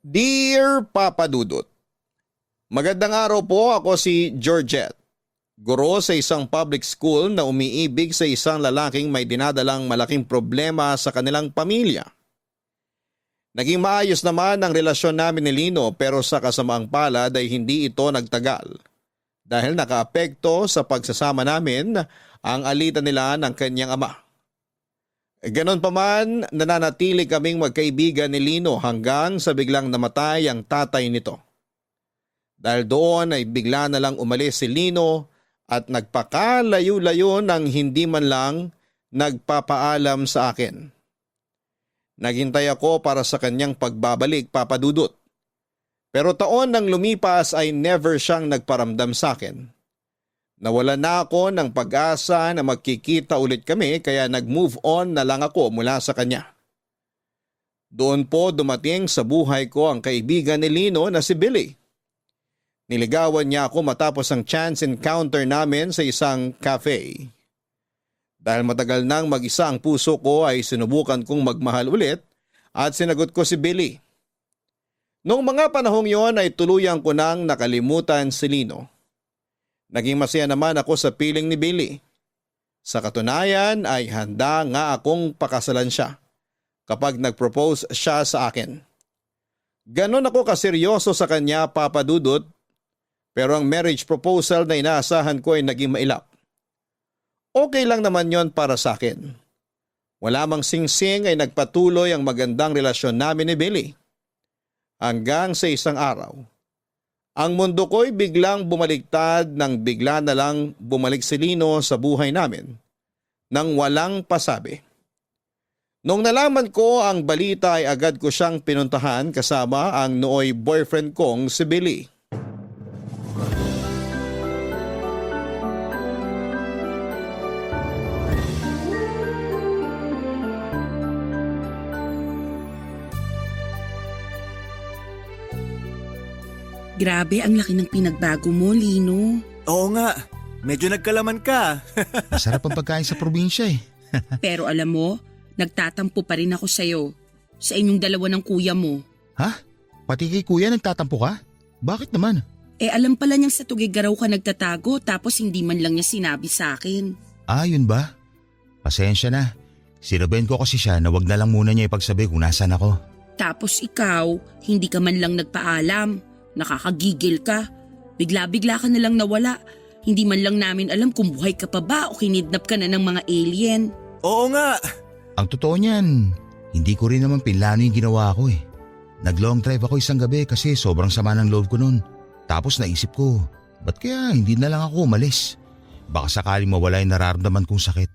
Dear Papa Dudut, magandang araw po, ako si Georgette. Guro sa isang public school na umiibig sa isang lalaking may dinadalang malaking problema sa kanilang pamilya. Naging maayos naman ang relasyon namin ni Lino pero sa kasamaang palad ay hindi ito nagtagal dahil nakaapekto sa pagsasama namin ang alitan nila ng kanyang ama. Ganon pa man, nananatili kaming magkaibigan ni Lino hanggang sa biglang namatay ang tatay nito. Dahil doon ay bigla na lang umalis si Lino at nagpakalayo-layo nang hindi man lang nagpapaalam sa akin. Naghintay ako para sa kanyang pagbabalik, Papa Dudut. Pero taon nang lumipas ay never siyang nagparamdam sa akin. Nawala na ako ng pag-asa na magkikita ulit kami kaya nag-move on na lang ako mula sa kanya. Doon po dumating sa buhay ko ang kaibigan ni Lino na si Billy. Niligawan niya ako matapos ang chance encounter namin sa isang cafe. Dahil matagal nang mag-isa ang puso ko ay sinubukan kong magmahal ulit at sinagot ko si Billy. Noong mga panahong yon ay tuluyang ko nang nakalimutan si Lino. Naging masaya naman ako sa piling ni Billy. Sa katunayan ay handa nga akong pakasalan siya kapag nag-propose siya sa akin. Ganon ako kaseryoso sa kanya, Papa Dudut. Pero ang marriage proposal na inaasahan ko ay naging mailap. Okay lang naman yon para sa akin. Wala mang singsing ay nagpatuloy ang magandang relasyon namin ni Billy. Hanggang sa isang araw, ang mundo ko'y biglang bumaliktad nang bigla na lang bumalik si Lino sa buhay namin nang walang pasabi. Nung nalaman ko ang balita ay agad ko siyang pinuntahan kasama ang nooy boyfriend kong si Billy. Grabe, ang laki ng pinagbago mo, Lino. Oo nga, medyo nagkalaman ka. Masarap ang pagkain sa probinsya eh. Pero alam mo, nagtatampo pa rin ako sa'yo. Sa inyong dalawa ng kuya mo. Ha? Pati kay kuya nagtatampo ka? Bakit naman? Alam pala niyang sa Tugigaraw ka nagtatago tapos hindi man lang niya sinabi sa akin. Ah, yun ba? Pasensya na. Sinabihan ko kasi siya na wag na lang muna niya ipagsabi kung nasan ako. Tapos ikaw, hindi ka man lang nagpaalam. Nakakagigil ka. Bigla-bigla ka na lang nawala. Hindi man lang namin alam kung buhay ka pa ba o kinidnap ka na ng mga alien. Oo nga. Ang totoo niyan, hindi ko rin naman pinlano yung ginawa ko eh. Nag-long drive ako isang gabi kasi sobrang sama ng loob ko nun. Tapos naisip ko, ba't kaya hindi na lang ako umalis? Baka sakaling mawala yung nararamdaman kong sakit.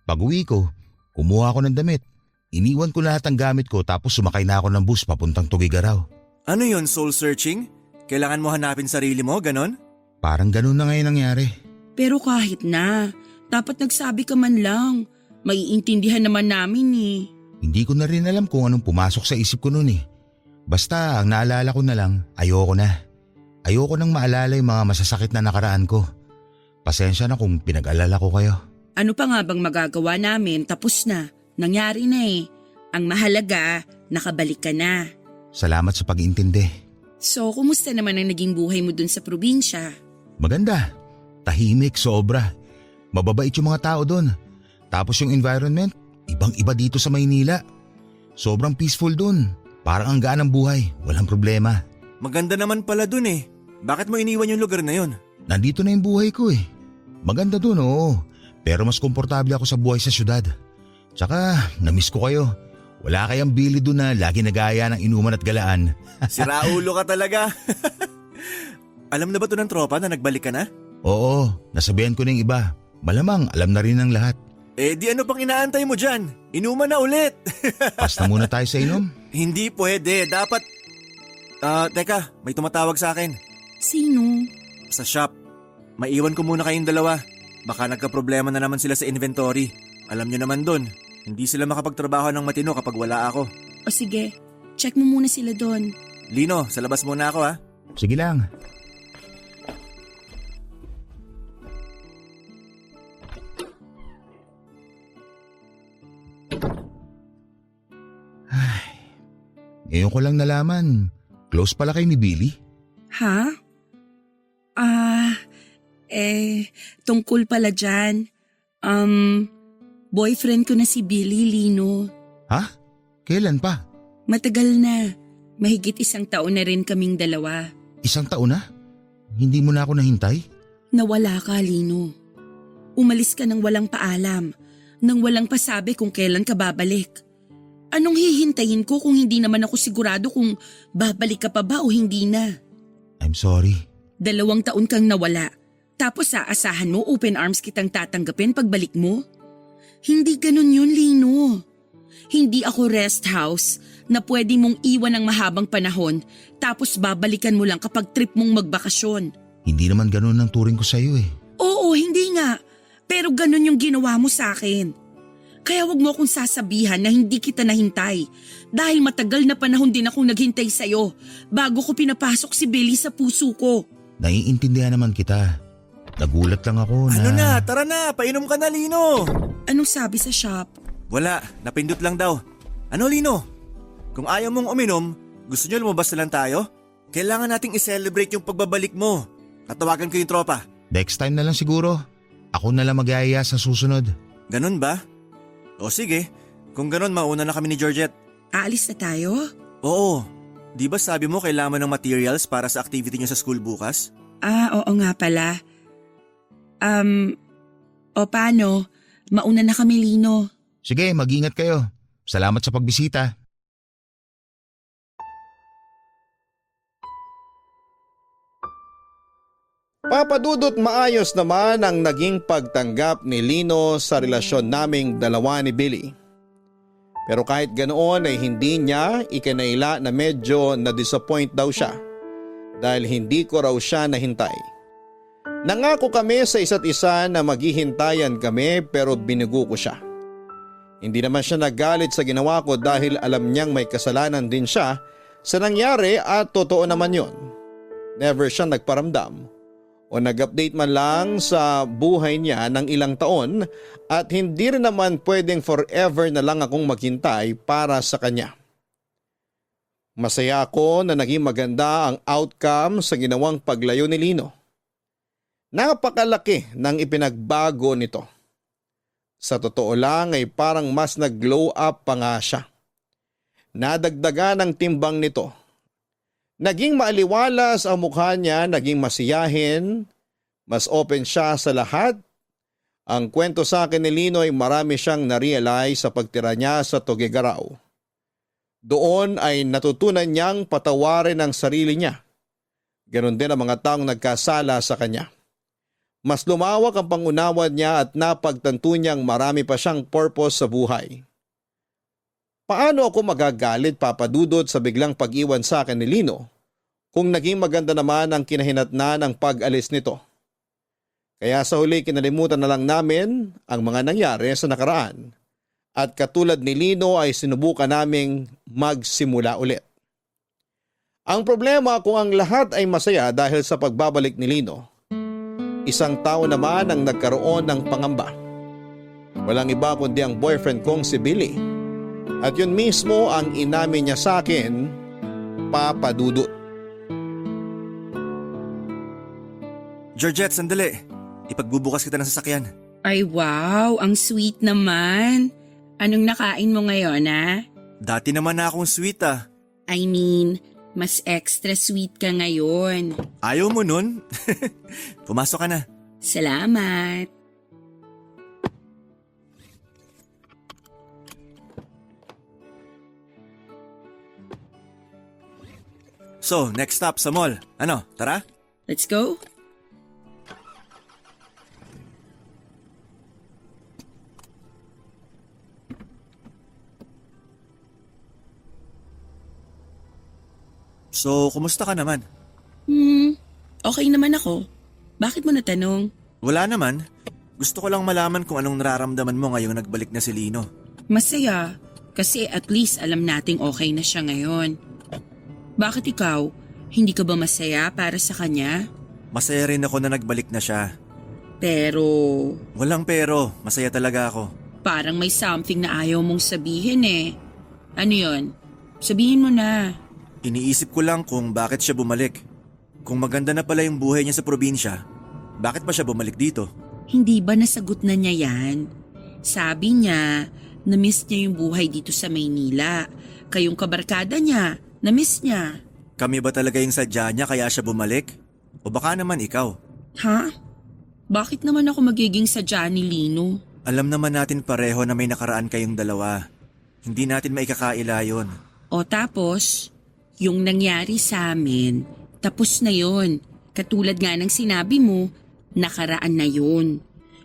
Pag-uwi ko, kumuha ako ng damit. Iniwan ko lahat ng gamit ko tapos sumakay na ako ng bus papuntang Tugigaraw. Ano yun, soul searching? Kailangan mo hanapin sarili mo, ganon? Parang ganun na ngayon nangyari. Pero kahit na, dapat nagsabi ka man lang. Maiintindihan naman namin eh. Hindi ko na rin alam kung anong pumasok sa isip ko noon eh. Basta ang naalala ko na lang, ayoko na. Ayoko nang maalala yung mga masasakit na nakaraan ko. Pasensya na kung pinag-alala ko kayo. Ano pa nga bang magagawa namin? Tapos na. Nangyari na eh. Ang mahalaga, nakabalik ka na. Salamat sa pag-iintindi. So, kumusta naman ang naging buhay mo dun sa probinsya? Maganda. Tahimik, sobra. Mababait yung mga tao doon. Tapos yung environment, ibang-iba dito sa Maynila. Sobrang peaceful doon. Parang ang gaan ng buhay, walang problema. Maganda naman pala dun eh. Bakit mo iniwan yung lugar na yun? Nandito na yung buhay ko eh. Maganda doon, oo. Pero mas komportable ako sa buhay sa syudad. Tsaka, namiss ko kayo. Wala kayang Billy doon na lagi nagaya ng inuman at galaan. Si Raulo ka talaga. Alam na ba to ng tropa na nagbalik ka na? Oo, nasabihan ko ng iba. Malamang alam na rin ng lahat. Eh di ano pang inaantay mo dyan? Inuman na ulit. Basta muna tayo sa inom. Hindi pwede, dapat… teka, may tumatawag sa akin. Sino? Sa shop. Maiwan ko muna kayong dalawa. Baka nagka-problema na naman sila sa inventory. Alam nyo naman dun, hindi sila makapagtrabaho ng matino kapag wala ako. O sige, check mo muna sila doon. Lino, sa labas muna ako ha. Sige lang. Ngayon ko lang nalaman, Close pala kayo ni Billy? Ha? Tungkol pala dyan. Boyfriend ko na si Billy, Lino. Ha? Kailan pa? Matagal na. Mahigit 1 taon na rin kaming dalawa. 1 taon na? Hindi mo na ako nahintay? Nawala ka, Lino. Umalis ka nang walang paalam, nang walang pasabi kung kailan ka babalik. Anong hihintayin ko kung hindi naman ako sigurado kung babalik ka pa ba o hindi na? I'm sorry. 2 taon kang nawala. Tapos aasahan mo open arms kitang tatanggapin pagbalik mo? Hindi ganun yun, Lino. Hindi ako rest house na pwede mong iwan ng mahabang panahon tapos babalikan mo lang kapag trip mong magbakasyon. Hindi naman ganun ang turing ko sa'yo eh. Oo, hindi nga. Pero ganun yung ginawa mo sa akin. Kaya wag mo akong sasabihan na hindi kita nahintay. Dahil matagal na panahon din akong naghintay sa'yo bago ko pinapasok si Billy sa puso ko. Naiintindihan naman kita. Nagulat lang ako na… Ano na, tara na, painom ka na, Lino. Anong sabi sa shop? Wala, napindot lang daw. Ano, Lino? Kung ayaw mong uminom, gusto nyo lumabas na lang tayo? Kailangan nating i-celebrate yung pagbabalik mo. Tatawagan ko yung tropa. Next time na lang siguro. Ako na lang mag-aaya sa susunod. Ganun ba? O sige, kung ganun mauna na kami ni Georgette. Aalis na tayo? Oo, di ba sabi mo kailangan ng materials para sa activity nyo sa school bukas? Oo nga pala. O paano? Mauna na kami, Lino. Sige, mag-ingat kayo. Salamat sa pagbisita. Papadudot maayos naman ang naging pagtanggap ni Lino sa relasyon naming dalawa ni Billy. Pero kahit ganoon ay hindi niya ikinaila na medyo na-disappoint daw siya dahil hindi ko raw siya nahintay. Nangako kami sa isa't isa na maghihintayan kami pero binugo ko siya. Hindi naman siya nagalit sa ginawa ko dahil alam niyang may kasalanan din siya sa nangyari at totoo naman yon. Never siya nagparamdam o nag-update man lang sa buhay niya ng ilang taon at hindi rin naman pwedeng forever na lang akong maghintay para sa kanya. Masaya ako na naging maganda ang outcome sa ginawang paglayo ni Lino. Napakalaki ng ipinagbago nito. Sa totoo lang ay parang mas nag-glow up pa nga siya. Nadagdagan ng timbang nito. Naging maaliwalas ang mukha niya, naging masiyahin, mas open siya sa lahat. Ang kwento sa akin ni Lino ay marami siyang na-realize sa pagtira niya sa Tuguegarao. Doon ay natutunan niyang patawarin ang sarili niya. Ganon din ang mga taong nagkasala sa kanya. Mas lumawak ang pangunawa niya at napagtanto niyang marami pa siyang purpose sa buhay. Paano ako magagalit, Papadudot, sa biglang pag-iwan sa akin ni Lino kung naging maganda naman ang kinahinatnan ng pag-alis nito? Kaya sa huli kinalimutan na lang namin ang mga nangyari sa nakaraan at katulad ni Lino ay sinubukan naming magsimula ulit. Ang problema kung ang lahat ay masaya dahil sa pagbabalik ni Lino, isang tao naman ang nagkaroon ng pangamba. Walang iba kundi ang boyfriend kong si Billy. At yun mismo ang inamin niya sa akin, Papadudot. Georgette, sandali. Ipagbubukas kita ng sasakyan. Ay wow, ang sweet naman. Anong nakain mo ngayon, ha? Dati naman na akong sweet ah. I mean, mas extra sweet ka ngayon. Ayaw mo nun? Pumasok ka na. Salamat. So, next stop sa mall. Ano, tara? Let's go. So, kumusta ka naman? Okay naman ako. Bakit mo natanong? Wala naman. Gusto ko lang malaman kung anong nararamdaman mo ngayong nagbalik na si Lino. Masaya. Kasi at least alam nating okay na siya ngayon. Bakit ikaw? Hindi ka ba masaya para sa kanya? Masaya rin ako na nagbalik na siya. Pero Walang pero, masaya talaga ako. parang may something na ayaw mong sabihin eh. Ano yon? Sabihin mo na. Iniisip ko lang kung bakit siya bumalik. Kung maganda na pala yung buhay niya sa probinsya, bakit pa siya bumalik dito? Hindi ba nasagot na niya yan? Sabi niya, na-miss niya yung buhay dito sa Maynila. Kayong kabarkada niya, na-miss niya. Kami ba talaga yung sadya niya kaya siya bumalik? O baka naman ikaw? Ha? Bakit naman ako magiging sadya ni Lino? Alam naman natin pareho na may nakaraan kayong dalawa. Hindi natin maikakaila yun. O tapos, yung nangyari sa amin, tapos na yon. Katulad nga ng sinabi mo, nakaraan na yon.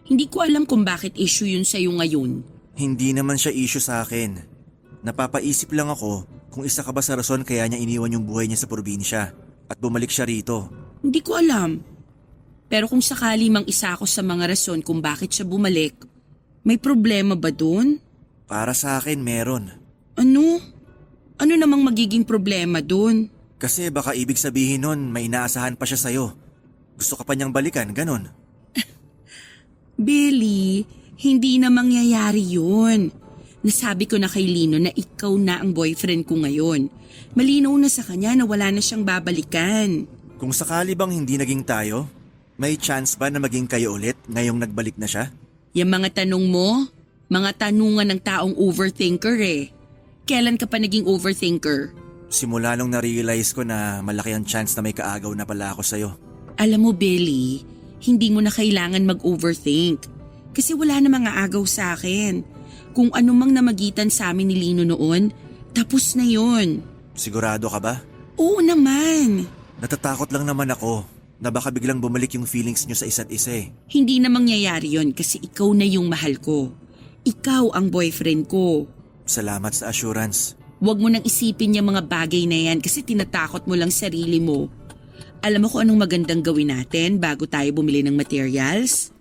Hindi ko alam kung bakit issue yun sa'yo ngayon. Hindi naman siya issue sa akin. Napapaisip lang ako kung isa ka ba sa rason kaya niya iniwan yung buhay niya sa probinsya at bumalik siya rito. Hindi ko alam. Pero kung sakali mang isa ako sa mga rason kung bakit siya bumalik, may problema ba dun? Para sa akin meron. Ano? Ano namang magiging problema dun? Kasi baka ibig sabihin nun may inaasahan pa siya sa'yo. Gusto ka pa niyang balikan, ganon. Billy, hindi na mangyayari yun. Nasabi ko na kay Lino na ikaw na ang boyfriend ko ngayon. Malinaw na sa kanya na wala na siyang babalikan. Kung sakali bang hindi naging tayo, may chance ba na maging kayo ulit ngayong nagbalik na siya? Yung mga tanong mo, mga tanungan ng taong overthinker eh. Kailan ka pa naging overthinker? Simula nung na-realize ko na malaki ang chance na may kaagaw na pala ako sa'yo. Alam mo Billy, hindi mo na kailangan mag-overthink. Kasi wala na mga agaw sa akin. Kung anumang namagitan sa amin ni Lino noon, tapos na yon. Sigurado ka ba? Oo naman. Natatakot lang naman ako na baka biglang bumalik yung feelings nyo sa isa't isa eh. Hindi na mangyayari yon kasi ikaw na yung mahal ko. Ikaw ang boyfriend ko. Salamat sa assurance. Huwag mo nang isipin yung mga bagay na yan kasi tinatakot mo lang sarili mo. Alam mo kung anong magandang gawin natin bago tayo bumili ng materials?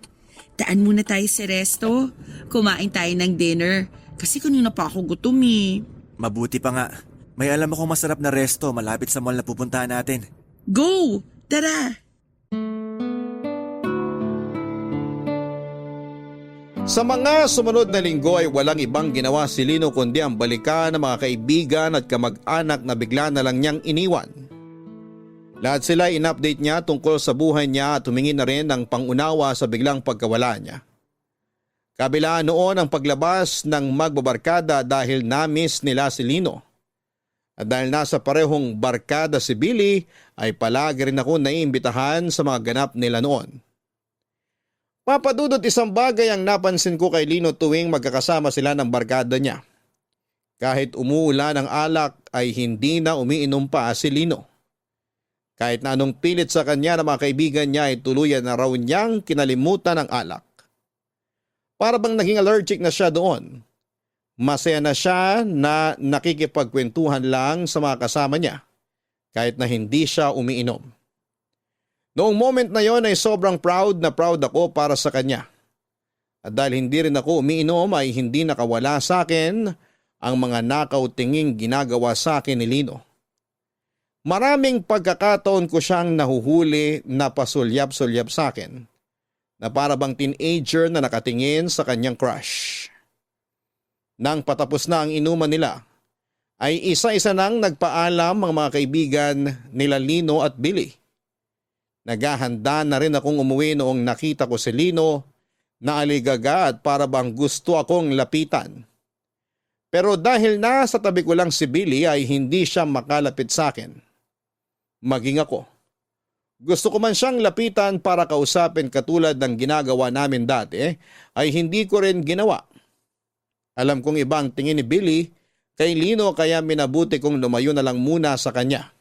Daan muna tayo sa resto. Kumain tayo ng dinner. Kasi kanina pa ako gutom eh. Mabuti pa nga. May alam akong masarap na resto malapit sa mall na pupuntahan natin. Go! Tara! Sa mga sumunod na linggo ay walang ibang ginawa si Lino kundi ang balikan ng mga kaibigan at kamag-anak na bigla na lang niyang iniwan. Lahat sila in-update niya tungkol sa buhay niya at humingi na rin ng pangunawa sa biglang pagkawala niya. Kabila noon ang paglabas ng magbabarkada dahil na-miss nila si Lino. At dahil nasa parehong barkada si Billy ay palagi rin ako naiimbitahan sa mga ganap nila noon. Papadudot isang bagay ang napansin ko kay Lino tuwing magkakasama sila ng barkada niya. Kahit umuulan ang alak ay hindi na umiinom pa si Lino. Kahit na anong pilit sa kanya ng mga kaibigan niya ay tuluyan na raw niyang kinalimutan ang alak. Para bang naging allergic na siya doon. Masaya na siya na nakikipagkwentuhan lang sa mga kasama niya kahit na hindi siya umiinom. Noong moment na yon ay sobrang proud na proud ako para sa kanya. At dahil hindi rin ako umiinom ay hindi nakawala sa akin ang mga nakaw tinging ginagawa sa akin ni Lino. Maraming pagkakataon ko siyang nahuhuli na pasulyap-sulyap sa akin na para bang teenager na nakatingin sa kanyang crush. Nang patapos na ang inuman nila, ay isa-isa nang nagpaalam ang mga kaibigan nila Lino at Billy. Naghahanda na rin akong umuwi noong nakita ko si Lino na aligaga at para bang gusto akong lapitan. Pero dahil nasa tabi ko lang si Billy ay hindi siya makalapit sa akin. Maging ako. Gusto ko man siyang lapitan para kausapin katulad ng ginagawa namin dati ay hindi ko rin ginawa. Alam kong ibang tingin ni Billy kay Lino kaya minabuti kong lumayo na lang muna sa kanya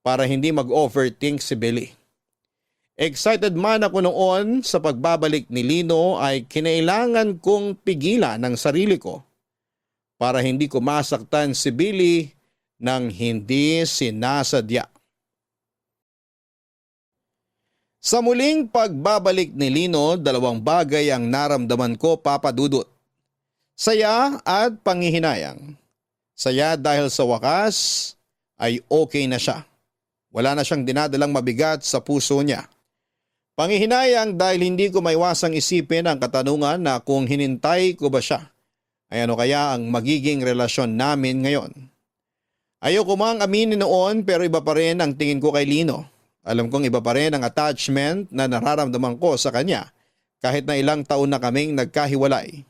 para hindi mag-overthink si Billy. Excited man ako noon sa pagbabalik ni Lino ay kinailangan kong pigilan ang sarili ko para hindi ko masaktan si Billy nang hindi sinasadya. Sa muling pagbabalik ni Lino, dalawang bagay ang naramdaman ko, Papa Dudut. Saya at panghihinayang. Saya dahil sa wakas ay okay na siya. Wala na siyang dinadalang mabigat sa puso niya. Panghihinayang dahil hindi ko maiwasang isipin ang katanungan na kung hinintay ko ba siya, ay ano kaya ang magiging relasyon namin ngayon. Ayoko mang aminin noon pero iba pa rin ang tingin ko kay Lino. Alam kong iba pa rin ang attachment na nararamdaman ko sa kanya kahit na ilang taon na kaming nagkahiwalay.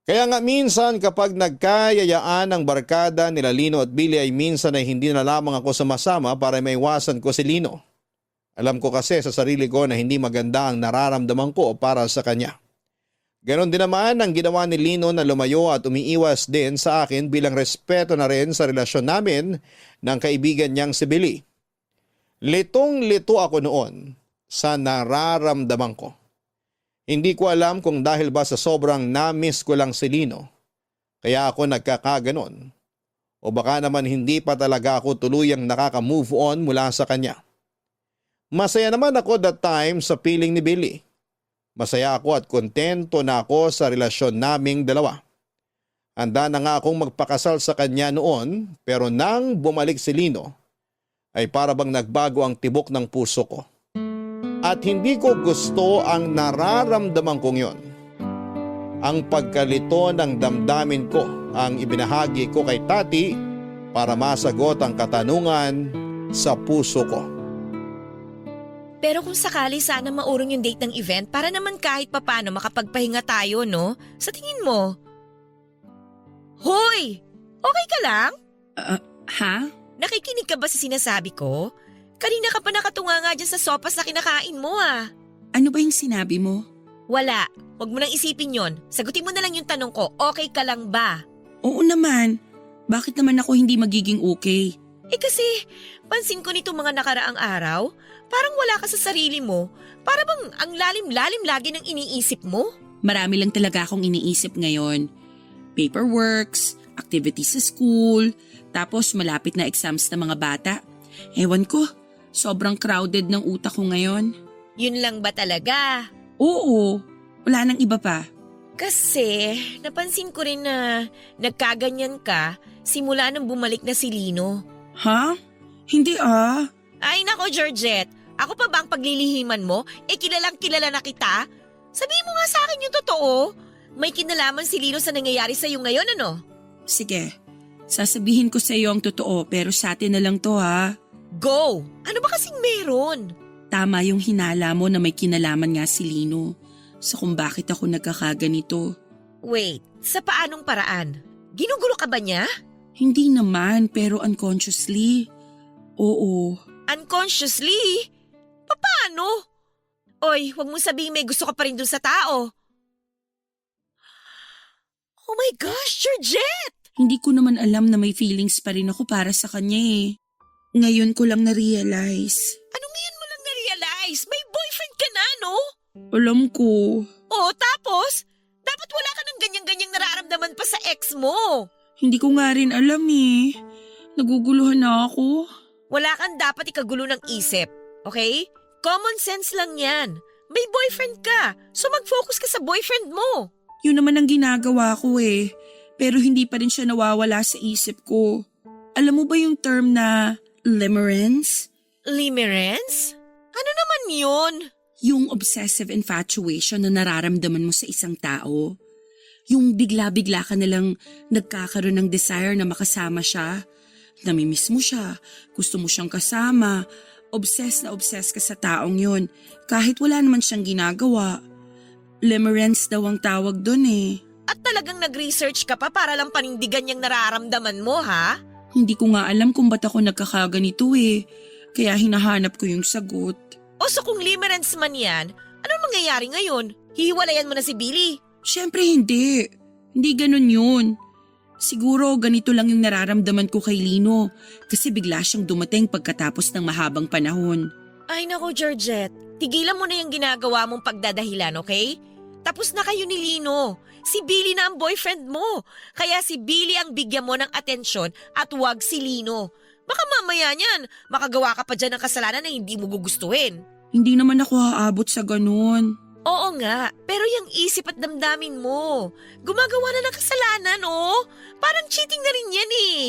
Kaya nga minsan kapag nagkayayaan ang barkada nila Lino at Billy ay minsan ay hindi na lamang ako sumasama para maiwasan ko si Lino. Alam ko kasi sa sarili ko na hindi maganda ang nararamdaman ko para sa kanya. Ganon din naman ang ginawa ni Lino na lumayo at umiiwas din sa akin bilang respeto na rin sa relasyon namin ng kaibigan niyang si Billy. Litong-lito ako noon sa nararamdaman ko. Hindi ko alam kung dahil ba sa sobrang na-miss ko lang si Lino, kaya ako nagkakaganon. O baka naman hindi pa talaga ako tuluyang nakaka-move on mula sa kanya. Masaya naman ako that time sa piling ni Billy. Masaya ako at kontento na ako sa relasyon naming dalawa. Handa na nga akong magpakasal sa kanya noon pero nang bumalik si Lino, ay para bang nagbago ang tibok ng puso ko. At hindi ko gusto ang nararamdaman kong yon. Ang pagkalito ng damdamin ko ang ibinahagi ko kay Tati para masagot ang katanungan sa puso ko. Pero kung sakali sana maurong yung date ng event para naman kahit papano makapagpahinga tayo, no? Sa tingin mo? Hoy! Okay ka lang? Ha? Nakikinig ka ba sa sinasabi ko? Kanina ka pa nakatunga nga dyan sa sopas na kinakain mo ah. Ano ba yung sinabi mo? Wala. Huwag mo nang isipin yon. Sagutin mo na lang yung tanong ko, okay ka lang ba? Oo naman. Bakit naman ako hindi magiging okay? Kasi, pansin ko nito mga nakaraang araw, parang wala ka sa sarili mo. Para bang ang lalim-lalim lagi ng iniisip mo? Marami lang talaga akong iniisip ngayon. Paperworks, activities sa school, tapos malapit na exams ng mga bata. Ewan ko, sobrang crowded ng utak ko ngayon. Yun lang ba talaga? Oo, wala nang iba pa. Kasi, napansin ko rin na nagkaganyan ka simula nang bumalik na si Lino. Ha? Hindi ah. Ay nako Georgette, ako pa ba ang paglilihiman mo? Kilalang kilala na kita? Sabihin mo nga sa akin yung totoo. May kinalaman si Lino sa nangyayari sa'yo ngayon ano? Sige, sasabihin ko sa iyo ang totoo pero sa atin na lang to ha. Go! Ano ba kasing meron? Tama yung hinala mo na may kinalaman nga si Lino sa kung bakit ako nagkakaganito. Wait, sa paanong paraan? Ginugulo ka ba niya? Hindi naman pero unconsciously. Oo. Unconsciously? Paano? Oy, huwag mong sabihin may gusto ka pa rin dun sa tao. Oh my gosh, Georgette! Hindi ko naman alam na may feelings pa rin ako para sa kanya eh. Ngayon ko lang na-realize. Ano ngayon mo lang na-realize? May boyfriend ka na, no? Alam ko. Oh, tapos? Dapat wala ka ng ganyang-ganyang nararamdaman pa sa ex mo. Hindi ko nga rin alam eh. Naguguluhan na ako. Wala kang dapat ikagulo ng isip, okay? Common sense lang yan. May boyfriend ka, so mag-focus ka sa boyfriend mo. Yun naman ang ginagawa ko eh. Pero hindi pa rin siya nawawala sa isip ko. Alam mo ba yung term na limerence? Limerence? Ano naman yun? Yung obsessive infatuation na nararamdaman mo sa isang tao. Yung bigla-bigla ka nalang nagkakaroon ng desire na makasama siya. Namimiss mo siya, gusto mo siyang kasama, obsessed na obsessed ka sa taong yun kahit wala naman siyang ginagawa. Limerence daw ang tawag doon eh. At talagang nag-research ka pa para lang panindigan yung nararamdaman mo, ha? Hindi ko nga alam kung ba't ako nagkakaganito eh. Kaya hinahanap ko yung sagot. O so kung limerence man yan, anong mangyayari ngayon? Hihiwalayan mo na si Billy? Siyempre hindi. Hindi ganun yun. Siguro ganito lang yung nararamdaman ko kay Lino kasi bigla siyang dumating pagkatapos ng mahabang panahon. Ay nako, Georgette. Tigilan mo na yung ginagawa mong pagdadahilan, okay? Tapos na kayo ni Lino. Si Billy na ang boyfriend mo. Kaya si Billy ang bigyan mo ng atensyon at wag si Lino. Baka mamaya niyan, makagawa ka pa dyan ng kasalanan na hindi mo gugustuhin. Hindi naman ako haabot sa ganun. Oo nga, pero yung isip at damdamin mo. Gumagawa na ng kasalanan, oh. Parang cheating na rin yan eh.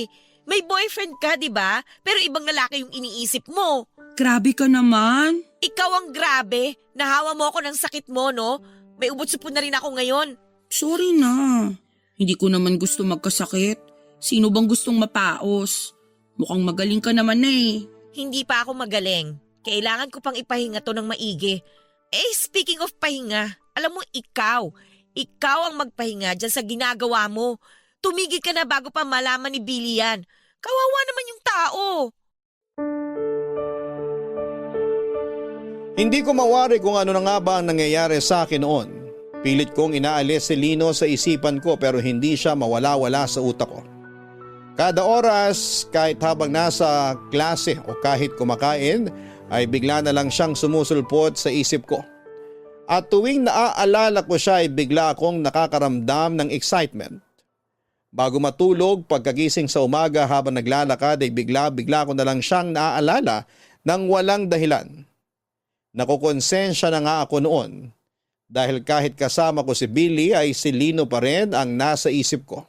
May boyfriend ka, di ba? Pero ibang lalaki yung iniisip mo. Grabe ka naman. Ikaw ang grabe. Nahawa mo ako ng sakit mo, no? May ubot-supon na rin ako ngayon. Sorry na. Hindi ko naman gusto magkasakit. Sino bang gustong mapaos? Mukhang magaling ka naman na eh. Hindi pa ako magaling. Kailangan ko pang ipahinga to ng maigi. Speaking of pahinga, alam mo ikaw ang magpahinga dyan sa ginagawa mo. Tumigil ka na bago pa malaman ni Billy yan. Kawawa naman yung tao. Hindi ko mawari kung ano na nga ba ang nangyayari sa akin noon. Pilit kong inaalis si Lino sa isipan ko pero hindi siya mawala-wala sa utak ko. Kada oras, kahit habang nasa klase o kahit kumakain, ay bigla na lang siyang sumusulpot sa isip ko. At tuwing naaalala ko siya ay bigla akong nakakaramdam ng excitement. Bago matulog, pagkagising sa umaga habang naglalakad ay bigla ko na lang siyang naaalala ng walang dahilan. Nakukonsensya na nga ako noon dahil kahit kasama ko si Billy ay si Lino pa rin ang nasa isip ko.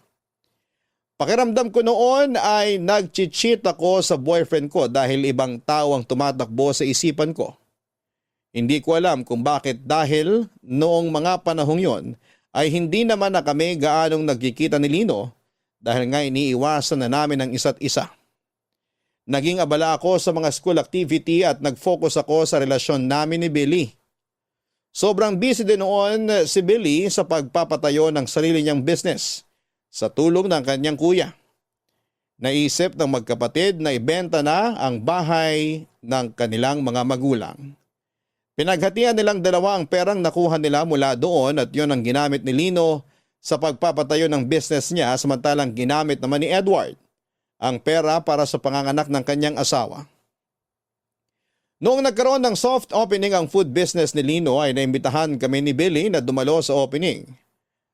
Pakiramdam ko noon ay nag-cheat ako sa boyfriend ko dahil ibang tao ang tumatakbo sa isipan ko. Hindi ko alam kung bakit dahil noong mga panahong yon ay hindi naman na kami gaanong nagkikita ni Lino dahil nga iniiwasan na namin ang isa't isa. Naging abala ako sa mga school activity at nag-focus ako sa relasyon namin ni Billy. Sobrang busy din noon si Billy sa pagpapatayo ng sarili niyang business sa tulong ng kanyang kuya. Naisip ng magkapatid na ibenta na ang bahay ng kanilang mga magulang. Pinaghatian nilang dalawa ang perang nakuha nila mula doon at yon ang ginamit ni Lino sa pagpapatayo ng business niya samantalang ginamit naman ni Edward ang pera para sa panganganak ng kanyang asawa. Noong nagkaroon ng soft opening ang food business ni Lino ay naimbitahan kami ni Billy na dumalo sa opening.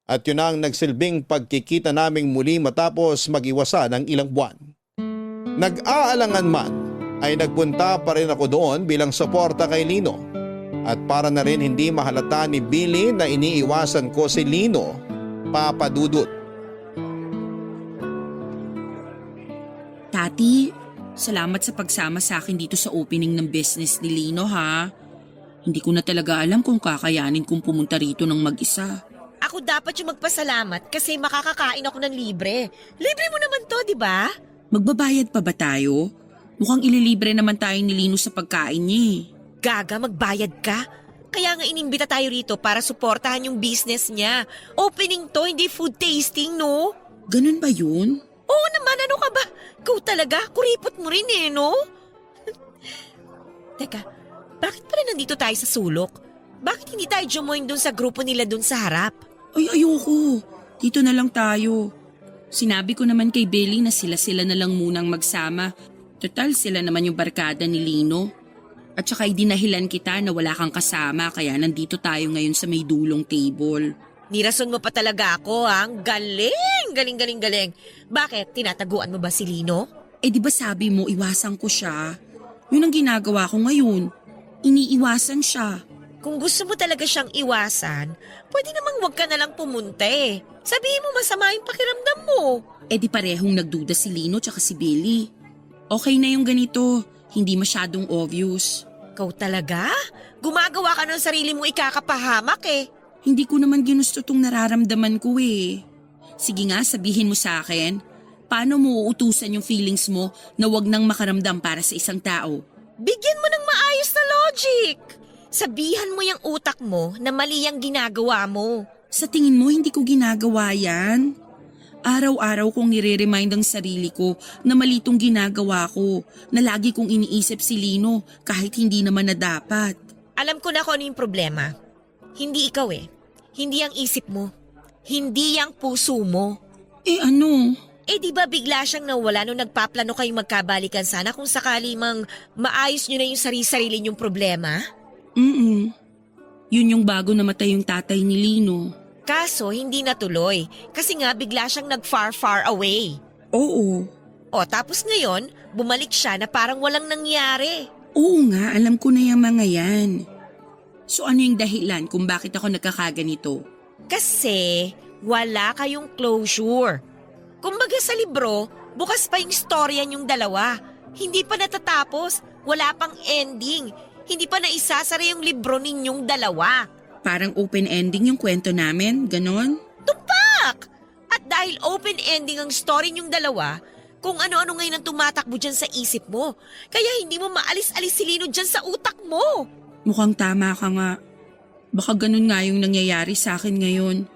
At yun ang nagsilbing pagkikita naming muli matapos mag-iwasa ng ilang buwan. Nag-aalangan man ay nagpunta pa rin ako doon bilang suporta kay Lino. At para na rin hindi mahalata ni Billy na iniiwasan ko si Lino, Papa Dudut. Tati, salamat sa pagsama sa akin dito sa opening ng business ni Lino ha. Hindi ko na talaga alam kung kakayanin kong pumunta rito ng mag-isa. Ako dapat yung magpasalamat kasi makakakain ako ng libre. Libre mo naman to, di ba? Magbabayad pa ba tayo? Mukhang ililibre naman tayo ni Lino sa pagkain niya eh. Gaga, magbayad ka? Kaya nga inimbita tayo rito para suportahan yung business niya. Opening to, hindi food tasting, no? Ganun ba yun? Oo naman, ano ka ba? Ikaw talaga, kuripot mo rin eh, no? Teka, bakit pala nandito tayo sa sulok? Bakit hindi tayo join dun sa grupo nila dun sa harap? Ay, ayoko. Dito na lang tayo. Sinabi ko naman kay Billy na sila-sila na lang munang magsama. Total, sila naman yung barkada ni Lino. At saka idinahilan kita na wala kang kasama kaya nandito tayo ngayon sa may dulong table. Nirason mo pa talaga ako, ha? Ang galing! Galing. Bakit? Tinataguan mo ba si Lino? Eh di ba sabi mo iwasan ko siya? Yun ang ginagawa ko ngayon. Iniiwasan siya. Kung gusto mo talaga siyang iwasan, pwede namang wag ka na lang pumunta eh. Sabihin mo masama yung pakiramdam mo. Eh di parehong nagduda si Lino tsaka si Billy. Okay na yung ganito. Hindi masyadong obvious. Ikaw talaga? Gumagawa ka ng sarili mo ikakapahamak eh. Hindi ko naman ginusto tong nararamdaman ko eh. Sige nga, sabihin mo sa akin. Paano mo uutusan yung feelings mo na wag nang makaramdam para sa isang tao? Bigyan mo ng maayos na logic. Sabihan mo yung utak mo na mali ang ginagawa mo. Sa tingin mo, hindi ko ginagawa yan? Araw-araw kong nire-remind ang sarili ko na mali tong ginagawa ko, na lagi kong iniisip si Lino kahit hindi naman na dapat. Alam ko na kung ano yung problema. Hindi ikaw eh. Hindi ang isip mo. Hindi ang puso mo. Eh ano? Eh di ba bigla siyang nawala nung nagpaplano kayong magkabalikan sana kung sakali mang maayos nyo na yung sarili-sarili nyong problema? Yun yung bago namatay yung tatay ni Lino. Kaso hindi natuloy kasi nga bigla siyang nag-far away. Oo. O tapos ngayon, bumalik siya na parang walang nangyari. Oo nga, alam ko na yung mga yan. So ano yung dahilan kung bakit ako nagkakaganito? Kasi wala kayong closure. Kumbaga sa libro, bukas pa yung storya niyong dalawa. Hindi pa natatapos, wala pang ending. Hindi pa naisasara yung libro ninyong dalawa. Parang open ending yung kwento namin, ganon? Tumpak! At dahil dahil open ending ang story niyong dalawa, kung ano-ano ngayon ang tumatakbo dyan sa isip mo. Kaya hindi mo maalis-alis si Lino dyan sa utak mo. Mukhang tama ka nga. Baka ganun nga yung nangyayari sa akin ngayon.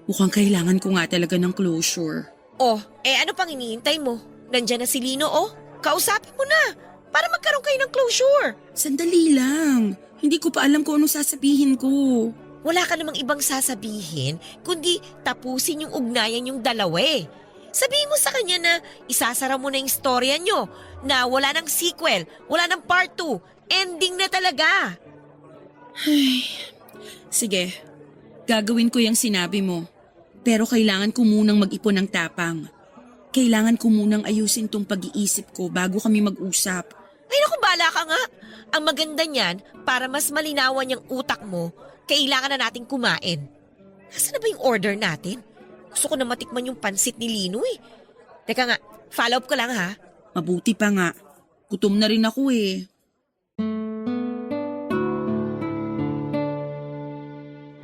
Mukhang kailangan ko nga talaga ng closure. Oh, ano pang hinihintay mo? Nandyan na si Lino, oh. Kausapin mo na para magkaroon kayo ng closure. Sandali lang. Hindi ko pa alam kung anong sasabihin ko. Wala ka namang ibang sasabihin, kundi tapusin yung ugnayan yung dalawa eh. Sabihin mo sa kanya na isasara mo na yung storya nyo, na wala ng sequel, wala ng part 2, ending na talaga. Sige, gagawin ko yung sinabi mo. Pero kailangan ko munang mag-ipon ng tapang. Kailangan ko munang ayusin tong pag-iisip ko bago kami mag-usap. Ay naku, bala ka nga. Ang maganda niyan, para mas malinawan yung utak mo, kailangan na nating kumain. Nasaan na ba yung order natin? Gusto ko na matikman yung pansit ni Lino eh. Teka nga, follow up ko lang ha. Mabuti pa nga. Gutom na rin ako eh.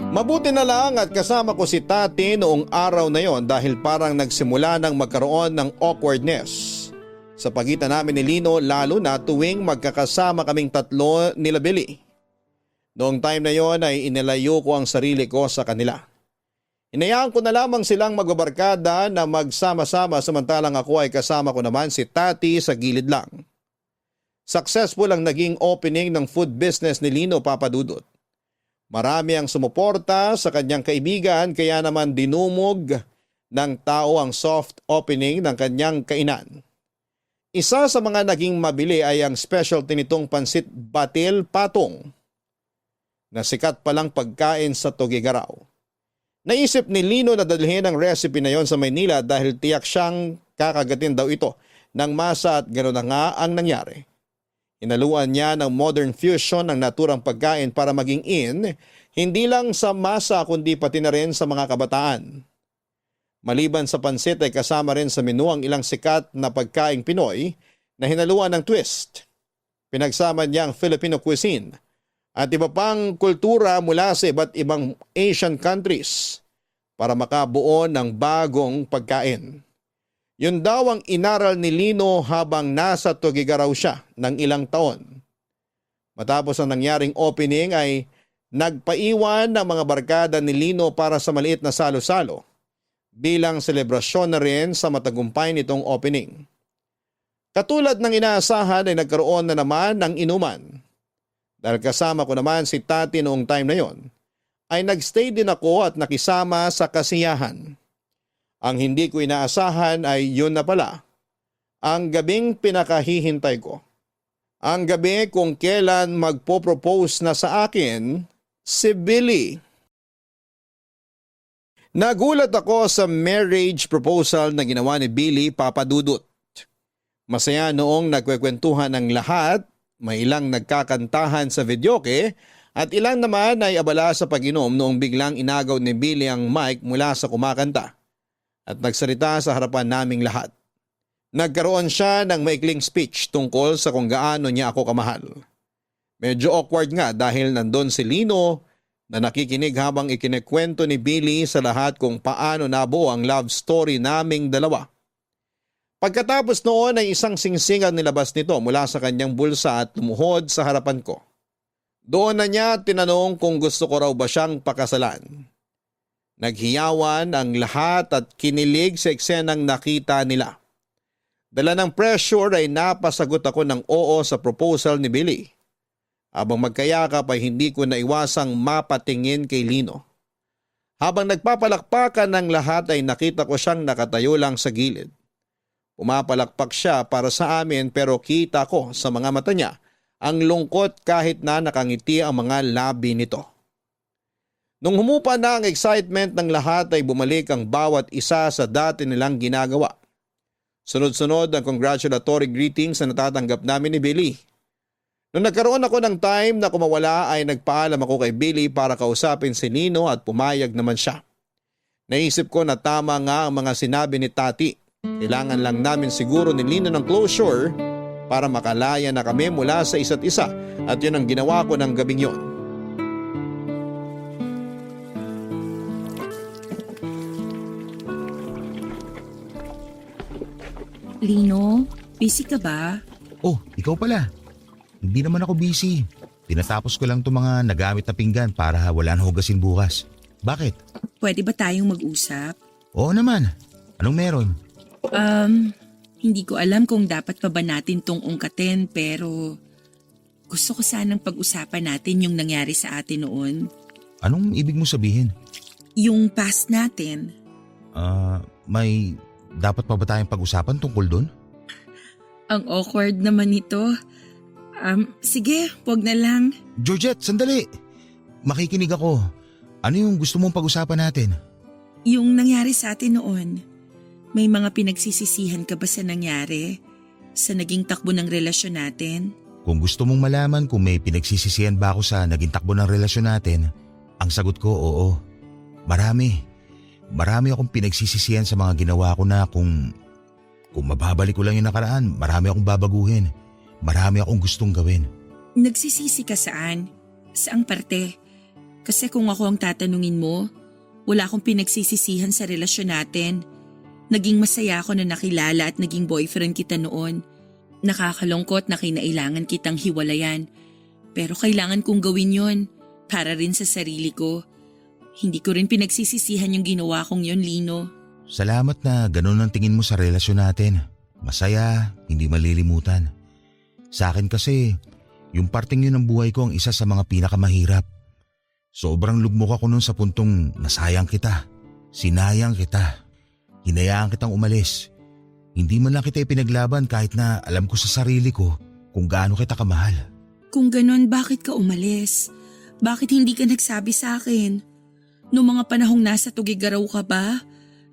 Mabuti na lang at kasama ko si Tati noong araw na yon dahil parang nagsimula ng magkaroon ng awkwardness sa pagitan namin ni Lino, lalo na tuwing magkakasama kaming tatlo nila Billy. Noong time na yon ay inilayo ko ang sarili ko sa kanila. Inayaan ko na lamang silang magbabarkada na magsama-sama samantalang ako ay kasama ko naman si Tati sa gilid lang. Successful ang naging opening ng food business ni Lino Papadudot. Marami ang sumuporta sa kanyang kaibigan kaya naman dinumog ng tao ang soft opening ng kanyang kainan. Isa sa mga naging mabili ay ang specialty nitong pansit batil patong na sikat palang pagkain sa Tugigaraw. Naisip ni Lino na dalhin ang recipe na yon sa Maynila dahil tiyak siyang kakagatin daw ito ng masa at gano'n na nga ang nangyari. Inaluan niya ng modern fusion ng naturang pagkain para maging in, hindi lang sa masa kundi pati na rin sa mga kabataan. Maliban sa pansit ay kasama rin sa menu ang ilang sikat na pagkaing Pinoy na hinaluan ng twist. Pinagsama niya ang Filipino cuisine at iba pang kultura mula sa iba't ibang Asian countries para makabuo ng bagong pagkain. Yun daw ang inaral ni Lino habang nasa Tugigaraw siya ng ilang taon. Matapos ang nangyaring opening ay nagpaiwan ng mga barkada ni Lino para sa maliit na salo-salo bilang selebrasyon na rin sa matagumpay nitong opening. Katulad ng inaasahan ay nagkaroon na naman ng inuman. Dahil kasama ko naman si Tati noong time na yon, ay nagstay din ako at nakisama sa kasiyahan. Ang hindi ko inaasahan ay yun na pala, ang gabing pinakahihintay ko. Ang gabi kung kailan magpo-propose na sa akin si Billy. Nagulat ako sa marriage proposal na ginawa ni Billy Papadudut. Masaya noong nagkwekwentuhan ng lahat, may ilang nagkakantahan sa videoke at ilang naman ay abala sa pag-inom noong biglang inagaw ni Billy ang mic mula sa kumakanta at nagsalita sa harapan naming lahat. Nagkaroon siya ng maikling speech tungkol sa kung gaano niya ako kamahal. Medyo awkward nga dahil nandun si Lino na nakikinig habang ikinikwento ni Billy sa lahat kung paano nabuo ang love story naming dalawa. Pagkatapos noon ay isang singsing ang nilabas nito mula sa kanyang bulsa at lumuhod sa harapan ko. Doon na niya tinanong kung gusto ko raw ba siyang pakasalan. Naghiyawan ang lahat at kinilig sa eksenang nakita nila. Dala ng pressure ay napasagot ako ng oo sa proposal ni Billy. Habang magkayakap ay hindi ko naiwasang mapatingin kay Lino. Habang nagpapalakpakan ng lahat ay nakita ko siyang nakatayo lang sa gilid. Pumapalakpak siya para sa amin pero kita ko sa mga mata niya ang lungkot kahit na nakangiti ang mga labi nito. Nung humupa na ang excitement ng lahat ay bumalik ang bawat isa sa dati nilang ginagawa. Sunod-sunod ang congratulatory greetings na natatanggap namin ni Billy. Nung nagkaroon ako ng time na kumawala ay nagpaalam ako kay Billy para kausapin si Lino at pumayag naman siya. Naisip ko na tama nga ang mga sinabi ni Tati. Kailangan lang namin siguro ni Lino ng closure para makalaya na kami mula sa isa't isa at yun ang ginawa ko ng gabing yon. Lino, busy ka ba? Oh, ikaw pala. Hindi naman ako busy. Tinatapos ko lang itong mga nagamit na pinggan para wala na hugasin bukas. Bakit? Pwede ba tayong mag-usap? Oo naman. Anong meron? Hindi ko alam kung dapat pa ba natin tong ungkatin pero gusto ko sanang pag-usapan natin yung nangyari sa atin noon. Anong ibig mo sabihin? Yung past natin. May dapat pa ba tayong pag-usapan tungkol doon? Ang awkward naman ito. Sige, wag na lang. Georgette, sandali. Makikinig ako. Ano yung gusto mong pag-usapan natin? Yung nangyari sa atin noon. May mga pinagsisisihan ka ba sa nangyari? Sa naging takbo ng relasyon natin? Kung gusto mong malaman kung may pinagsisisihan ba ako sa naging takbo ng relasyon natin, ang sagot ko oo. Marami. Marami akong pinagsisisihan sa mga ginawa ko na kung mababalik ko lang yung nakaraan, marami akong babaguhin. Marami akong gustong gawin. Nagsisisi ka saan? Saang parte? Kasi kung ako ang tatanungin mo, wala akong pinagsisisihan sa relasyon natin. Naging masaya ako na nakilala at naging boyfriend kita noon. Nakakalungkot na kinailangan kitang hiwalayan. Pero kailangan kong gawin yon para rin sa sarili ko. Hindi ko rin pinagsisisihan yung ginawa kong yon, Lino. Salamat na ganun ang tingin mo sa relasyon natin. Masaya, hindi malilimutan. Sa akin kasi, yung parting yun ng buhay ko ang isa sa mga pinakamahirap. Sobrang lugmok ako nun sa puntong nasayang kita. Sinayang kita. Hinayaan kitang umalis. Hindi man lang kita ipinaglaban kahit na alam ko sa sarili ko kung gaano kita kamahal. Kung ganon, bakit ka umalis? Bakit hindi ka nagsabi sa akin? Noong mga panahong nasa Tugigaraw ka ba?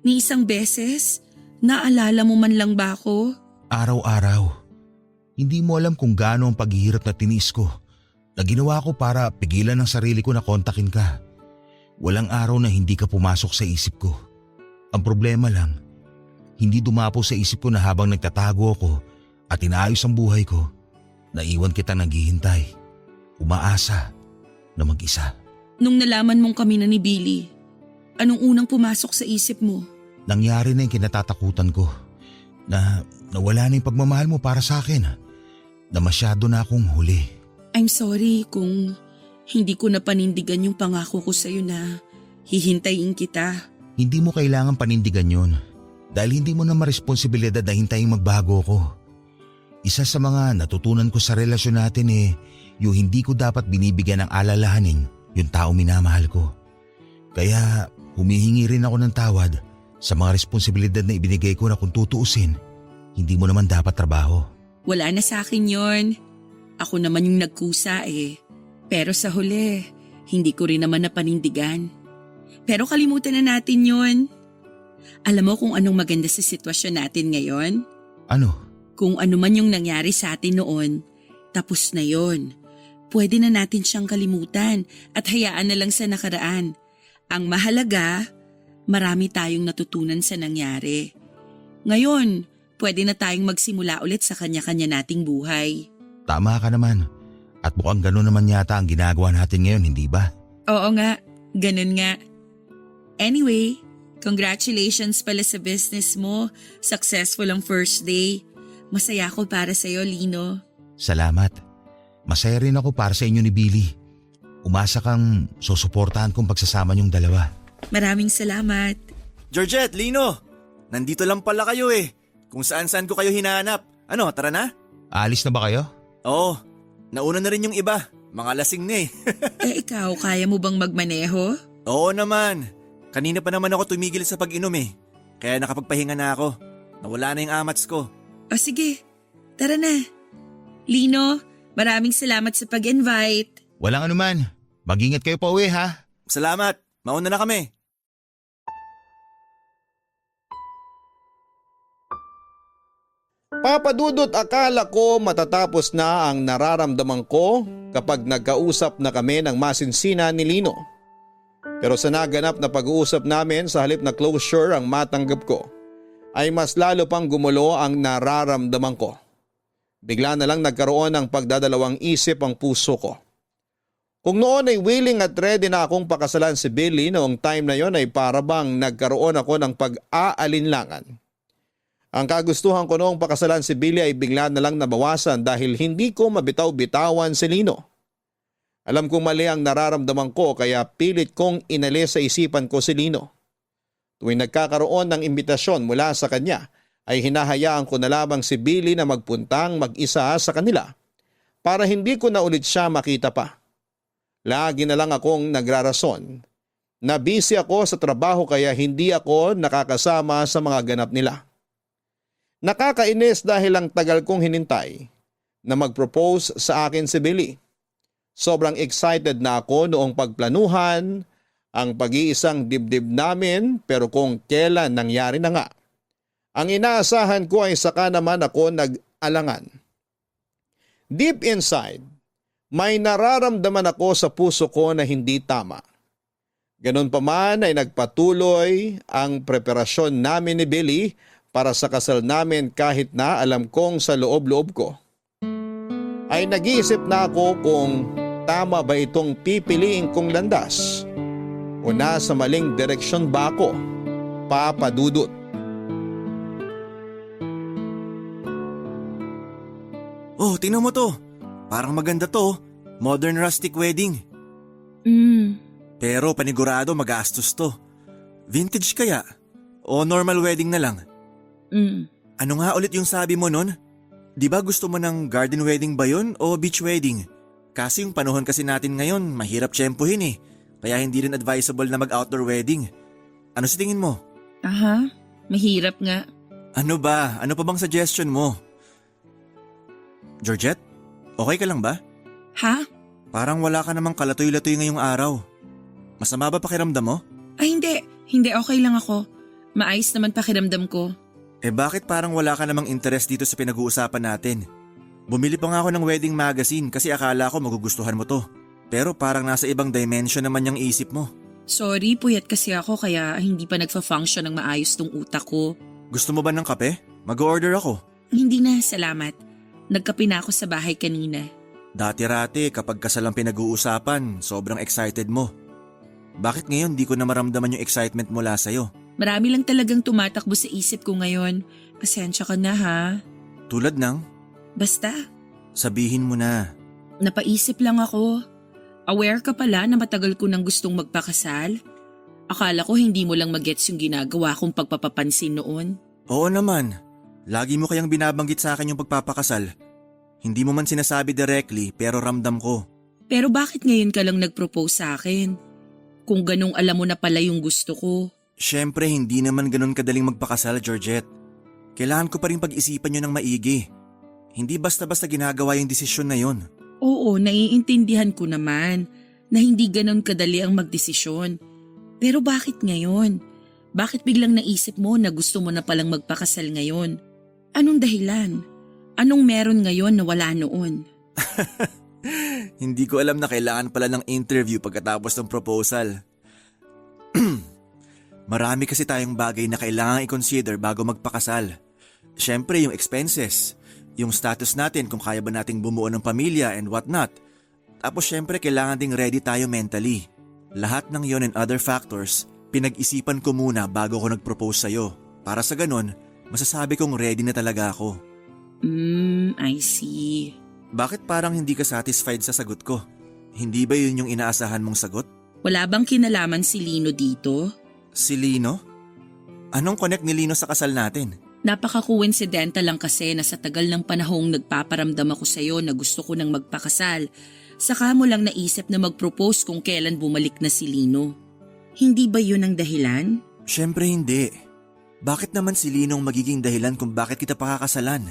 Ni isang beses? Naalala mo man lang ba ako? Araw-araw. Hindi mo alam kung gaano ang paghihirap na tiniis ko. Na ginawa ko para pigilan ang sarili ko na kontakin ka. Walang araw na hindi ka pumasok sa isip ko. Ang problema lang, hindi dumapo sa isip ko na habang nagtatago ako at inaayos ang buhay ko, naiwan kita naghihintay, umaasa na mag-isa. Nung nalaman mong kami na ni Billy, anong unang pumasok sa isip mo? Nangyari na yung kinatatakutan ko, na nawala na yung pagmamahal mo para sa akin, na masyado na akong huli. I'm sorry kung hindi ko na panindigan yung pangako ko sa'yo na hihintayin kita. Hindi mo kailangan panindigan yun dahil hindi mo na maresponsibilidad na hintayin magbago ko. Isa sa mga natutunan ko sa relasyon natin yung hindi ko dapat binibigyan ng alalahanin yung tao minamahal ko. Kaya humihingi rin ako ng tawad sa mga responsibilidad na ibinigay ko na kung tutuusin, hindi mo naman dapat trabaho. Wala na sa akin yon. Ako naman yung nagkusa Pero sa huli, hindi ko rin naman napanindigan. Pero kalimutan na natin yon. Alam mo kung anong maganda sa sitwasyon natin ngayon? Ano? Kung ano man yung nangyari sa atin noon, tapos na yon. Pwede na natin siyang kalimutan at hayaan na lang sa nakaraan. Ang mahalaga, marami tayong natutunan sa nangyari. Ngayon, pwede na tayong magsimula ulit sa kanya-kanya nating buhay. Tama ka naman. At mukhang gano'n naman yata ang ginagawa natin ngayon, hindi ba? Oo nga, ganun nga. Anyway, congratulations pala sa business mo. Successful ang first day. Masaya ako para sa'yo, Lino. Salamat. Masaya rin ako para sa inyo ni Billy. Umasa kang susuportahan kong pagsasama niyong dalawa. Maraming salamat. Georgette, Lino, nandito lang pala kayo Kung saan-saan ko kayo hinahanap. Ano, tara na? Alis na ba kayo? Oo, nauna na rin yung iba. Mga lasing na Ikaw, kaya mo bang magmaneho? Oo naman. Kanina pa naman ako tumigil sa pag-inom Kaya nakapagpahinga na ako. Nawala na yung amats ko. O sige, tara na. Lino, maraming salamat sa pag-invite. Walang anuman. Mag-ingat kayo pa uwi ha. Salamat. Mauna na kami. Papadudot, akala ko matatapos na ang nararamdaman ko kapag nagkausap na kami ng masinsina ni Lino. Pero sa naganap na pag-uusap namin, sa halip na closure ang matanggap ko, ay mas lalo pang gumulo ang nararamdaman ko. Bigla na lang nagkaroon ng pagdadalawang isip ang puso ko. Kung noon ay willing at ready na akong pakasalan si Billy, noong time na yon ay para bang nagkaroon ako ng pag-aalinlangan. Ang kagustuhan ko noong pakasalan si Billy ay bigla na lang nabawasan dahil hindi ko mabitaw-bitawan si Lino. Alam kong mali ang nararamdaman ko kaya pilit kong inalis sa isipan ko si Lino. Tuwing nagkakaroon ng imbitasyon mula sa kanya ay hinahayaan ko na lamang si Billy na magpuntang mag-isa sa kanila para hindi ko na ulit siya makita pa. Lagi na lang akong nagrarason na busy ako sa trabaho kaya hindi ako nakakasama sa mga ganap nila. Nakakainis dahil ang tagal kong hinintay na mag-propose sa akin si Billy. Sobrang excited na ako noong pagplanuhan ang pag-iisang dibdib namin pero kung kailan nangyari na nga. Ang inaasahan ko ay saka naman ako nag-alangan. Deep inside, may nararamdaman ako sa puso ko na hindi tama. Ganun pa man ay nagpatuloy ang preparasyon namin ni Billy para sa kasal namin kahit na alam kong sa loob-loob ko. Ay nag-iisip na ako kung tama ba itong pipiliin kong landas o nasa maling direksyon ba ako, Papa Dudut. Oh, tingnan mo to. Parang maganda to. Modern rustic wedding. Pero panigurado magastos to. Vintage kaya? O normal wedding na lang? Ano nga ulit yung sabi mo nun? Di ba gusto mo ng garden wedding ba yun o beach wedding? Kasi yung panahon kasi natin ngayon, mahirap tiyempuhin eh. Kaya hindi rin advisable na mag-outdoor wedding. Ano sa tingin mo? Aha, mahirap nga. Ano ba? Ano pa bang suggestion mo? Georgette, okay ka lang ba? Ha? Parang wala ka namang kalatoy-latoy ngayong araw. Masama ba pakiramdam mo? Ay hindi. Hindi, okay lang ako. Maayos naman pakiramdam ko. Bakit parang wala ka namang interest dito sa pinag-uusapan natin? Bumili pa nga ako ng wedding magazine kasi akala ko magugustuhan mo to. Pero parang nasa ibang dimension naman yung isip mo. Sorry, puyat kasi ako kaya hindi pa nagfa-function ng maayos tong utak ko. Gusto mo ba ng kape? Mag-order ako. Hindi na, salamat. Nagkape na ako sa bahay kanina. Dati-rati kapag kasal ang pinag-uusapan, sobrang excited mo. Bakit ngayon di ko na maramdaman yung excitement mula sa'yo? Marami lang talagang tumatakbo sa isip ko ngayon. Pasensya ka na ha. Tulad ng? Basta, Sabihin mo na. napaisip lang ako. Aware ka pala na matagal ko nang gustong magpakasal? Akala ko hindi mo lang magets yung ginagawa kong pagpapapansin noon. Oo naman. Lagi mo kayang binabanggit sa akin yung pagpapakasal. Hindi mo man sinasabi directly pero ramdam ko. Pero bakit ngayon ka lang nag-propose sa akin? Kung ganong alam mo na pala yung gusto ko. Siyempre hindi naman ganun kadaling magpakasal, Georgette. Kailangan ko pa rin pag-isipan nyo ng maigi. Hindi basta-basta ginagawa yung desisyon na yon. Oo, naiintindihan ko naman na hindi ganon kadali ang magdesisyon. Pero bakit ngayon? Bakit biglang naisip mo na gusto mo na palang magpakasal ngayon? Anong dahilan? Anong meron ngayon na wala noon? Hindi ko alam na kailangan pala ng interview pagkatapos ng proposal. Marami kasi tayong bagay na kailangan i-consider bago magpakasal. Siyempre yung expenses, yung status natin kung kaya ba nating bumuo ng pamilya and whatnot. Tapos siyempre kailangan ding ready tayo mentally. Lahat ng yon and other factors, pinag-isipan ko muna bago ko nag-propose sa'yo. Para sa ganun, masasabi kong ready na talaga ako. I see. Bakit parang hindi ka satisfied sa sagot ko? Hindi ba yun yung inaasahan mong sagot? Wala bang kinalaman si Lino dito? Si Lino? Anong connect ni Lino sa kasal natin? Napaka-coincidental lang kasi na sa tagal ng panahong nagpaparamdam ako sa'yo na gusto ko nang magpakasal. Saka mo lang naisip na mag-propose kung kailan bumalik na si Lino. Hindi ba yun ang dahilan? Siyempre hindi. Bakit naman si Lino ang magiging dahilan kung bakit kita pakakasalan?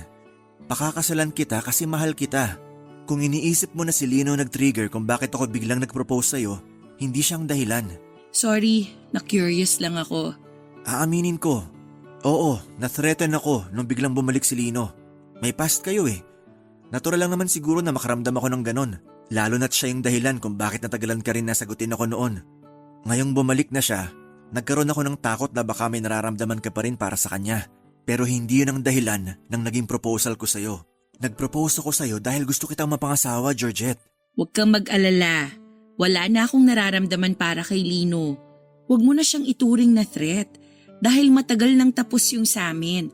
Pakakasalan kita kasi mahal kita. Kung iniisip mo na si Lino nag-trigger kung bakit ako biglang nag-propose sa'yo, hindi siyang dahilan. Sorry, na-curious lang ako. Aaminin ko. Oo, na-threaten ako nung biglang bumalik si Lino. May past kayo eh. Natural lang naman siguro na makaramdam ako ng ganon. Lalo na't siya yung dahilan kung bakit natagalan ka rin na sagutin ako noon. Ngayong bumalik na siya, nagkaroon ako ng takot na baka may nararamdaman ka pa rin para sa kanya. Pero hindi yun ang dahilan ng naging proposal ko sa'yo. Nag-propose ako sa'yo dahil gusto kitang mapangasawa, Georgette. Huwag kang mag-alala. Wala na akong nararamdaman para kay Lino. Huwag mo na siyang ituring na threat dahil matagal nang tapos yung sa amin.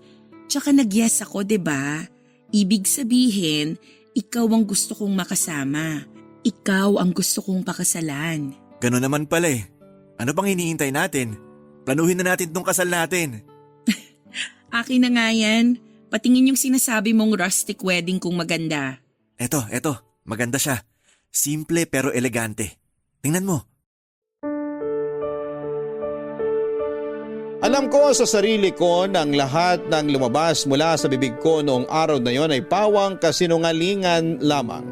Tsaka nag-yes ako, 'di ba? Ibig sabihin, ikaw ang gusto kong makasama. Ikaw ang gusto kong pakasalan. Ganun naman pala eh. Ano pang hinihintay natin? Planuhin na natin tong kasal natin. Akin na nga yan. Patingin yung sinasabi mong rustic wedding kung maganda. Eto, maganda siya. Simple pero elegante. Tingnan mo. Alam ko sa sarili ko nang lahat ng lumabas mula sa bibig ko noong araw na yon ay pawang kasinungalingan lamang.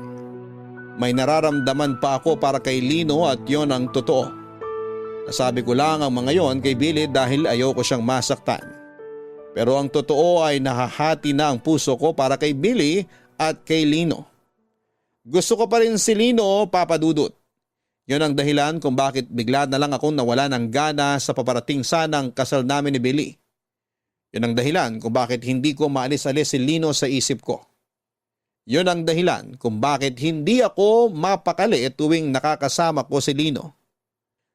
May nararamdaman pa ako para kay Lino at yon ang totoo. Nasabi ko lang ang mga yon kay Billy dahil ayoko siyang masaktan. Pero ang totoo ay nahahati na ang puso ko para kay Billy at kay Lino. Gusto ko pa rin si Lino, Papa Dudut. Yun ang dahilan kung bakit bigla na lang akong nawala ng gana sa paparating sanang kasal namin ni Billy. Yun ang dahilan kung bakit hindi ko maalis-alis si Lino sa isip ko. Yun ang dahilan kung bakit hindi ako mapakali tuwing nakakasama ko si Lino.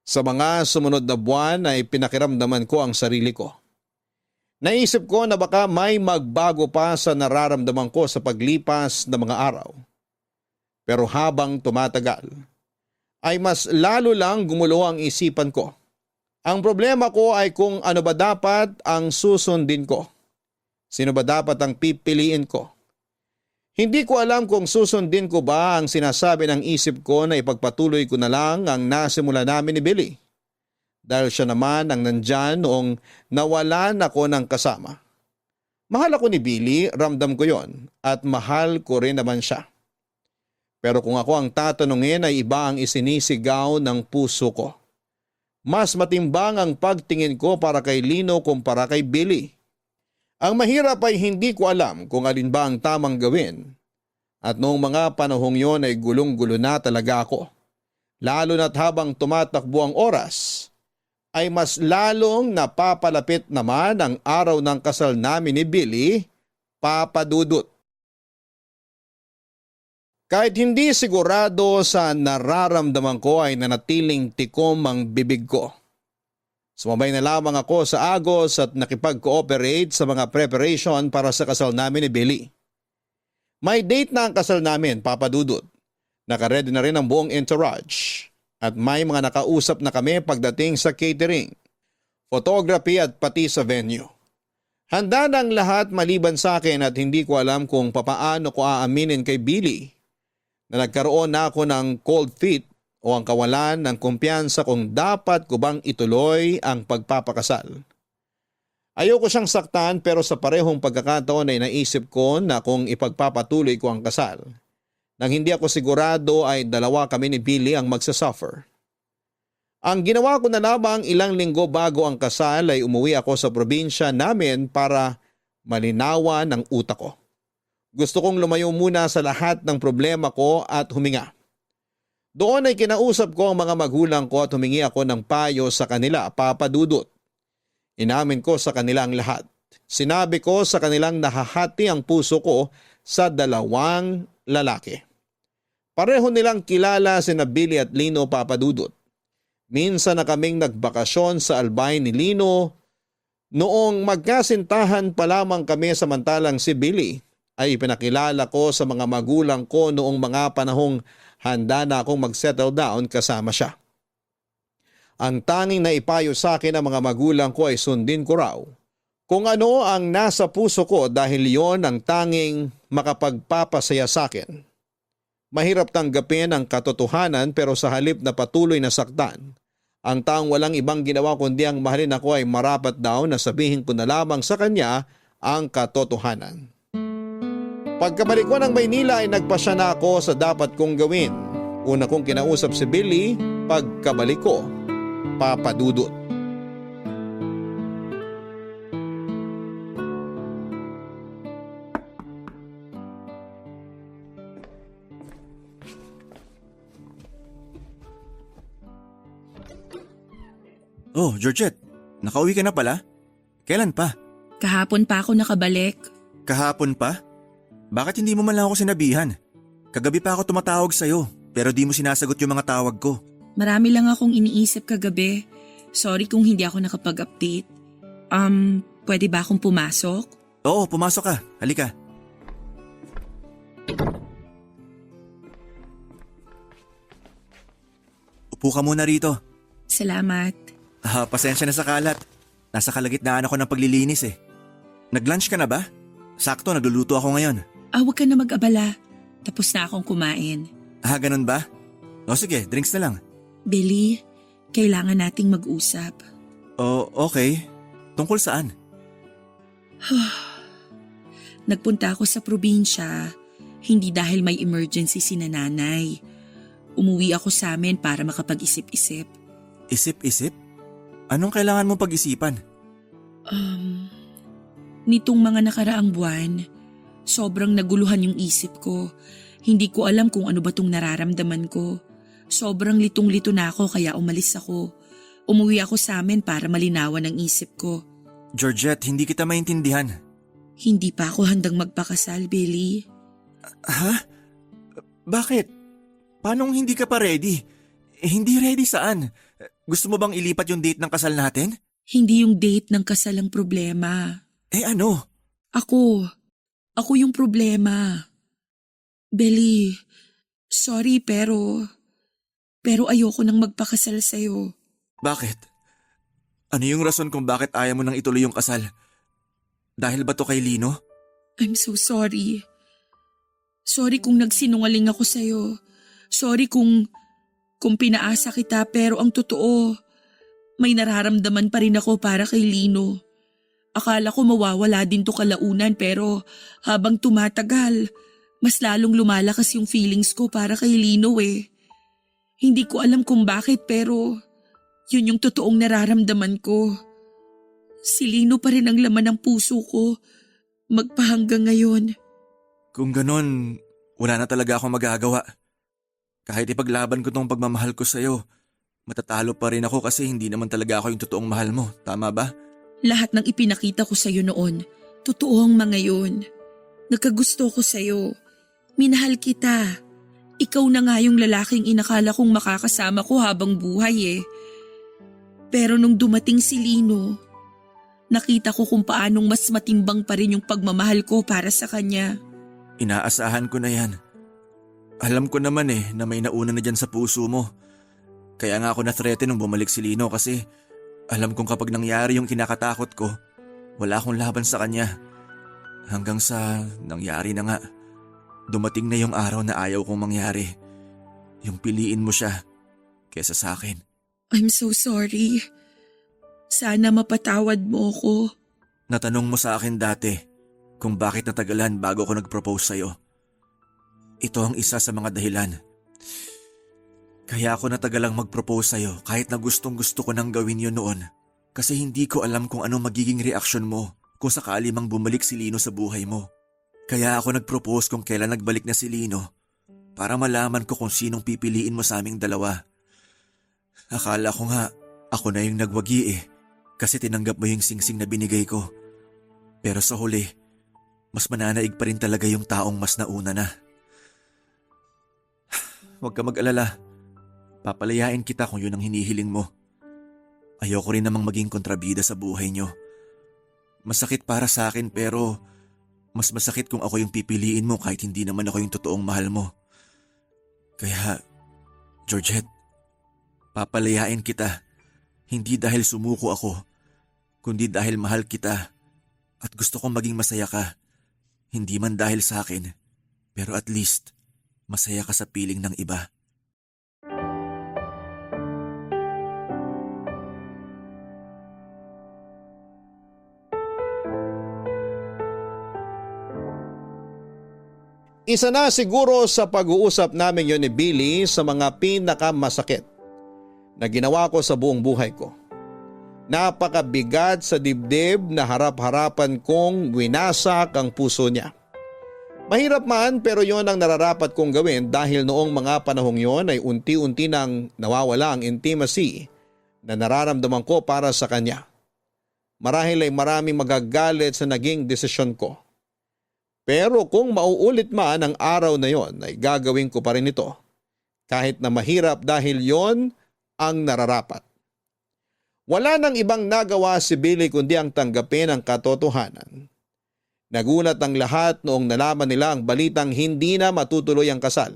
Sa mga sumunod na buwan ay pinakiramdaman ko ang sarili ko. Naisip ko na baka may magbago pa sa nararamdaman ko sa paglipas ng mga araw. Pero habang tumatagal, ay mas lalo lang gumulo ang isipan ko. Ang problema ko ay kung ano ba dapat ang susundin ko. Sino ba dapat ang pipiliin ko? Hindi ko alam kung susundin ko ba ang sinasabi ng isip ko na ipagpatuloy ko na lang ang nasimula namin ni Billy. Dahil siya naman ang nandyan noong nawalan ako ng kasama. Mahal ako ni Billy, ramdam ko yon at mahal ko rin naman siya. Pero kung ako ang tatanungin ay iba ang isinisigaw ng puso ko. Mas matimbang ang pagtingin ko para kay Lino kumpara kay Billy. Ang mahirap ay hindi ko alam kung alin ba ang tamang gawin. At noong mga panahong yon ay gulong-gulo na talaga ako. Lalo na't habang tumatakbo ang oras, ay mas lalong napapalapit naman ang araw ng kasal namin ni Billy, Papa Dudut. Kahit hindi sigurado sa nararamdaman ko ay nanatiling tikom ang bibig ko. Sumabay na lamang ako sa agos at nakipag-cooperate sa mga preparation para sa kasal namin ni Billy. May date na ang kasal namin, Papa Dudut. Nakaredy na rin ang buong entourage. At may mga nakausap na kami pagdating sa catering, photography at pati sa venue. Handa na ang lahat maliban sa akin at hindi ko alam kung papaano ko aaminin kay Billy na nagkaroon na ako ng cold feet o ang kawalan ng kumpiyansa kung dapat ko bang ituloy ang pagpapakasal. Ayoko siyang saktan pero sa parehong pagkakataon ay naisip ko na kung ipagpapatuloy ko ang kasal. Nang hindi ako sigurado ay dalawa kami ni Billy ang magsasuffer. Ang ginawa ko na lamang ilang linggo bago ang kasal ay umuwi ako sa probinsya namin para malinawan ang utak ko. Gusto kong lumayo muna sa lahat ng problema ko at huminga. Doon ay kinausap ko ang mga magulang ko at humingi ako ng payo sa kanila, Papa Dudut. Inamin ko sa kanila ang lahat. Sinabi ko sa kanilang nahahati ang puso ko sa dalawang lalaki. Pareho nilang kilala sina Billy at Lino, Papa Dudut. Minsan na kaming nagbakasyon sa Albay ni Lino noong magkasintahan pa lamang kami samantalang si Billy ay ipinakilala ko sa mga magulang ko noong mga panahong handa na akong mag-settle down kasama siya. Ang tanging naipayo sa akin ng mga magulang ko ay sundin ko raw kung ano ang nasa puso ko dahil yon ang tanging makapagpapasaya sa akin. Mahirap tanggapin ang katotohanan pero sa halip na patuloy na saktan, ang taong walang ibang ginawa kundi ang mahalin ako ay marapat daw na sabihin ko na lamang sa kanya ang katotohanan. Pagkabalik ko ng Maynila ay nagpasya na ako sa dapat kong gawin. Una kong kinausap si Billy, pagkabalik ko, Papa Dudut. Oh, Georgette, nakauwi ka na pala? Kailan pa? Kahapon pa ako nakabalik. Kahapon pa? Bakit hindi mo man lang ako sinabihan? Kagabi pa ako tumatawag sa'yo, pero di mo sinasagot yung mga tawag ko. Marami lang akong iniisip kagabi. Sorry kung hindi ako nakapag-update. Pwede ba akong pumasok? Oo, pumasok ka. Halika. Upo ka muna rito. Salamat. Pasensya na sa kalat. Nasa kalagitnaan ako ng paglilinis eh. Nag-lunch ka na ba? Sakto, nagluluto ako ngayon. Huwag ka na mag-abala. Tapos na akong kumain. Ganun ba? O sige, drinks na lang. Billy, kailangan nating mag-usap. Okay. Tungkol saan? Nagpunta ako sa probinsya, hindi dahil may emergency si nanay. Umuwi ako sa amin para makapag-isip-isip. Isip-isip? Anong kailangan mong pag-isipan? Nitong mga nakaraang buwan, sobrang naguluhan yung isip ko. Hindi ko alam kung ano ba tong nararamdaman ko. Sobrang litong-lito na ako kaya umalis ako. Umuwi ako sa amin para malinawan ang isip ko. Georgette, hindi kita maintindihan. Hindi pa ako handang magpakasal, Billy. Ha? Bakit? Paanong hindi ka pa ready? Hindi ready saan? Gusto mo bang ilipat yung date ng kasal natin? Hindi yung date ng kasal ang problema. Ano? Ako yung problema. Billy, sorry pero ayoko nang magpakasal sa'yo. Bakit? Ano yung rason kung bakit ayaw mo nang ituloy yung kasal? Dahil ba to kay Lino? I'm so sorry. Sorry kung nagsinungaling ako sa'yo. Sorry kung pinaasa kita pero ang totoo, may nararamdaman pa rin ako para kay Lino. Akala ko mawawala din to kalaunan pero habang tumatagal, mas lalong lumalakas yung feelings ko para kay Lino eh. Hindi ko alam kung bakit pero yun yung totoong nararamdaman ko. Si Lino pa rin ang laman ng puso ko magpahanggang ngayon. Kung ganon, wala na talaga akong magagawa. Kahit ipaglaban ko tong pagmamahal ko sa'yo, matatalo pa rin ako kasi hindi naman talaga ako yung totoong mahal mo. Tama ba? Lahat ng ipinakita ko sa'yo noon, totoo ang mga yun. Nagkagusto ko sa'yo. Minahal kita. Ikaw na nga yung lalaking inakala kong makakasama ko habang buhay eh. Pero nung dumating si Lino, nakita ko kung paanong mas matimbang pa rin yung pagmamahal ko para sa kanya. Inaasahan ko na yan. Alam ko naman na may nauna na dyan sa puso mo. Kaya nga ako na-threaten nung bumalik si Lino kasi alam kong kapag nangyari yung kinakatakot ko, wala akong laban sa kanya. Hanggang sa nangyari na nga. Dumating na yung araw na ayaw kong mangyari. Yung piliin mo siya kesa sa akin. I'm so sorry. Sana mapatawad mo ko. Natanong mo sa akin dati kung bakit natagalan bago ako nag-propose sa'yo. Ito ang isa sa mga dahilan. Kaya ako natagalang mag-propose sa'yo kahit na gustong gusto ko nang gawin yun noon. Kasi hindi ko alam kung ano magiging reaksyon mo kung sakali mang bumalik si Lino sa buhay mo. Kaya ako nag-propose kung kailan nagbalik na si Lino para malaman ko kung sinong pipiliin mo sa aming dalawa. Akala ko nga ako na yung nagwagi kasi tinanggap mo yung singsing na binigay ko. Pero sa huli, mas mananaig pa rin talaga yung taong mas nauna na. Huwag ka mag-alala. Papalayain kita kung yun ang hinihiling mo. Ayoko rin namang maging kontrabida sa buhay nyo. Masakit para sa akin pero mas masakit kung ako yung pipiliin mo kahit hindi naman ako yung totoong mahal mo. Kaya, Georgette, papalayain kita. Hindi dahil sumuko ako, kundi dahil mahal kita at gusto kong maging masaya ka. Hindi man dahil sa akin, pero at least masaya ka sa piling ng iba. Isa na siguro sa pag-uusap namin yon ni Billy sa mga pinakamasakit na ginawa ko sa buong buhay ko. Napakabigat sa dibdib na harap-harapan kong winasak ang puso niya. Mahirap man pero yon ang nararapat kong gawin dahil noong mga panahong yon ay unti-unti nang nawawala ang intimacy na nararamdaman ko para sa kanya. Marahil ay maraming magagalit sa naging desisyon ko. Pero kung mauulit man ang araw na yon ay gagawin ko pa rin ito. Kahit na mahirap dahil yon ang nararapat. Wala nang ibang nagawa si Billy kundi ang tanggapin ang katotohanan. Nagunat ang lahat noong nalaman nila ang balitang hindi na matutuloy ang kasal.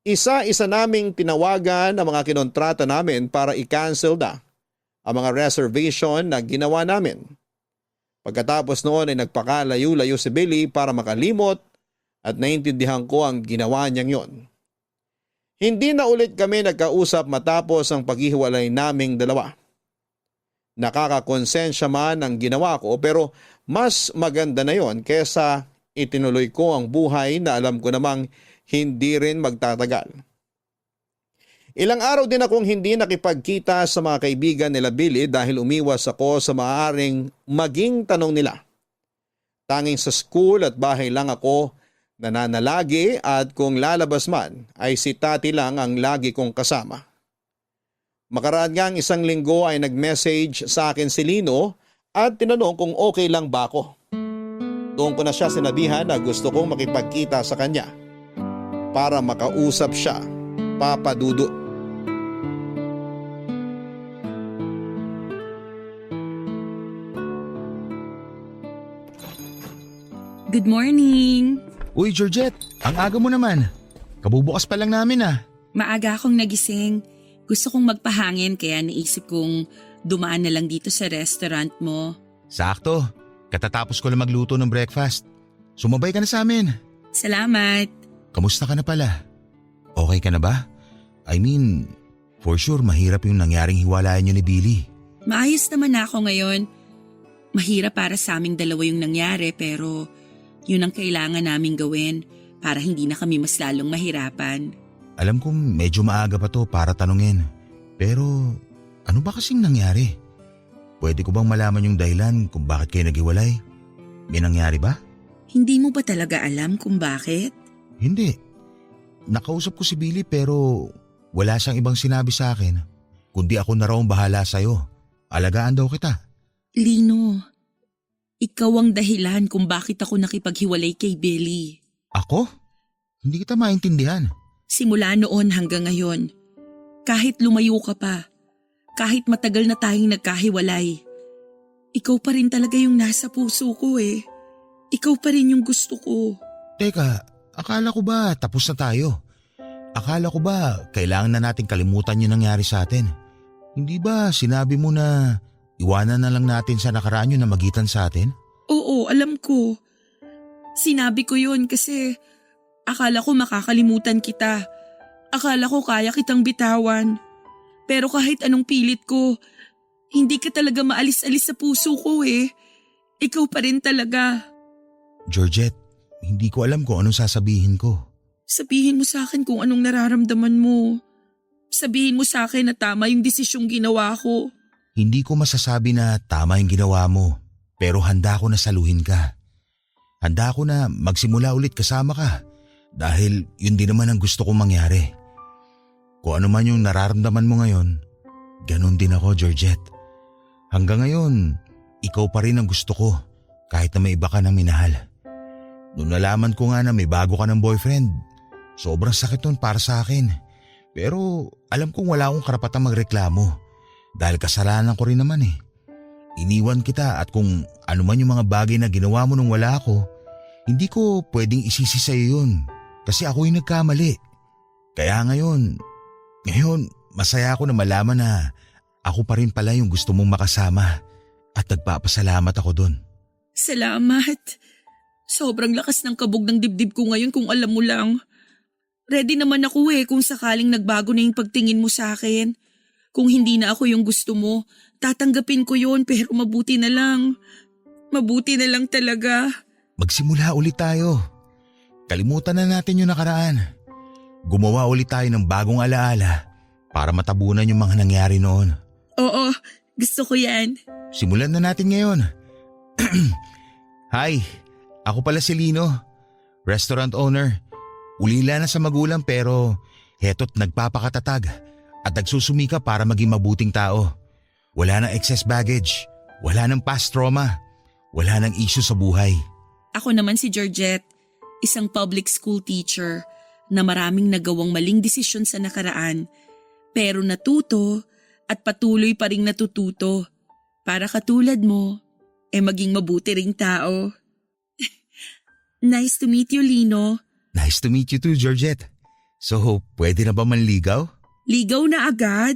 Isa-isa naming tinawagan ang mga kinontrata namin para i-cancel na ang mga reservation na ginawa namin. Pagkatapos noon ay nagpakalayo-layo si Billy para makalimot at naintindihan ko ang ginawa niyang yon. Hindi na ulit kami nagkausap matapos ang paghihiwalay naming dalawa. Nakakakonsensya man ang ginawa ko pero mas maganda na yon kesa itinuloy ko ang buhay na alam ko namang hindi rin magtatagal. Ilang araw din akong hindi nakipagkita sa mga kaibigan nila Billy dahil umiwas ako sa maaaring maging tanong nila. Tanging sa school at bahay lang ako nananalagi at kung lalabas man ay si Tati lang ang lagi kong kasama. Makaraan ngang isang linggo ay nag-message sa akin si Lino at tinanong kung okay lang ba ako. Doon ko na siya sinabihan na gusto kong makipagkita sa kanya para makausap siya, Papa Dudut. Good morning! Uy Georgette, ang aga mo naman. Kabubukas pa lang namin ah. Maaga akong nagising. Gusto kong magpahangin kaya naisip kong dumaan na lang dito sa restaurant mo. Sakto, katatapos ko lang magluto ng breakfast. Sumabay ka na sa amin. Salamat! Kamusta ka na pala? Okay ka na ba? I mean, for sure mahirap yung nangyaring hiwalayan niyo ni Billy. Maayos naman ako ngayon. Mahirap para sa aming dalawa yung nangyari pero yun ang kailangan naming gawin para hindi na kami mas lalong mahirapan. Alam kong medyo maaga pa to para tanungin. Pero ano ba kasing nangyari? Pwede ko bang malaman yung dahilan kung bakit kayo naghiwalay? May nangyari ba? Hindi mo ba talaga alam kung bakit? Hindi. Nakausap ko si Billy pero wala siyang ibang sinabi sa akin. Kundi ako na raw ang bahala sa'yo. Alagaan daw kita. Lino, ikaw ang dahilan kung bakit ako nakipaghiwalay kay Billy. Ako? Hindi kita maintindihan. Simula noon hanggang ngayon, kahit lumayo ka pa, kahit matagal na tayong nagkahiwalay, ikaw pa rin talaga yung nasa puso ko eh. Ikaw pa rin yung gusto ko. Teka, akala ko ba tapos na tayo? Akala ko ba kailangan na natin kalimutan yung nangyari sa atin? Hindi ba sinabi mo na iwanan na lang natin sa nakaraan yung namagitan sa atin? Oo, alam ko. Sinabi ko yun kasi akala ko makakalimutan kita. Akala ko kaya kitang bitawan. Pero kahit anong pilit ko, hindi ka talaga maalis-alis sa puso ko eh. Ikaw pa rin talaga. Georgette, hindi ko alam kung anong sasabihin ko. Sabihin mo sa akin kung anong nararamdaman mo. Sabihin mo sa akin na tama yung desisyong ginawa ko. Hindi ko masasabi na tama yung ginawa mo, pero handa ko na saluhin ka. Handa ko na magsimula ulit kasama ka dahil yun din naman ang gusto kong mangyari. Kung ano man yung nararamdaman mo ngayon, ganun din ako, Georgette. Hanggang ngayon, ikaw pa rin ang gusto ko kahit na may iba ka ng minahal. Noong nalaman ko nga na may bago ka ng boyfriend, sobrang sakit nun para sa akin. Pero alam kong wala akong karapatang magreklamo dahil kasalanan ko rin naman eh. Iniwan kita at kung ano man yung mga bagay na ginawa mo nung wala ako, hindi ko pwedeng isisi sa'yo yun kasi ako yung nagkamali. Kaya ngayon masaya ako na malaman na ako pa rin pala yung gusto mong makasama at nagpapasalamat ako dun. Salamat. Sobrang lakas ng kabog ng dibdib ko ngayon kung alam mo lang. Ready naman ako eh kung sakaling nagbago na yung pagtingin mo sa akin. Kung hindi na ako yung gusto mo, tatanggapin ko yun pero mabuti na lang. Mabuti na lang talaga. Magsimula ulit tayo. Kalimutan na natin yung nakaraan. Gumawa ulit tayo ng bagong alaala para matabunan yung mga nangyari noon. Oo, gusto ko yan. Simulan na natin ngayon. Hi, ako pala si Lino, restaurant owner. Ulila na sa magulang pero heto't nagpapakatatag at nagsusumika para maging mabuting tao. Wala nang excess baggage, wala nang past trauma, wala nang issue sa buhay. Ako naman si Georgette, isang public school teacher na maraming nagawang maling desisyon sa nakaraan pero natuto at patuloy pa ring natututo para katulad mo maging mabuti ring tao. Nice to meet you, Lino. Nice to meet you too, Georgette. So, pwede na ba manligaw? Ligaw na agad?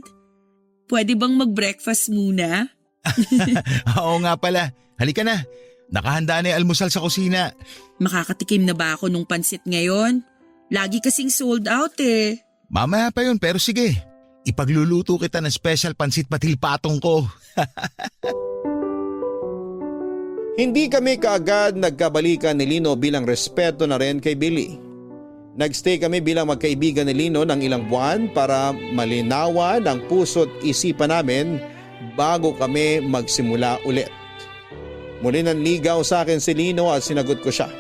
Pwede bang mag-breakfast muna? Oo nga pala. Halika na. Nakahanda na yung almusal sa kusina. Makakatikim na ba ako nung pansit ngayon? Lagi kasing sold out eh. Mamaya pa yun pero sige. Ipagluluto kita ng special pansit patil patong ko. Hindi kami kaagad nagkabalikan ni Lino bilang respeto na rin kay Billy. Nagstay kami bilang magkaibigan ni Lino ng ilang buwan para malinawan ang puso't isipan namin bago kami magsimula ulit. Muli nanligaw sa akin si Lino at sinagot ko siya.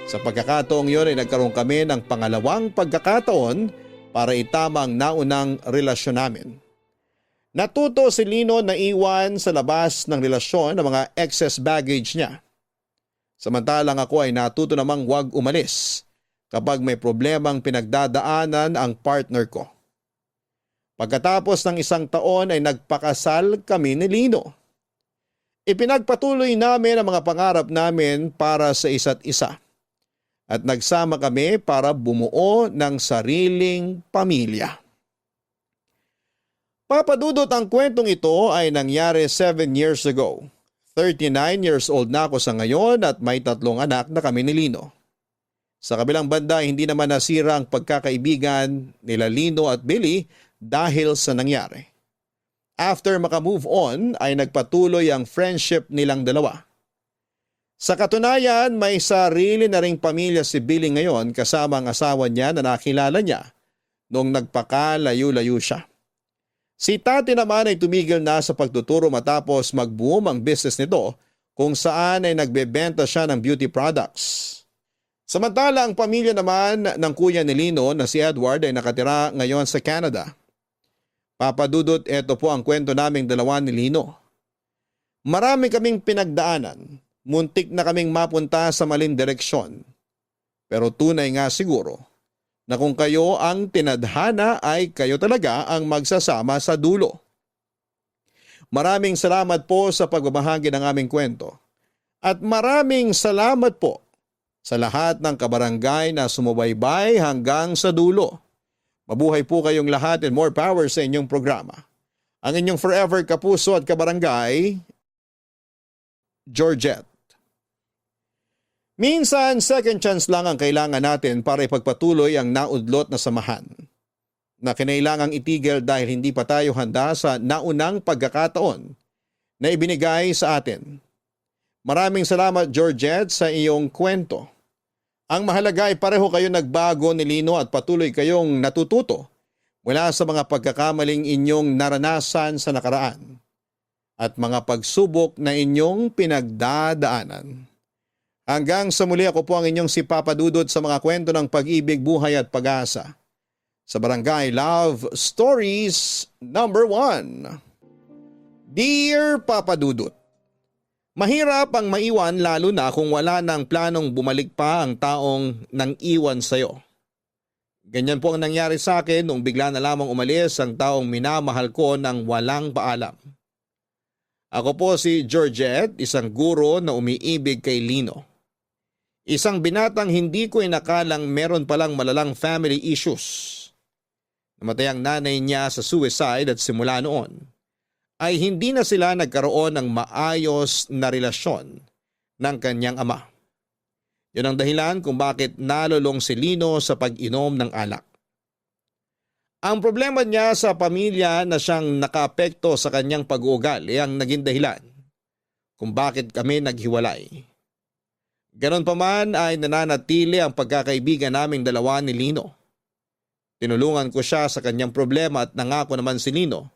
Sa pagkakataong yun ay nagkaroon kami ng pangalawang pagkakataon para itama ang naunang relasyon namin. Natuto si Lino na iwan sa labas ng relasyon ang mga excess baggage niya. Samantalang ako ay natuto namang huwag umalis kapag may problemang pinagdadaanan ang partner ko. Pagkatapos ng 1 taon ay nagpakasal kami ni Lino. Ipinagpatuloy namin ang mga pangarap namin para sa isa't isa at nagsama kami para bumuo ng sariling pamilya. Papadudot, ang kwentong ito ay nangyari 7 years ago. 39 years old na ako sa ngayon at may 3 anak na kami ni Lino. Sa kabilang banda, hindi naman nasira ang pagkakaibigan nila Lino at Billy dahil sa nangyari. After makamove on ay nagpatuloy ang friendship nilang dalawa. Sa katunayan, may sarili na ring pamilya si Billy ngayon kasama ang asawa niya na nakilala niya noong nagpakalayo-layo siya. Si Tati naman ay tumigil na sa pagtuturo matapos mag-boom ang business nito kung saan ay nagbebenta siya ng beauty products. Samantala, ang pamilya naman ng kuya ni Lino na si Edward ay nakatira ngayon sa Canada. Papadudot, ito po ang kwento naming dalawa ni Lino. Marami kaming pinagdaanan, muntik na kaming mapunta sa maling direksyon. Pero tunay nga siguro na kung kayo ang tinadhana ay kayo talaga ang magsasama sa dulo. Maraming salamat po sa pagbabahagi ng aming kwento. At maraming salamat po sa lahat ng kabarangay na sumubaybay hanggang sa dulo. Mabuhay po kayong lahat and more power sa inyong programa. Ang inyong forever kapuso at kabarangay, Georgette. Minsan, second chance lang ang kailangan natin para ipagpatuloy ang naudlot na samahan na kinailangang itigil dahil hindi pa tayo handa sa naunang pagkakataon na ibinigay sa atin. Maraming salamat, Georgette, sa iyong kwento. Ang mahalaga ay pareho kayo nagbago ni Lino at patuloy kayong natututo mula sa mga pagkakamaling inyong naranasan sa nakaraan at mga pagsubok na inyong pinagdadaanan. Hanggang sa muli, ako po ang inyong si Papa Dudut sa mga kwento ng pag-ibig, buhay at pag-asa. Sa Barangay Love Stories number 1. Dear Papa Dudut, mahirap ang maiwan lalo na kung wala ng planong bumalik pa ang taong nang iwan sa'yo. Ganyan po ang nangyari sa akin nung bigla na lamang umalis ang taong minamahal ko ng walang paalam. Ako po si Georgette, isang guro na umiibig kay Lino. Isang binatang hindi ko inakalang meron palang malalang family issues. Namatay ang nanay niya sa suicide at simula noon ay hindi na sila nagkaroon ng maayos na relasyon ng kanyang ama. Yun ang dahilan kung bakit nalulong si Lino sa pag-inom ng alak. Ang problema niya sa pamilya na siyang nakaapekto sa kanyang pag-uugali ang naging dahilan kung bakit kami naghiwalay. Ganon pa man ay nananatili ang pagkakaibigan naming dalawa ni Lino. Tinulungan ko siya sa kanyang problema at nangako naman si Lino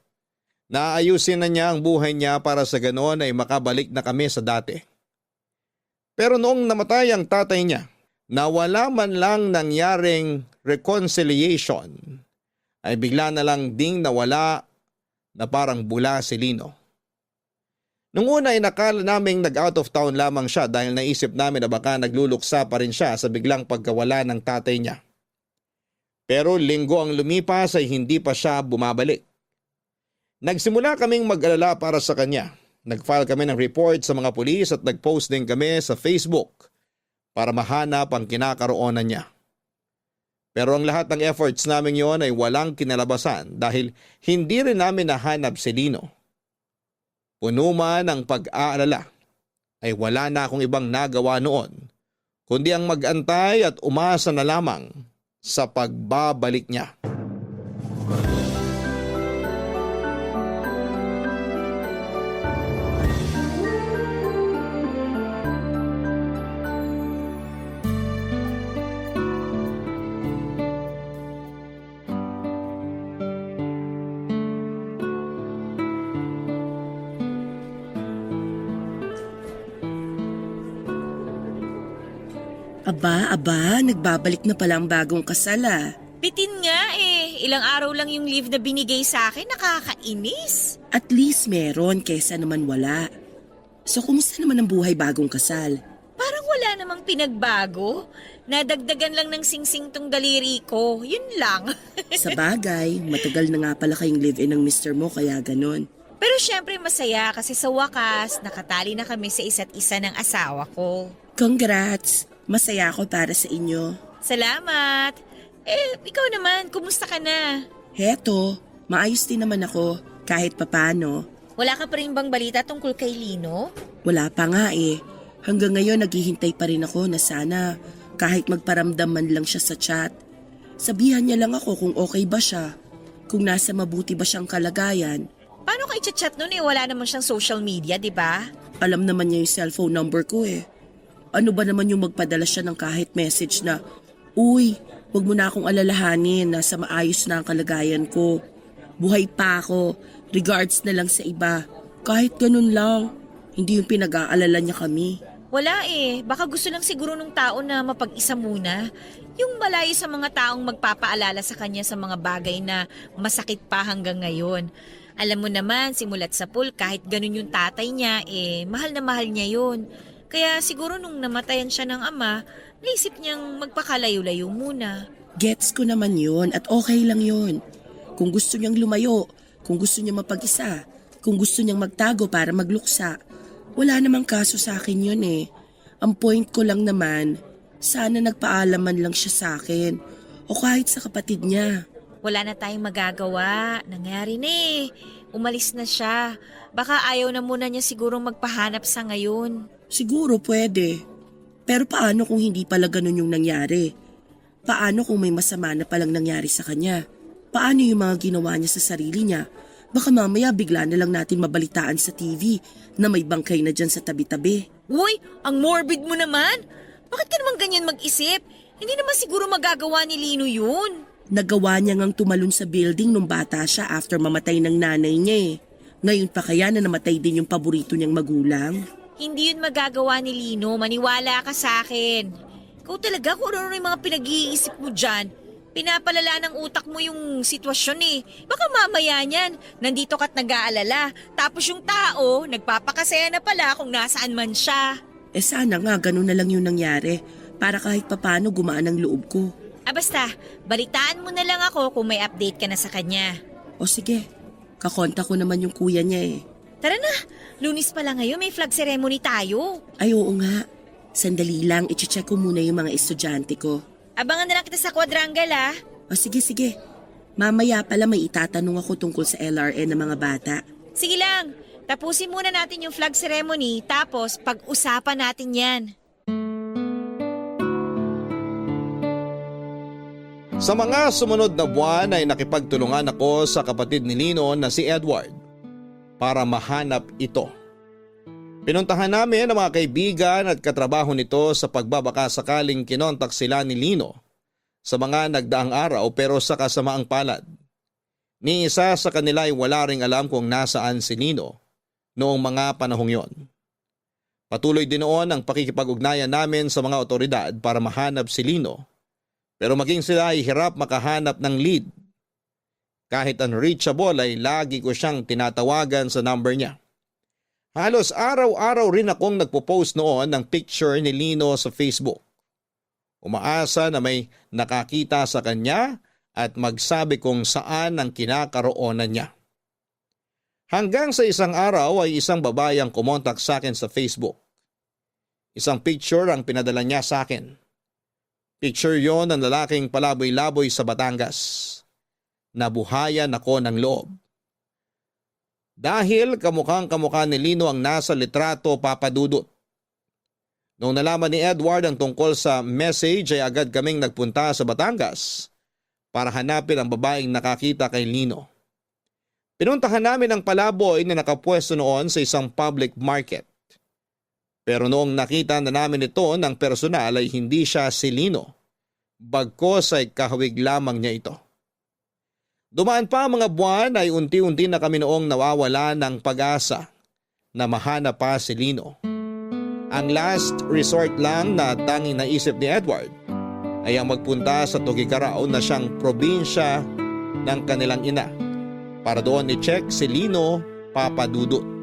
na ayusin na niya ang buhay niya para sa ganoon ay makabalik na kami sa dati. Pero noong namatay ang tatay niya, na wala man lang nangyaring reconciliation, ay bigla na lang ding nawala na parang bula si Lino. Nung una ay nakala naming nag-out of town lamang siya dahil naisip namin na baka nagluluksa pa rin siya sa biglang pagkawala ng tatay niya. Pero linggo ang lumipas ay hindi pa siya bumabalik. Nagsimula kaming mag-alala para sa kanya. Nag-file kami ng report sa mga pulis at nag-post din kami sa Facebook para mahanap ang kinakaroonan niya. Pero ang lahat ng efforts namin yon ay walang kinalabasan dahil hindi rin namin nahanap si Lino. Puno man ang pag-aalala, ay wala na akong ibang nagawa noon, kundi ang mag-antay at umasa na lamang sa pagbabalik niya. Aba, nagbabalik na pala ang bagong kasal ah. Bitin nga eh. Ilang araw lang yung leave na binigay sa akin, nakakainis. At least meron kesa naman wala. So kumusta naman ang buhay bagong kasal? Parang wala namang pinagbago. Nadagdagan lang ng singsing tong daliri ko. Yun lang. Sa bagay, matagal na nga pala kayong live-in ng mister mo kaya ganon. Pero syempre masaya kasi sa wakas, nakatali na kami sa isa't isa ng asawa ko. Congrats! Masaya ako para sa inyo. Salamat! Ikaw naman, kumusta ka na? Heto, maayos din naman ako kahit papano. Wala ka pa rin bang balita tungkol kay Lino? Wala pa nga eh. Hanggang ngayon naghihintay pa rin ako na sana kahit magparamdam man lang siya sa chat. Sabihan niya lang ako kung okay ba siya. Kung nasa mabuti ba siyang kalagayan. Paano ka i-chat nun wala naman siyang social media, di ba? Alam naman niya yung cellphone number ko eh. Ano ba naman yung magpadala siya ng kahit message na, "Uy, wag mo na akong alalahanin, nasa maayos na ang kalagayan ko. Buhay pa ako, regards na lang sa iba." Kahit ganun lang, hindi yung pinag-aalala niya kami. Wala baka gusto lang siguro nung tao na mapag-isa muna. Yung malayo sa mga taong magpapaalala sa kanya sa mga bagay na masakit pa hanggang ngayon. Alam mo naman, simulat sa pool, kahit ganun yung tatay niya, mahal na mahal niya yun. Kaya siguro nung namatayan siya ng ama, naisip niyang magpakalayo-layo muna. Gets ko naman yun at okay lang yun. Kung gusto niyang lumayo, kung gusto niyang mapag-isa, kung gusto niyang magtago para magluksa, wala namang kaso sa akin yun eh. Ang point ko lang naman, sana nagpaalaman lang siya sa akin o kahit sa kapatid niya. Wala na tayong magagawa. Nangyari na Umalis na siya. Baka ayaw na muna niya sigurong magpahanap sa ngayon. Siguro pwede. Pero paano kung hindi pala ganun yung nangyari? Paano kung may masama na palang nangyari sa kanya? Paano yung mga ginawa niya sa sarili niya? Baka mamaya bigla na lang natin mabalitaan sa TV na may bangkay na dyan sa tabi-tabi. Uy, ang morbid mo naman. Bakit ka naman ganyan mag-isip? Hindi naman siguro magagawa ni Lino yun. Nagawa niya ngang tumalon sa building nung bata siya after mamatay ng nanay niya eh. Ngayon pa kaya na namatay din yung paborito niyang magulang? Hindi yun magagawa ni Lino. Maniwala ka sa akin. Ikaw talaga kung ano yung mga pinag-iisip mo dyan. Pinapalala ng utak mo yung sitwasyon Baka mamaya niyan, nandito ka't nag-aalala. Tapos yung tao, nagpapakasaya na pala kung nasaan man siya. Sana nga ganun na lang yung nangyari para kahit papano gumaan ang loob ko. Basta, balitaan mo na lang ako kung may update ka na sa kanya. O sige, kakonta ko naman yung kuya niya eh. Tara na, Lunes pa lang ngayon, may flag ceremony tayo. Ay oo nga, sandali lang, iche-check ko muna yung mga estudyante ko. Abangan na lang kita sa quadrangle O sige, mamaya pala may itatanong ako tungkol sa LRN ng mga bata. Sige lang, tapusin muna natin yung flag ceremony, tapos pag-usapan natin yan. Sa mga sumunod na buwan ay nakipagtulungan ako sa kapatid ni Lino na si Edward para mahanap ito. Pinuntahan namin ang mga kaibigan at katrabaho nito sa pagbabaka sakaling kinontak sila ni Lino sa mga nagdaang araw pero sa kasamaang palad. Ni isa sa kanila ay wala ring alam kung nasaan si Lino noong mga panahong yon. Patuloy din noon ang pakikipag-ugnayan namin sa mga otoridad para mahanap si Lino. Pero maging sila ay hirap makahanap ng lead. Kahit unreachable ay lagi ko siyang tinatawagan sa number niya. Halos araw-araw rin akong nagpo-post noon ng picture ni Lino sa Facebook. Umaasa na may nakakita sa kanya at magsabi kung saan ang kinakaroonan niya. Hanggang sa isang araw ay isang babae ang kumontak sa akin sa Facebook. Isang picture ang pinadala niya sa akin. Picture yon ng lalaking palaboy-laboy sa Batangas. Nabuhayan ako ng loob. Dahil kamukhang-kamukha ni Lino ang nasa litrato, Papa Dudut. Noong nalaman ni Edward ang tungkol sa message ay agad kaming nagpunta sa Batangas para hanapin ang babaeng nakakita kay Lino. Pinuntahan namin ang palaboy na nakapwesto noon sa isang public market. Pero noong nakita na namin ito ng personal ay hindi siya si Lino. Bagkos ay kahawig lamang niya ito. Dumaan pa ang mga buwan ay unti-unti na kami noong nawawala ng pag-asa na mahanap pa si Lino. Ang last resort lang na tanging naisip ni Edward ay ang magpunta sa Tuguegarao na siyang probinsya ng kanilang ina para doon i-check si Lino, Papa Dudut.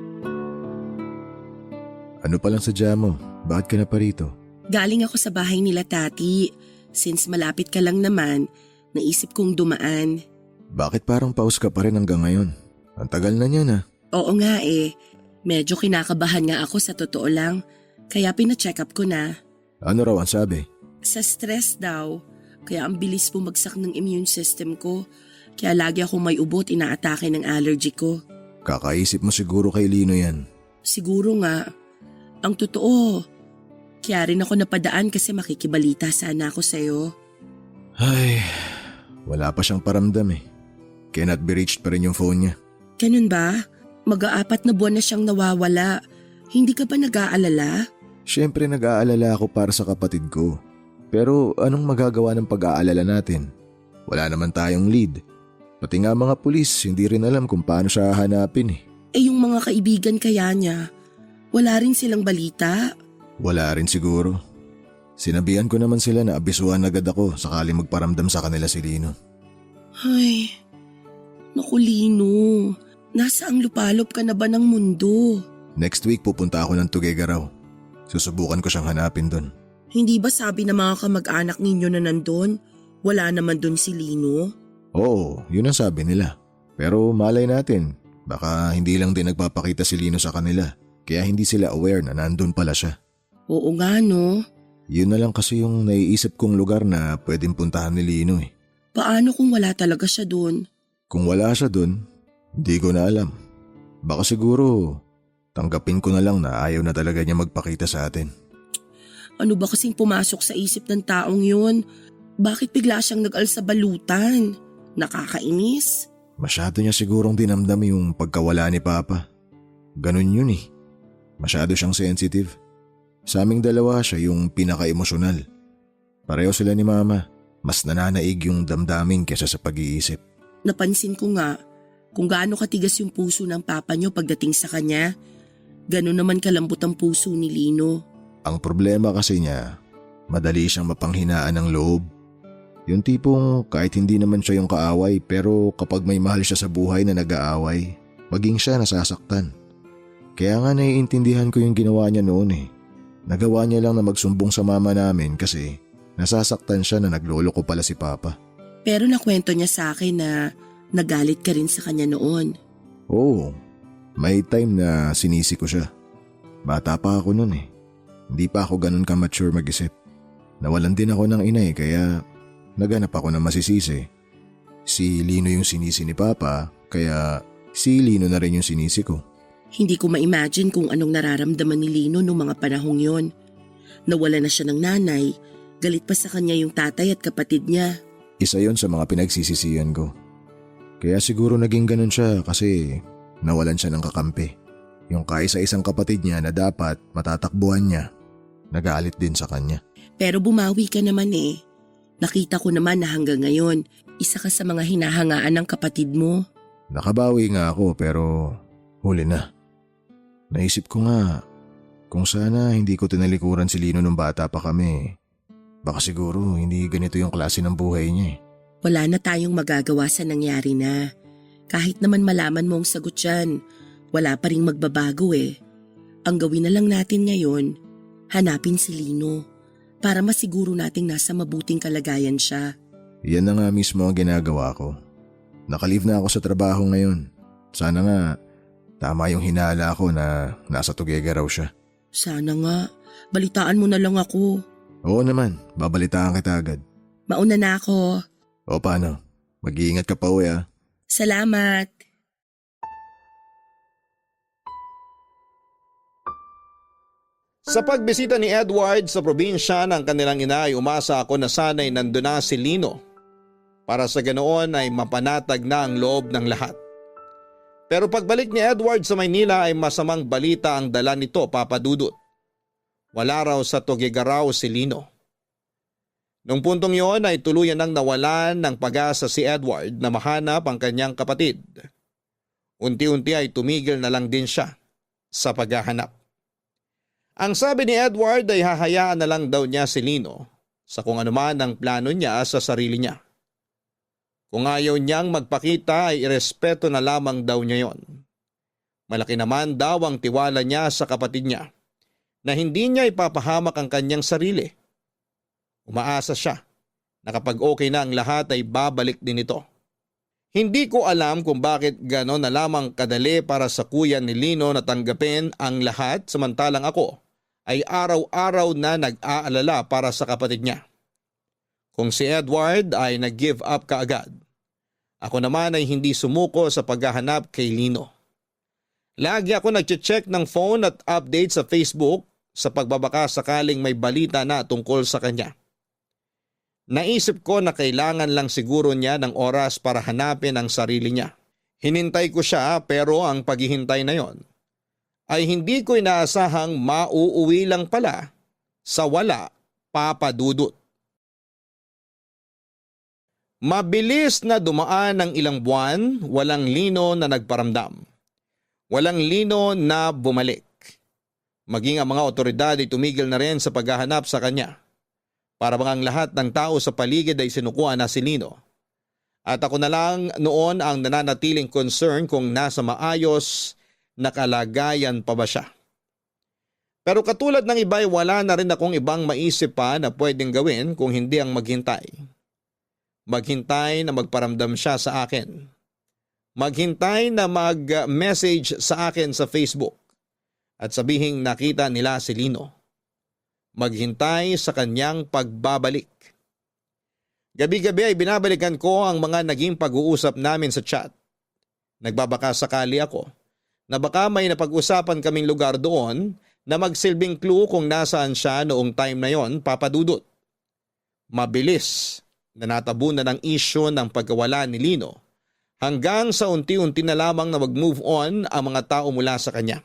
Ano palang sadya mo? Bakit ka na pa rito? Galing ako sa bahay nila tati. Since malapit ka lang naman, naisip kong dumaan. Bakit parang paus ka pa rin hanggang ngayon? Ang tagal na niyan ah. Oo nga eh. Medyo kinakabahan nga ako sa totoo lang. Kaya pina-check up ko na. Ano raw ang sabi? Sa stress daw. Kaya ang bilis bumagsak ng immune system ko. Kaya lagi akong may ubo at inaatake ng allergy ko. Kakaisip mo siguro kay Lino yan. Siguro nga. Ang totoo. Kaya rin ako napadaan kasi makikibalita sana ako sa'yo. Ay, wala pa siyang paramdam eh. Cannot be reached pa rin yung phone niya. Ganun ba? Mag-aapat na buwan na siyang nawawala. Hindi ka ba nag-aalala? Siyempre nag-aalala ako para sa kapatid ko. Pero anong magagawa ng pag-aalala natin? Wala naman tayong lead. Pati nga mga pulis, hindi rin alam kung paano siya hahanapin eh. Eh yung mga kaibigan kaya niya, wala rin silang balita? Wala rin siguro. Sinabihan ko naman sila na abisuhan agad ako sakali magparamdam sa kanila si Lino. Ay, naku Lino, nasa ang lupalop ka na ba ng mundo? Next week pupunta ako ng Tuguegarao. Susubukan ko siyang hanapin doon. Hindi ba sabi ng mga kamag-anak ninyo na nandun, wala naman dun si Lino? Oo, yun ang sabi nila. Pero malay natin, baka hindi lang din nagpapakita si Lino sa kanila. Kaya hindi sila aware na nandun pala siya. Oo nga no. Yun na lang kasi yung naiisip kong lugar na pwedeng puntahan ni Lino eh. Paano kung wala talaga siya dun? Kung wala siya dun, hindi ko na alam. Baka siguro, tanggapin ko na lang na ayaw na talaga niya magpakita sa atin. Ano ba kasing pumasok sa isip ng taong yun? Bakit bigla siyang nag-alsa balutan? Nakakainis? Masyado niya sigurong dinamdam yung pagkawala ni Papa. Ganun yun eh. Masyado siyang sensitive. Sa aming dalawa siya yung pinaka-emosyonal. Pareho sila ni Mama. Mas nananaig yung damdamin kesa sa pag-iisip. Napansin ko nga kung gaano katigas yung puso ng papa niyo pagdating sa kanya. Ganon naman kalambot ang puso ni Lino. Ang problema kasi niya, madali siyang mapanghinaan ng loob. Yung tipong kahit hindi naman siya yung kaaway pero kapag may mahal siya sa buhay na nag-aaway, maging siya nasasaktan. Kaya nga naiintindihan ko yung ginawa niya noon eh. Nagawa niya lang na magsumbong sa mama namin kasi nasasaktan siya na nagloloko pala si Papa. Pero nakwento niya sa akin na nagalit ka rin sa kanya noon. Oo, may time na sinisi ko siya. Bata pa ako noon eh. Hindi pa ako ganun ka-mature mag-isip. Nawalan din ako ng ina eh kaya naghanap ako ng masisisi. Si Lino yung sinisi ni Papa kaya si Lino na rin yung sinisi ko. Hindi ko ma-imagine kung anong nararamdaman ni Lino noong mga panahong yon. Nawala na siya ng nanay, galit pa sa kanya yung tatay at kapatid niya. Isa yon sa mga pinagsisisihan ko. Kaya siguro naging ganun siya kasi nawalan siya ng kakampi. Yung kaisa-isang kapatid niya na dapat matatakbuhan niya, nagalit din sa kanya. Pero bumawi ka naman eh. Nakita ko naman na hanggang ngayon, isa ka sa mga hinahangaan ng kapatid mo. Nakabawi nga ako pero huli na. Naisip ko nga, kung sana hindi ko tinalikuran si Lino nung bata pa kami. Baka siguro hindi ganito yung klase ng buhay niya eh. Wala na tayong magagawa sa nangyari na. Kahit naman malaman mo ang sagot yan, wala pa ring magbabago eh. Ang gawin na lang natin ngayon, hanapin si Lino para masiguro nating nasa mabuting kalagayan siya. Yan na nga mismo ang ginagawa ko. Nakalive na ako sa trabaho ngayon. Sana nga tama yung hinala ko na nasa Tuguegarao siya. Sana nga, Balitaan mo na lang ako. Oo naman, babalitaan kita agad. Mauna na ako. O paano? Mag-iingat ka pa uwi ah. Salamat. Sa pagbisita ni Edward sa probinsya ng kanilang ina ay umasa ako na sana'y nandun na si Lino para sa ganoon ay mapanatag na ang loob ng lahat. Pero pagbalik ni Edward sa Maynila ay masamang balita ang dala nito, Papa Dudut. Wala raw sa Tugigaraw si Lino. Nung puntong yon ay tuluyan nang nawalan ng pag-asa si Edward na mahanap ang kanyang kapatid. Unti-unti ay tumigil na lang din siya sa paghahanap. Ang sabi ni Edward ay hahayaan na lang daw niya si Lino sa kung anuman ang plano niya sa sarili niya. Kung ayaw niyang magpakita ay irespeto na lamang daw niya yon. Malaki naman daw ang tiwala niya sa kapatid niya na hindi niya ipapahamak ang kanyang sarili. Umaasa siya na kapag okay na ang lahat ay babalik din ito. Hindi ko alam kung bakit gano'n na lamang kadali para sa kuya ni Lino na tanggapin ang lahat samantalang ako ay araw-araw na nag-aalala para sa kapatid niya. Kung si Edward ay nag-give up kaagad, ako naman ay hindi sumuko sa paghahanap kay Lino. Lagi ako nag-check ng phone at update sa Facebook sa pagbabaka sakaling may balita na tungkol sa kanya. Naisip ko na kailangan lang siguro niya ng oras para hanapin ang sarili niya. Hinintay ko siya pero ang paghihintay na yon ay hindi ko inaasahang mauuwi lang pala sa wala, Papa Dudut. Mabilis na dumaan ang ilang buwan, walang Lino na nagparamdam. Walang Lino na bumalik. Maging ang mga otoridad ay tumigil na rin sa paghahanap sa kanya. Para bang ang lahat ng tao sa paligid ay sinukuan na si Lino. At ako na lang noon ang nananatiling concern kung nasa maayos na kalagayan pa ba siya. Pero katulad ng iba ay wala na rin akong ibang maisip pa na pwedeng gawin kung hindi ang maghintay. Maghintay na magparamdam siya sa akin. Maghintay na mag-message sa akin sa Facebook at sabihing nakita nila si Lino. Maghintay sa kanyang pagbabalik. Gabi-gabi ay binabalikan ko ang mga naging pag-uusap namin sa chat. Nagbabaka sakali ako na baka may napag-usapan kaming lugar doon na magsilbing clue kung nasaan siya noong time na yon, Papa Dudut. Mabilis na natabunan ang issue ng pagkawala ni Lino hanggang sa unti-unti na lamang na mag-move on ang mga tao mula sa kanya.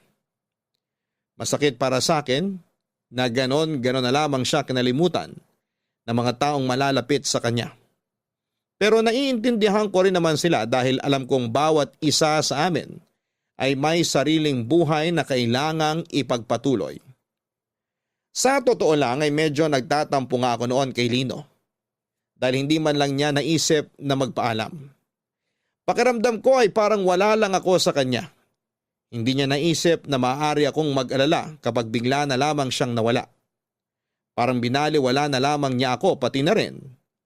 Masakit para sa akin na ganon na lamang siya kinalimutan ng mga taong malalapit sa kanya. Pero naiintindihan ko rin naman sila dahil alam kong bawat isa sa amin ay may sariling buhay na kailangang ipagpatuloy. Sa totoo lang ay medyo nagtatampo nga ako noon kay Lino dahil hindi man lang niya naisip na magpaalam. Pakiramdam ko ay parang wala lang ako sa kanya. Hindi niya naisip na maaari akong mag-alala kapag bigla na lamang siyang nawala. Parang binaliwala na lamang niya ako pati na rin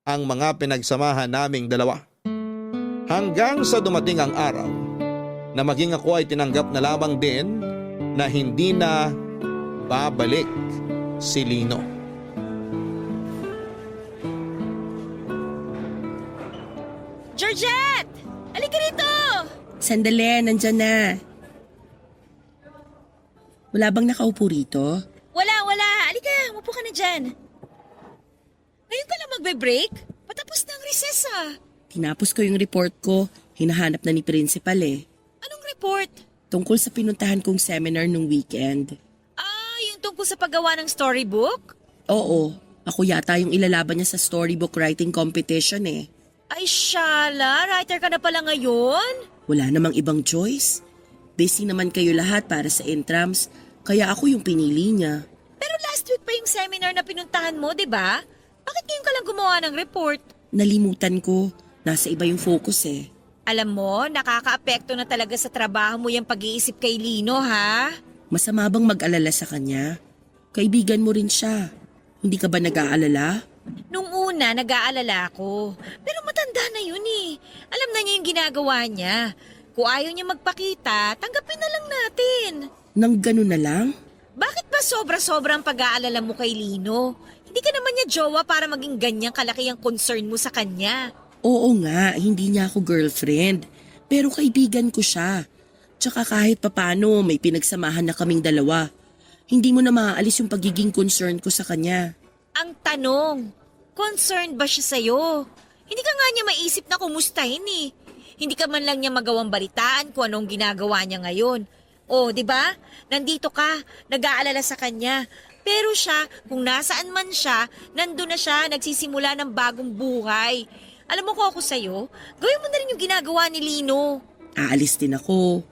ang mga pinagsamahan naming dalawa. Hanggang sa dumating ang araw na maging ako ay tinanggap na lamang din na hindi na babalik si Lino. Georgette! Halika rito! Sandali, nandyan na. Wala bang nakaupo rito? Wala. Halika, upo ka na dyan. Ngayon ka lang magbe-break? Patapos na ang recess ah. Tinapos ko yung report ko. Hinahanap na ni principal eh. Anong report? Tungkol sa pinuntahan kong seminar nung weekend. Ah, yung tungkol sa paggawa ng storybook? Oo, ako yata yung ilalaban niya sa storybook writing competition eh. Ay, Shala, writer ka na pala ngayon? Wala namang ibang choice. Busy naman kayo lahat para sa intrams, kaya ako yung pinili niya. Pero last week pa yung seminar na pinuntahan mo, di ba? Bakit ngayon ka lang gumawa ng report? Nalimutan ko, nasa iba yung focus eh. Alam mo, nakakaapekto na talaga sa trabaho mo yung pag-iisip kay Lino, ha? Masama bang mag-alala sa kanya? Kaibigan mo rin siya. Hindi ka ba nag-aalala? Nung una, nag-aalala ako. Pero matanda na yun eh. Alam na niya yung ginagawa niya. Kung ayaw niya magpakita, tanggapin na lang natin. Nang gano'n na lang? Bakit ba Parang sobra-sobrang pag-aalala mo kay Lino. Hindi ka naman niya jowa para maging ganyang kalaki ang concern mo sa kanya. Oo nga, hindi niya ako girlfriend. Pero kaibigan ko siya. Tsaka kahit papano may pinagsamahan na kaming dalawa. Hindi mo na maaalis yung pagiging concern ko sa kanya. Ang tanong, concerned ba siya sa'yo? Hindi ka nga niya maisip na kumustahin eh. Hindi ka man lang niya magawang balitaan kung anong ginagawa niya ngayon. O, di ba? Nandito ka, nag-aalala sa kanya. Pero siya, kung nasaan man siya, nandun na siya, nagsisimula ng bagong buhay. Alam mo ko ako sa'yo, gawin mo na rin yung ginagawa ni Lino. Aalis din ako.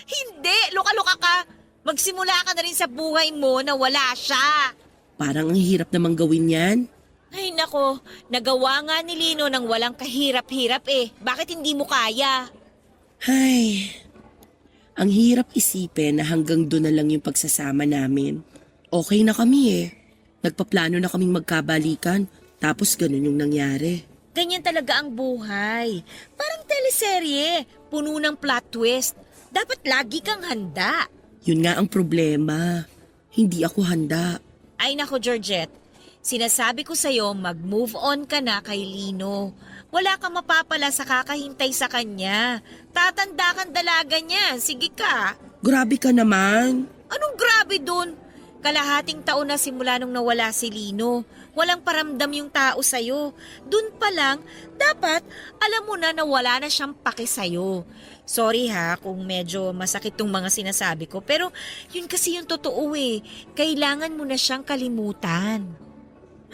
Hindi, luka-luka ka. Magsimula ka na rin sa buhay mo na wala siya. Parang ang hirap namang gawin yan. Ay nako, nagawa nga ni Lino ng walang kahirap-hirap eh. Bakit hindi mo kaya? Ay, ang hirap isipin na hanggang doon na lang yung pagsasama namin. Okay na kami eh. Nagpaplano na kaming magkabalikan, tapos ganun yung nangyari. Ganyan talaga ang buhay. Parang teleserye, puno ng plot twist. Dapat lagi kang handa. Yun nga ang problema. Hindi ako handa. Ay nako Georgette, sinasabi ko sa'yo mag-move on ka na kay Lino. Wala kang mapapala sa kakahintay sa kanya. Tatanda kang dalaga niya, sige ka. Grabe ka naman. Anong grabe dun? Kalahating taon na simula nung nawala si Lino. Walang paramdam yung tao sa'yo. Dun pa lang, dapat alam mo na wala na siyang pake sa'yo. Sorry ha kung medyo masakit tong mga sinasabi ko, pero yun kasi yung totoo eh. Kailangan mo na siyang kalimutan.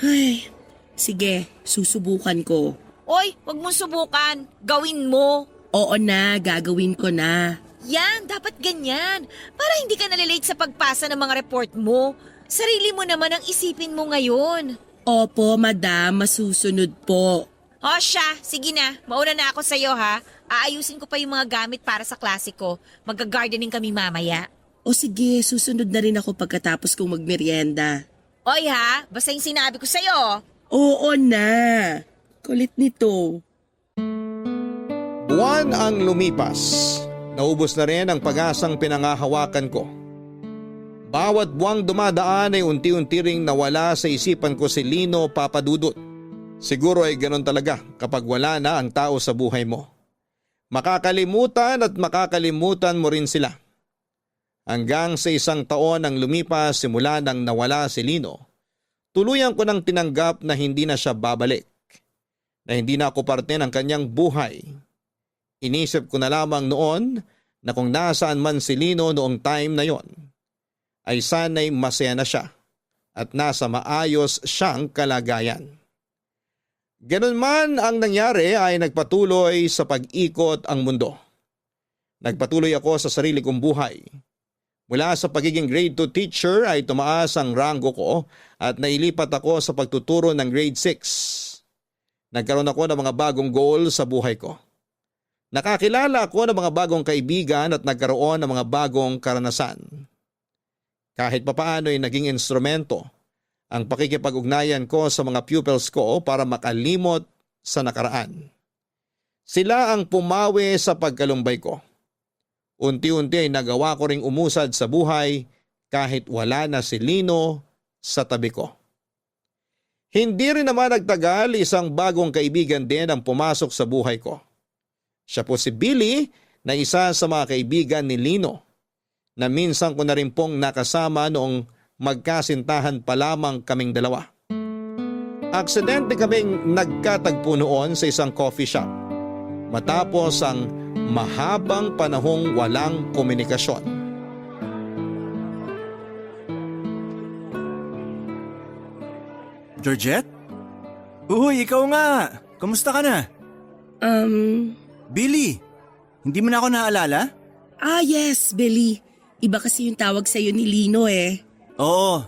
Ay, sige, susubukan ko. Oy, wag mong subukan. Gawin mo. Oo na, gagawin ko na. Yan, dapat ganyan. Para hindi ka nalilate sa pagpasa ng mga report mo. Sarili mo naman ang isipin mo ngayon. Opo, madam, masusunod po. O siya, sige na. Mauna na ako sa'yo ha. Aayusin ko pa yung mga gamit para sa klase ko. Magga-gardening kami mamaya. O sige, susunod na rin ako pagkatapos kong magmerienda. Oy ha, basta yung sinabi ko sa'yo. Oo na. Kulit nito. Buwan ang lumipas. Naubos na rin ang pag-asang pinangahawakan ko. Bawat buwang dumadaan ay unti-unti ring nawala sa isipan ko si Lino Papadudot. Siguro ay ganun talaga kapag wala na ang tao sa buhay mo. Makakalimutan at makakalimutan mo rin sila. Hanggang sa 1 taon ang lumipas simula nang nawala si Lino, tuluyan ko nang tinanggap na hindi na siya babalik. Na hindi na ako parte ng kanyang buhay. Inisip ko na lamang noon na kung nasaan man si Lino noong time na yon, ay sana'y masaya na siya at nasa maayos siyang kalagayan. Ganun man ang nangyari ay nagpatuloy sa pag-ikot ang mundo. Nagpatuloy ako sa sarili kong buhay. Mula sa pagiging grade 2 teacher ay tumaas ang ranggo ko at nailipat ako sa pagtuturo ng grade 6. Nagkaroon ako ng mga bagong goal sa buhay ko. Nakakilala ako ng mga bagong kaibigan at nagkaroon ng mga bagong karanasan. Kahit papaano ay naging instrumento ang pakikipag-ugnayan ko sa mga pupils ko para makalimot sa nakaraan. Sila ang pumawi sa pagkalumbay ko. Unti-unti ay nagawa ko ring umusad sa buhay kahit wala na si Lino sa tabi ko. Hindi rin naman nagtagal, isang bagong kaibigan din ang pumasok sa buhay ko. Siya po si Billy na isa sa mga kaibigan ni Lino na minsan ko na rin pong nakasama noong magkasintahan pa lamang kaming dalawa. Aksidente kaming nagkatagpo noon sa isang coffee shop matapos ang mahabang panahong walang komunikasyon. Georgette? Uy, ikaw nga! Kamusta ka na? Billy, hindi mo na ako naalala? Yes, Billy. Iba kasi yung tawag sa'yo ni Lino eh. Oo,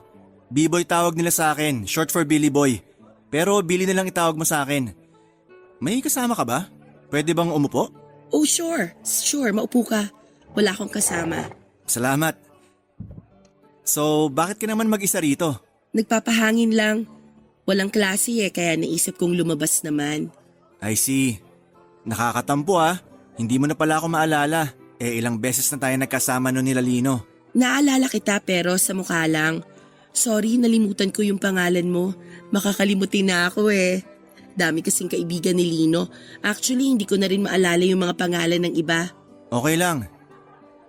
B-Boy tawag nila sa akin, short for Billy Boy. Pero Billy na lang itawag mo sa akin. May kasama ka ba? Pwede bang umupo? Oh, sure. Sure, maupo ka. Wala akong kasama. Salamat. So, bakit ka naman mag-isa rito? Nagpapahangin lang. Walang klase eh, kaya naisip kong lumabas naman. I see. Nakakatampo ah. Hindi mo na pala ako maalala. Ilang beses na tayo nagkasama noon nila Lino. Naalala kita pero sa mukha lang. Sorry, nalimutan ko yung pangalan mo. Makakalimutin na ako eh. Dami kasing kaibigan ni Lino. Actually, hindi ko na rin maalala yung mga pangalan ng iba. Okay lang.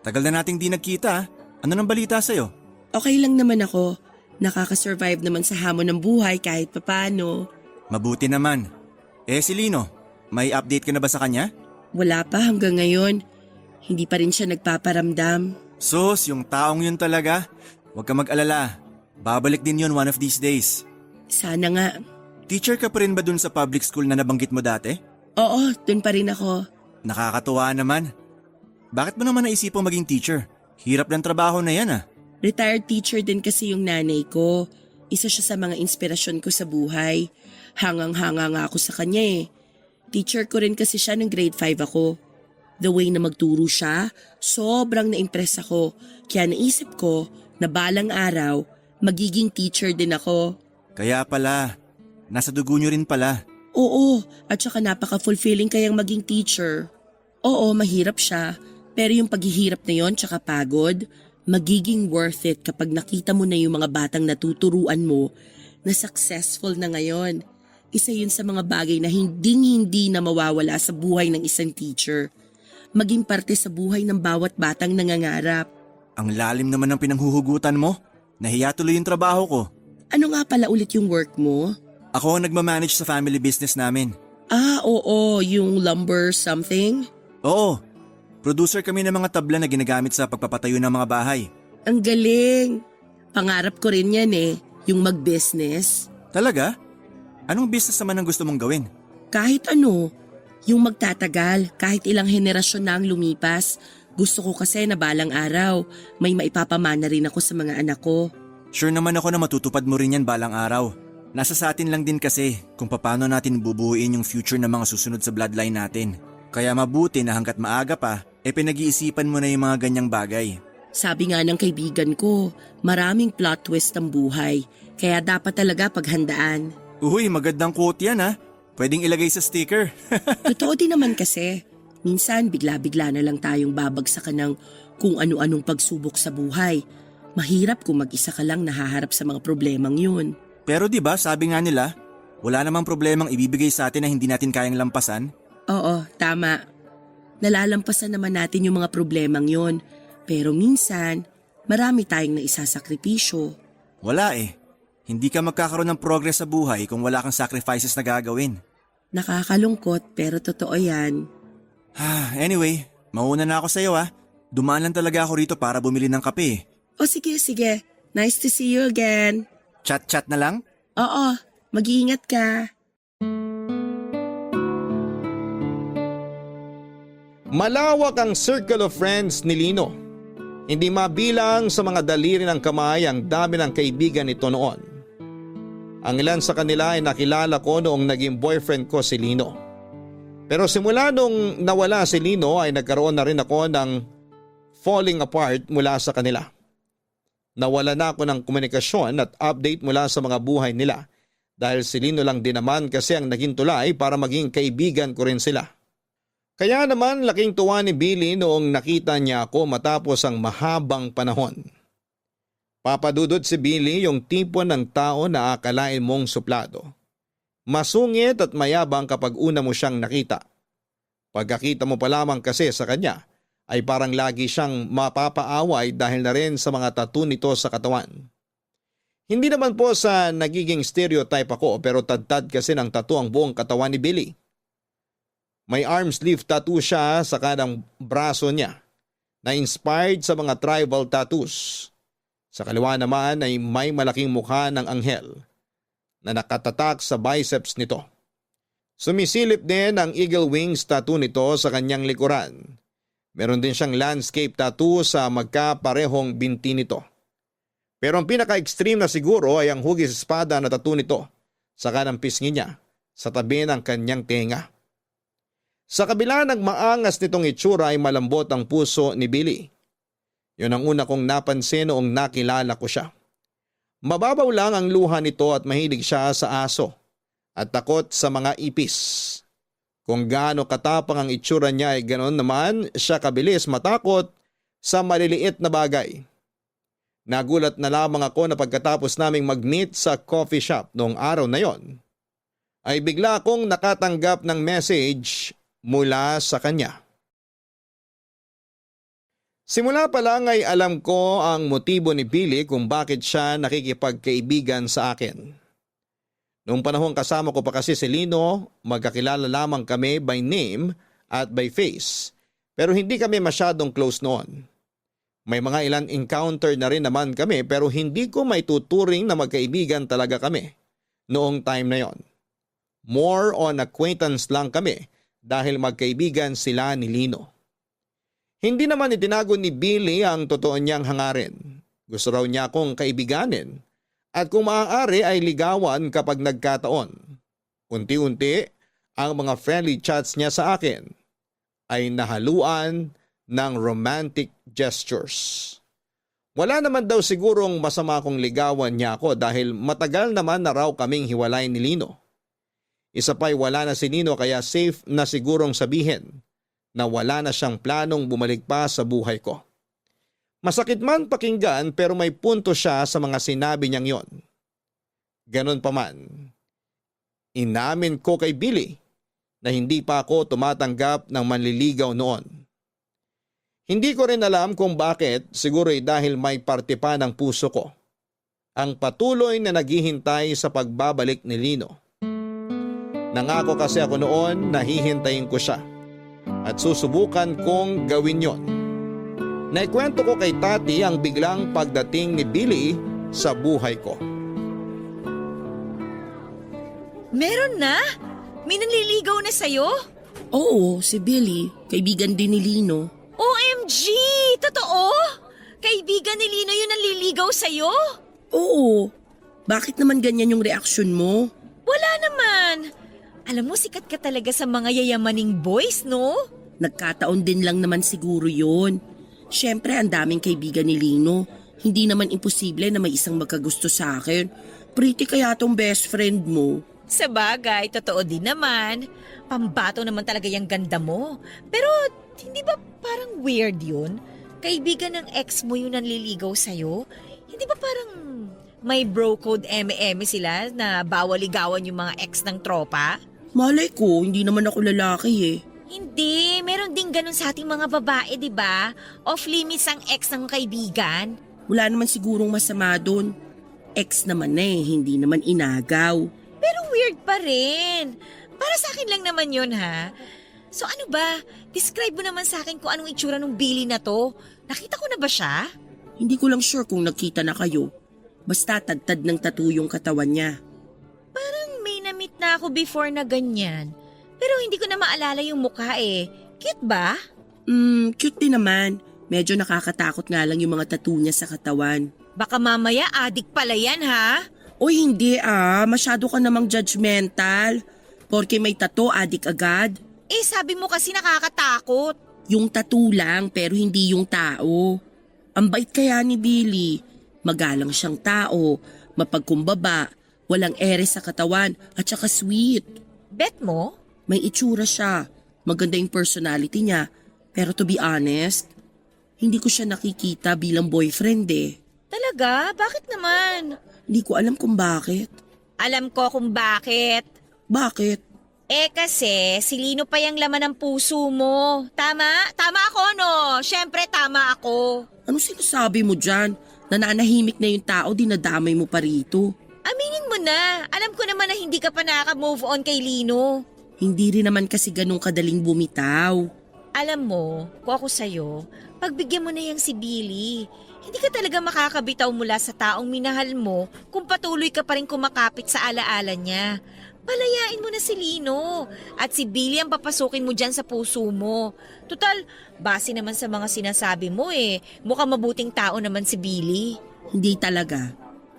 Tagal na nating di nagkita. Ano nang balita sa'yo? Okay lang naman ako. Nakakasurvive naman sa hamon ng buhay kahit papano. Mabuti naman. Si Lino, may update ka na ba sa kanya? Wala pa hanggang ngayon. Hindi pa rin siya nagpaparamdam. Sus, yung taong yun talaga. Huwag ka mag-alala. Babalik din yun one of these days. Sana nga. Teacher ka pa rin ba dun sa public school na nabanggit mo dati? Oo, dun pa rin ako. Nakakatuwa naman. Bakit mo naman naisipang maging teacher? Hirap ng trabaho na yan ah. Retired teacher din kasi yung nanay ko. Isa siya sa mga inspirasyon ko sa buhay. Hangang-hanga nga ako sa kanya eh. Teacher ko rin kasi siya ng grade 5 ako. The way na magturo siya, sobrang na-impress ako. Kaya naisip ko na balang araw, magiging teacher din ako. Kaya pala, nasa dugo nyo rin pala. Oo, at saka napaka-fulfilling kayang maging teacher. Oo, mahirap siya. Pero yung paghihirap na yon tsaka pagod, magiging worth it kapag nakita mo na yung mga batang natuturuan mo na successful na ngayon. Isa yun sa mga bagay na hindi na mawawala sa buhay ng isang teacher. Maging parte sa buhay ng bawat batang nangangarap. Ang lalim naman ng pinanghuhugutan mo. Nahiya tuloy yung trabaho ko. Ano nga pala ulit yung work mo? Ako ang nagmamanage sa family business namin. Ah, oo, yung lumber something? Oo, producer kami ng mga tabla na ginagamit sa pagpapatayo ng mga bahay. Ang galing! Pangarap ko rin yan eh, yung mag-business. Talaga? Anong business naman ang gusto mong gawin? Kahit ano, yung magtatagal, kahit ilang henerasyon na ang lumipas, gusto ko kasi na balang araw, may maipapamana rin ako sa mga anak ko. Sure naman ako na matutupad mo rin yan balang araw. Nasa sa atin lang din kasi kung paano natin bubuuin yung future ng mga susunod sa bloodline natin. Kaya mabuti na hanggat maaga pa, pinag-iisipan mo na yung mga ganyang bagay. Sabi nga ng kaibigan ko, maraming plot twist ang buhay, kaya dapat talaga paghandaan. Uy, magandang quote yan ha. Pwedeng ilagay sa sticker. Totoo din naman kasi, minsan bigla-bigla na lang tayong babagsakan ng kung ano-anong pagsubok sa buhay. Mahirap kung mag-isa ka lang nahaharap sa mga problemang yun. Pero 'di ba, sabi nga nila, wala namang problemang ibibigay sa atin na hindi natin kayang lampasan. Oo, tama. Nalalampasan naman natin yung mga problemang yun. Pero minsan, marami tayong naisasakripisyo. Wala eh. Hindi ka magkakaroon ng progress sa buhay kung wala kang sacrifices na gagawin. Nakakalungkot pero totoo yan. Anyway, mauna na ako sa iyo ha. Dumaan lang talaga ako rito para bumili ng kape. O sige. Nice to see you again. Chat-chat na lang? Oo, mag-iingat ka. Malawak ang circle of friends ni Lino. Hindi mabilang sa mga daliri ng kamay ang dami ng kaibigan nito noon. Ang ilan sa kanila ay nakilala ko noong naging boyfriend ko si Lino. Pero simula nung nawala si Lino ay nagkaroon na rin ako ng falling apart mula sa kanila. Nawala na ako ng komunikasyon at update mula sa mga buhay nila dahil si Lino lang din naman kasi ang naging tulay para maging kaibigan ko rin sila. Kaya naman laking tuwa ni Billy noong nakita niya ako matapos ang mahabang panahon. Papadudod si Billy yung tipo ng tao na akalain mong suplado. Masungit at mayabang kapag una mo siyang nakita. Pagkakita mo pa lamang kasi sa kanya ay parang lagi siyang mapapaaway dahil na rin sa mga tattoo nito sa katawan. Hindi naman po sa nagiging stereotype ako pero tad-tad kasi ng tattoo ang buong katawan ni Billy. May arm sleeve tattoo siya sa kanang braso niya na inspired sa mga tribal tattoos. Sa kaliwa naman ay may malaking mukha ng anghel na nakatatak sa biceps nito. Sumisilip din ang eagle wings tattoo nito sa kanyang likuran. Meron din siyang landscape tattoo sa magkaparehong binti nito. Pero ang pinaka-extreme na siguro ay ang hugis espada na tattoo nito sa kanang pisngi niya sa tabi ng kanyang tenga. Sa kabila ng maangas nitong itsura ay malambot ang puso ni Billy. Yun ang una kong napansin noong nakilala ko siya. Mababaw lang ang luha nito at mahilig siya sa aso at takot sa mga ipis. Kung gaano katapang ang itsura niya ay ganoon naman siya kabilis matakot sa maliliit na bagay. Nagulat na lamang ako na pagkatapos naming mag-meet sa coffee shop noong araw na yon, ay bigla akong nakatanggap ng message mula sa kanya. Simula pa lang ay alam ko ang motibo ni Billy kung bakit siya nakikipagkaibigan sa akin. Noong panahon kasama ko pa kasi si Lino, magkakilala lamang kami by name at by face, pero hindi kami masyadong close noon. May mga ilang encounter na rin naman kami pero hindi ko may tuturing na magkaibigan talaga kami noong time na yon. More on acquaintance lang kami dahil magkaibigan sila ni Lino. Hindi naman itinago ni Billy ang totoo niyang hangarin. Gusto raw niya akong kaibiganin at kung maaari ay ligawan kapag nagkataon. Unti-unti ang mga friendly chats niya sa akin ay nahaluan ng romantic gestures. Wala naman daw sigurong masama kung ligawan niya ako dahil matagal naman na raw kaming hiwalay ni Lino. Isa pa'y wala na si Lino kaya safe na sigurong sabihin na wala na siyang planong bumalik pa sa buhay ko. Masakit man pakinggan pero may punto siya sa mga sinabi niyang yon. Ganon pa man, inamin ko kay Billy na hindi pa ako tumatanggap ng manliligaw noon. Hindi ko rin alam kung bakit, siguro ay dahil may parte pa ng puso ko ang patuloy na naghihintay sa pagbabalik ni Lino. Nangako kasi ako noon na hihintayin ko siya at susubukan kong gawin yon. Naikwento ko kay Tati ang biglang pagdating ni Billy sa buhay ko. Meron na? May nanliligaw na sa'yo? Oo, si Billy. Kaibigan din ni Lino. OMG! Totoo? Kaibigan ni Lino yung nanliligaw sa'yo? Oo. Bakit naman ganyan yung reaksyon mo? Wala naman. Alam mo, sikat ka talaga sa mga yayamaning boys, no? Nagkataon din lang naman siguro yun. Siyempre, ang daming kaibigan ni Lino. Hindi naman imposible na may isang magkagusto sa akin. Pretty kaya tong best friend mo. Sa bagay, totoo din naman. Pambato naman talaga yung ganda mo. Pero, hindi ba parang weird yun? Kaibigan ng ex mo yung nanliligaw sa'yo? Hindi ba parang may bro code eme-eme sila na bawal ligawan yung mga ex ng tropa? Malay ko, hindi naman ako lalaki eh. Hindi, meron din ganun sa ating mga babae, di ba? Off limits ang ex ng kaibigan. Wala naman sigurong masama doon. Ex naman eh, hindi naman inagaw. Pero weird pa rin. Para sa akin lang naman yun, ha? So ano ba? Describe mo naman sa akin kung anong itsura ng Billy na to. Nakita ko na ba siya? Hindi ko lang sure kung nagkita na kayo. Basta tadtad ng tattoo yung katawan niya. Parang may na-meet na ako before na ganyan. Pero hindi ko na maalala yung mukha eh. Cute ba? Cute din naman. Medyo nakakatakot nga lang yung mga tattoo niya sa katawan. Baka mamaya adik pala yan, ha? Oy, hindi masyado ka namang judgmental. Porke may tattoo, adik agad. Eh, sabi mo kasi nakakatakot. Yung tattoo lang pero hindi yung tao. Ang bait kaya ni Billy. Magalang siyang tao, mapagkumbaba, walang ere sa katawan at saka sweet. Bet mo? May itsura siya. Maganda yung personality niya. Pero to be honest, hindi ko siya nakikita bilang boyfriend eh. Talaga? Bakit naman? Hindi ko alam kung bakit. Alam ko kung bakit. Bakit? Eh kasi, si Lino pa yung laman ng puso mo. Tama? Tama ako, no? Siyempre, tama ako. Ano sinasabi mo dyan? Nananahimik na yung tao, dinadamay mo pa rito. Aminin mo na. Alam ko naman na hindi ka pa nakaka-move on kay Lino. Hindi rin naman kasi ganun kadaling bumitaw. Alam mo, kung ako sa'yo, pagbigyan mo na yang si Billy. Hindi ka talaga makakabitaw mula sa taong minahal mo kung patuloy ka pa rin kumakapit sa alaala niya. Palayain mo na si Lino at si Billy ang papasukin mo dyan sa puso mo. Total, base naman sa mga sinasabi mo mukhang mabuting tao naman si Billy. Hindi talaga.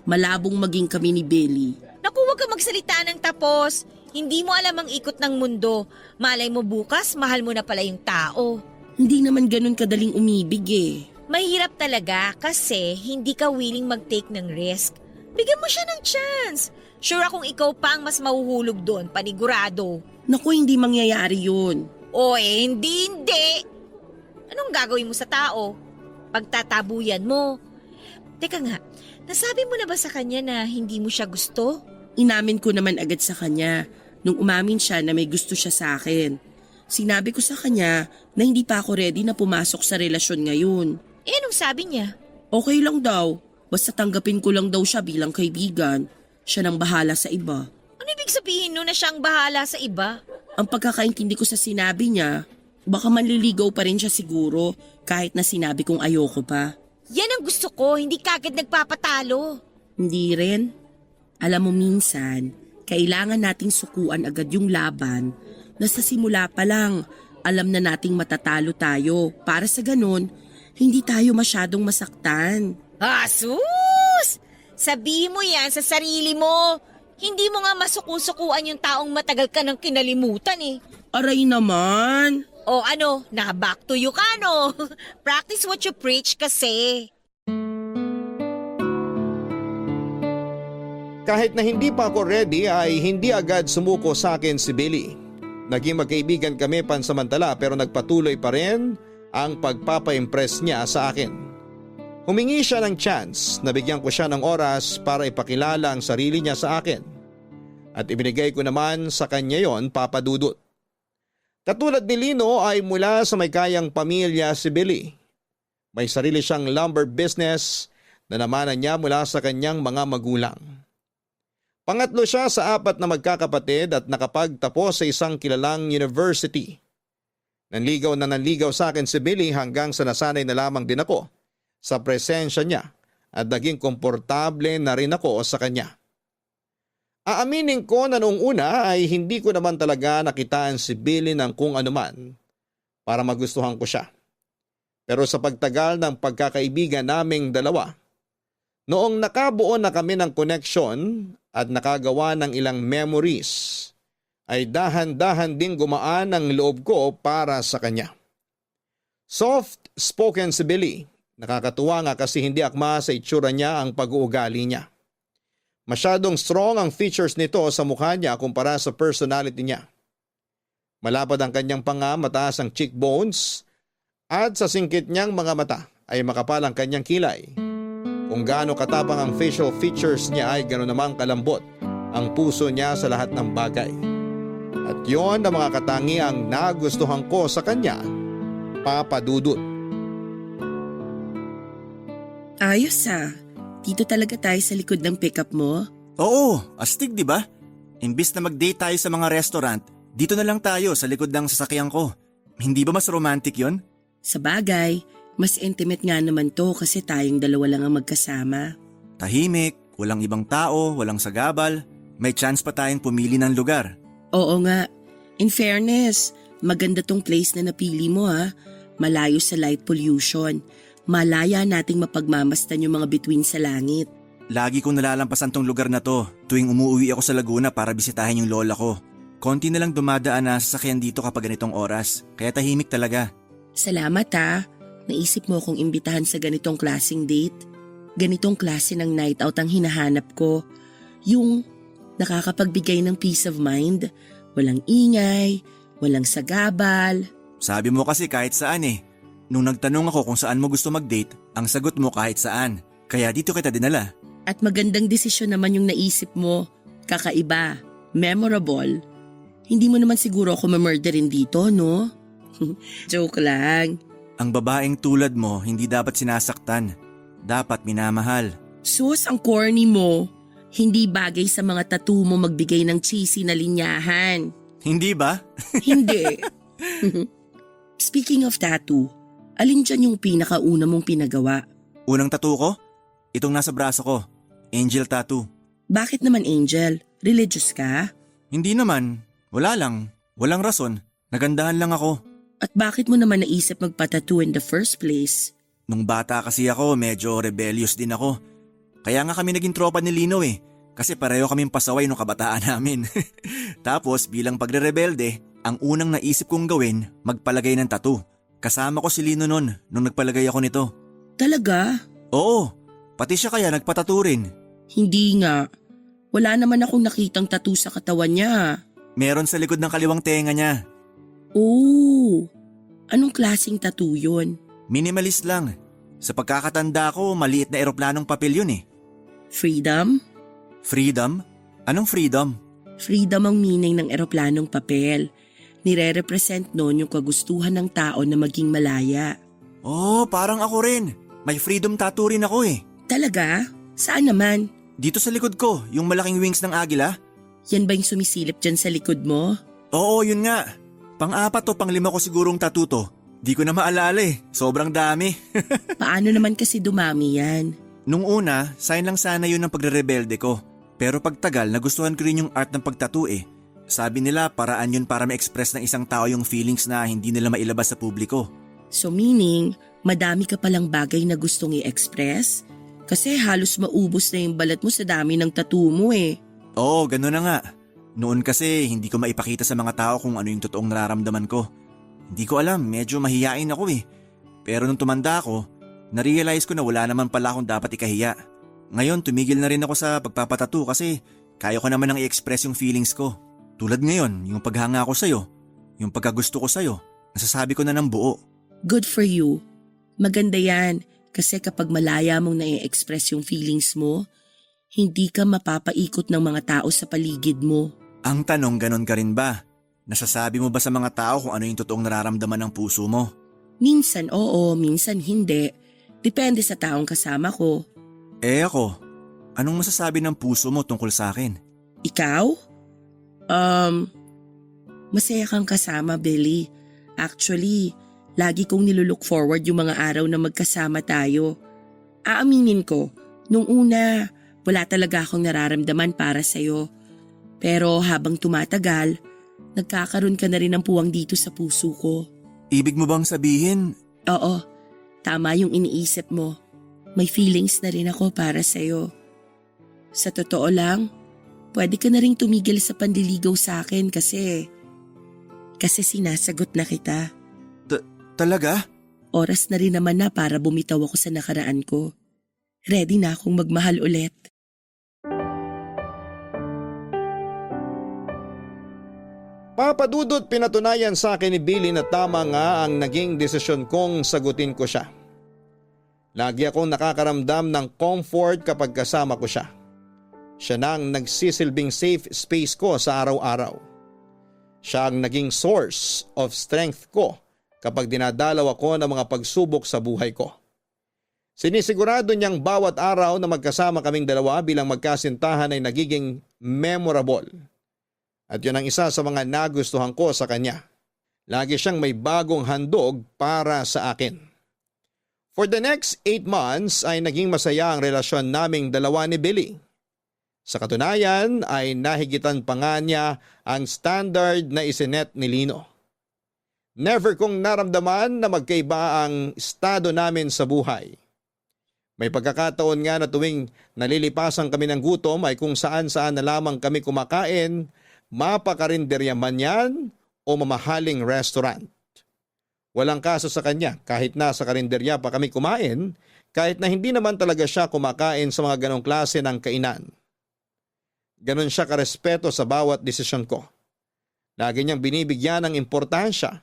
Malabong maging kami ni Billy. Naku, huwag ka magsalita ng tapos. Hindi mo alam ang ikot ng mundo. Malay mo bukas, mahal mo na pala yung tao. Hindi naman ganun kadaling umibig eh. Mahirap talaga kasi hindi ka willing mag-take ng risk. Bigyan mo siya ng chance. Sure akong ikaw pa ang mas mahuhulog doon, panigurado. Naku, hindi mangyayari yun. O hindi. Anong gagawin mo sa tao? Pagtatabuyan mo. Teka nga, nasabi mo na ba sa kanya na hindi mo siya gusto? Inamin ko naman agad sa kanya nung umamin siya na may gusto siya sa akin. Sinabi ko sa kanya na hindi pa ako ready na pumasok sa relasyon ngayon. Eh, anong sabi niya? Okay lang daw, basta tanggapin ko lang daw siya bilang kaibigan. Siya nang bahala sa iba. Ano ibig sabihin nun na siyang bahala sa iba? Ang pagkakaintindi ko sa sinabi niya, baka manliligaw pa rin siya siguro kahit na sinabi kong ayoko pa. Yan ang gusto ko, hindi kagad nagpapatalo. Hindi rin. Alam mo minsan, kailangan nating sukuan agad yung laban na sa simula pa lang, alam na nating matatalo tayo para sa ganun, hindi tayo masyadong masaktan. Sus! Sabihin mo yan sa sarili mo. Hindi mo nga masukusukuan yung taong matagal ka nang kinalimutan eh. Aray naman! O ano, naka-back to you ka no? Practice what you preach kasi. Kahit na hindi pa ako ready ay hindi agad sumuko sa akin si Billy. Naging magkaibigan kami pansamantala pero nagpatuloy pa rin ang pagpapa-impress niya sa akin. Humingi siya ng chance na bigyan ko siya ng oras para ipakilala ang sarili niya sa akin. At ibinigay ko naman sa kanya yon, Papa Dudut. Katulad ni Lino ay mula sa may kayang pamilya si Billy. May sarili siyang lumber business na namanan niya mula sa kanyang mga magulang. Pangatlo siya sa 4 na magkakapatid at nakapagtapos sa isang kilalang university. Nanligaw na nanligaw sa akin si Billy hanggang sa nasanay na lamang din ako sa presensya niya at naging komportable na rin ako sa kanya. Aaminin ko na noong una ay hindi ko naman talaga nakitaan si Billy ng kung anuman para magustuhan ko siya. Pero sa pagtagal ng pagkakaibigan naming dalawa, noong nakabuo na kami ng connection at nakagawa ng ilang memories, ay dahan-dahan ding gumaan ang loob ko para sa kanya. Soft-spoken si Billy. Nakakatuwa nga kasi hindi akma sa itsura niya ang pag-uugali niya. Masyadong strong ang features nito sa mukha niya kumpara sa personality niya. Malapad ang kanyang panga, mataas ang cheekbones, at sa singkit niyang mga mata ay makapal ang kanyang kilay. Kung gaano katapang ang facial features niya ay gano'n namang kalambot ang puso niya sa lahat ng bagay. At yon ang mga katangiang nagustuhan ko sa kanya, Papa Dudut. Ayos ah. Dito talaga tayo sa likod ng pickup mo? Oo, astig di ba? Imbis na mag-date tayo sa mga restaurant, dito na lang tayo sa likod ng sasakyan ko. Hindi ba mas romantic yon? Sa bagay, mas intimate nga naman to kasi tayong dalawa lang ang magkasama. Tahimik, walang ibang tao, walang sagabal. May chance pa tayong pumili ng lugar. Oo nga. In fairness, maganda tong place na napili mo ha. Malayo sa light pollution. Malaya nating mapagmamastan yung mga bituin sa langit. Lagi kong nalalampasan tong lugar na to tuwing umuwi ako sa Laguna para bisitahin yung lola ko. Konti na lang dumadaan na sasakyan dito kapag ganitong oras, kaya tahimik talaga. Salamat ha. Naisip mo akong imbitahan sa ganitong klaseng date. Ganitong klase ng night out ang hinahanap ko. Yung nakakapagbigay ng peace of mind. Walang ingay, walang sagabal. Sabi mo kasi kahit saan eh. Nung nagtanong ako kung saan mo gusto mag-date, ang sagot mo kahit saan. Kaya dito kita dinala. At magandang desisyon naman yung naisip mo. Kakaiba, memorable. Hindi mo naman siguro ako mamurderin dito, no? Joke lang. Ang babaeng tulad mo hindi dapat sinasaktan. Dapat minamahal. Sus, ang corny mo. Hindi bagay sa mga tattoo mo magbigay ng cheesy na linyahan. Hindi ba? Hindi. Speaking of tattoo, alin dyan yung pinakauna mong pinagawa? Unang tattoo ko? Itong nasa braso ko. Angel tattoo. Bakit naman angel? Religious ka? Hindi naman. Wala lang. Walang rason. Nagandahan lang ako. At bakit mo naman naisip magpa-tattoo in the first place? Nung bata kasi ako, medyo rebellious din ako. Kaya nga kami naging tropa ni Lino eh. Kasi pareho kaming pasaway nung kabataan namin. Tapos bilang pagre-rebelde, ang unang naisip kong gawin, magpalagay ng tattoo. Kasama ko si Lino nung nagpalagay ako nito. Talaga? Oo, pati siya kaya nagpatattoo rin. Hindi nga. Wala naman akong nakitang tattoo sa katawan niya. Meron sa likod ng kaliwang tenga niya. Oh, anong klaseng tattoo yun? Minimalist lang. Sa pagkakatanda ko, maliit na eroplanong papel yun eh. Freedom? Freedom? Anong freedom? Freedom ang meaning ng eroplanong papel. Nire-represent noon yung kagustuhan ng tao na maging malaya. Oh, parang ako rin. May freedom tattoo rin ako eh. Talaga? Saan naman? Dito sa likod ko, yung malaking wings ng agila. Yan ba yung sumisilip dyan sa likod mo? Oo, yun nga. Pang-apat o pang-lima ko sigurong tattoo to. Di ko na maalala eh. Sobrang dami. Paano naman kasi dumami yan? Nung una, sign lang sana yun ng pagre-rebelde ko. Pero pagtagal, nagustuhan ko rin yung art ng pagtattoo eh. Sabi nila paraan yun para ma-express ng isang tao yung feelings na hindi nila mailabas sa publiko. So meaning, madami ka palang bagay na gustong i-express? Kasi halos maubos na yung balat mo sa dami ng tattoo mo eh. Oo, gano'n na nga. Noon kasi hindi ko maipakita sa mga tao kung ano yung totoong nararamdaman ko. Hindi ko alam, medyo mahiyain ako eh. Pero nung tumanda ako, na-realize ko na wala naman pala akong dapat ikahiya. Ngayon tumigil na rin ako sa pagpapatattoo kasi kaya ko naman nang i-express yung feelings ko. Tulad ngayon, yung paghanga ko sa'yo, yung pagkagusto ko sa'yo, nasasabi ko na ng buo. Good for you. Maganda yan kasi kapag malaya mong na-express yung feelings mo, hindi ka mapapaikot ng mga tao sa paligid mo. Ang tanong, ganon ka rin ba? Nasasabi mo ba sa mga tao kung ano yung totoong nararamdaman ng puso mo? Minsan oo, minsan hindi. Depende sa taong kasama ko. Eh ako, anong masasabi ng puso mo tungkol sa akin? Ikaw? Masaya kang kasama, Billy. Actually, lagi kong nilulook forward yung mga araw na magkasama tayo. Aaminin ko, nung una, wala talaga akong nararamdaman para sa'yo. Pero habang tumatagal, nagkakaroon ka na rin ng puwang dito sa puso ko. Ibig mo bang sabihin? Oo, tama yung iniisip mo. May feelings na rin ako para sa'yo. Sa totoo lang, pwede ka na rin tumigil sa panliligaw sa akin kasi sinasagot na kita. Talaga? Oras na rin naman na para bumitaw ako sa nakaraan ko. Ready na akong magmahal ulit. Papadudot, pinatunayan sa akin ni Billy na tama nga ang naging desisyon kong sagutin ko siya. Lagi akong nakakaramdam ng comfort kapag kasama ko siya. Siya na ang nagsisilbing safe space ko sa araw-araw. Siya ang naging source of strength ko kapag dinadalaw ako ng mga pagsubok sa buhay ko. Sinisigurado niyang bawat araw na magkasama kaming dalawa bilang magkasintahan ay nagiging memorable. At yun ang isa sa mga nagustuhan ko sa kanya. Lagi siyang may bagong handog para sa akin. For the next 8 months ay naging masaya ang relasyon naming dalawa ni Billy. Sa katunayan ay nahigitan pa nga niya ang standard na isinet ni Lino. Never kong naramdaman na magkaiba ang estado namin sa buhay. May pagkakataon nga na tuwing nalilipasan kami ng gutom ay kung saan-saan na lamang kami kumakain, mapakarinderya man yan o mamahaling restaurant. Walang kaso sa kanya kahit nasa karinderya pa kami kumain, kahit na hindi naman talaga siya kumakain sa mga ganong klase ng kainan. Ganon siya karespeto sa bawat desisyon ko. Lagi niyang binibigyan ng importansya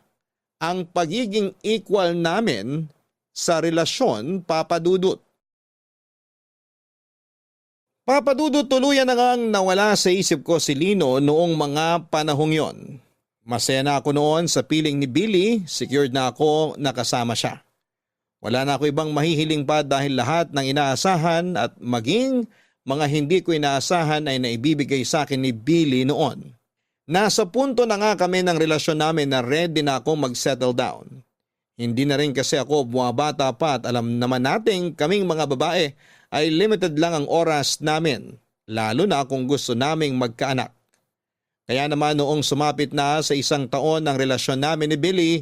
ang pagiging equal namin sa relasyon, Papa Dudut. Papa Dudut, tuluyan na ngang nawala sa isip ko si Lino noong mga panahong yon. Masaya na ako noon sa piling ni Billy, secured na ako nakasama siya. Wala na ako ibang mahihiling pa dahil lahat ng inaasahan at maging mga hindi ko inaasahan ay naibibigay sa akin ni Billy noon. Nasa punto na nga kami ng relasyon namin na ready na ako mag-settle down. Hindi na rin kasi ako bumabata pa at alam naman nating kaming mga babae ay limited lang ang oras namin, lalo na kung gusto naming magkaanak. Kaya naman noong sumapit na sa 1 taon ng relasyon namin ni Billy,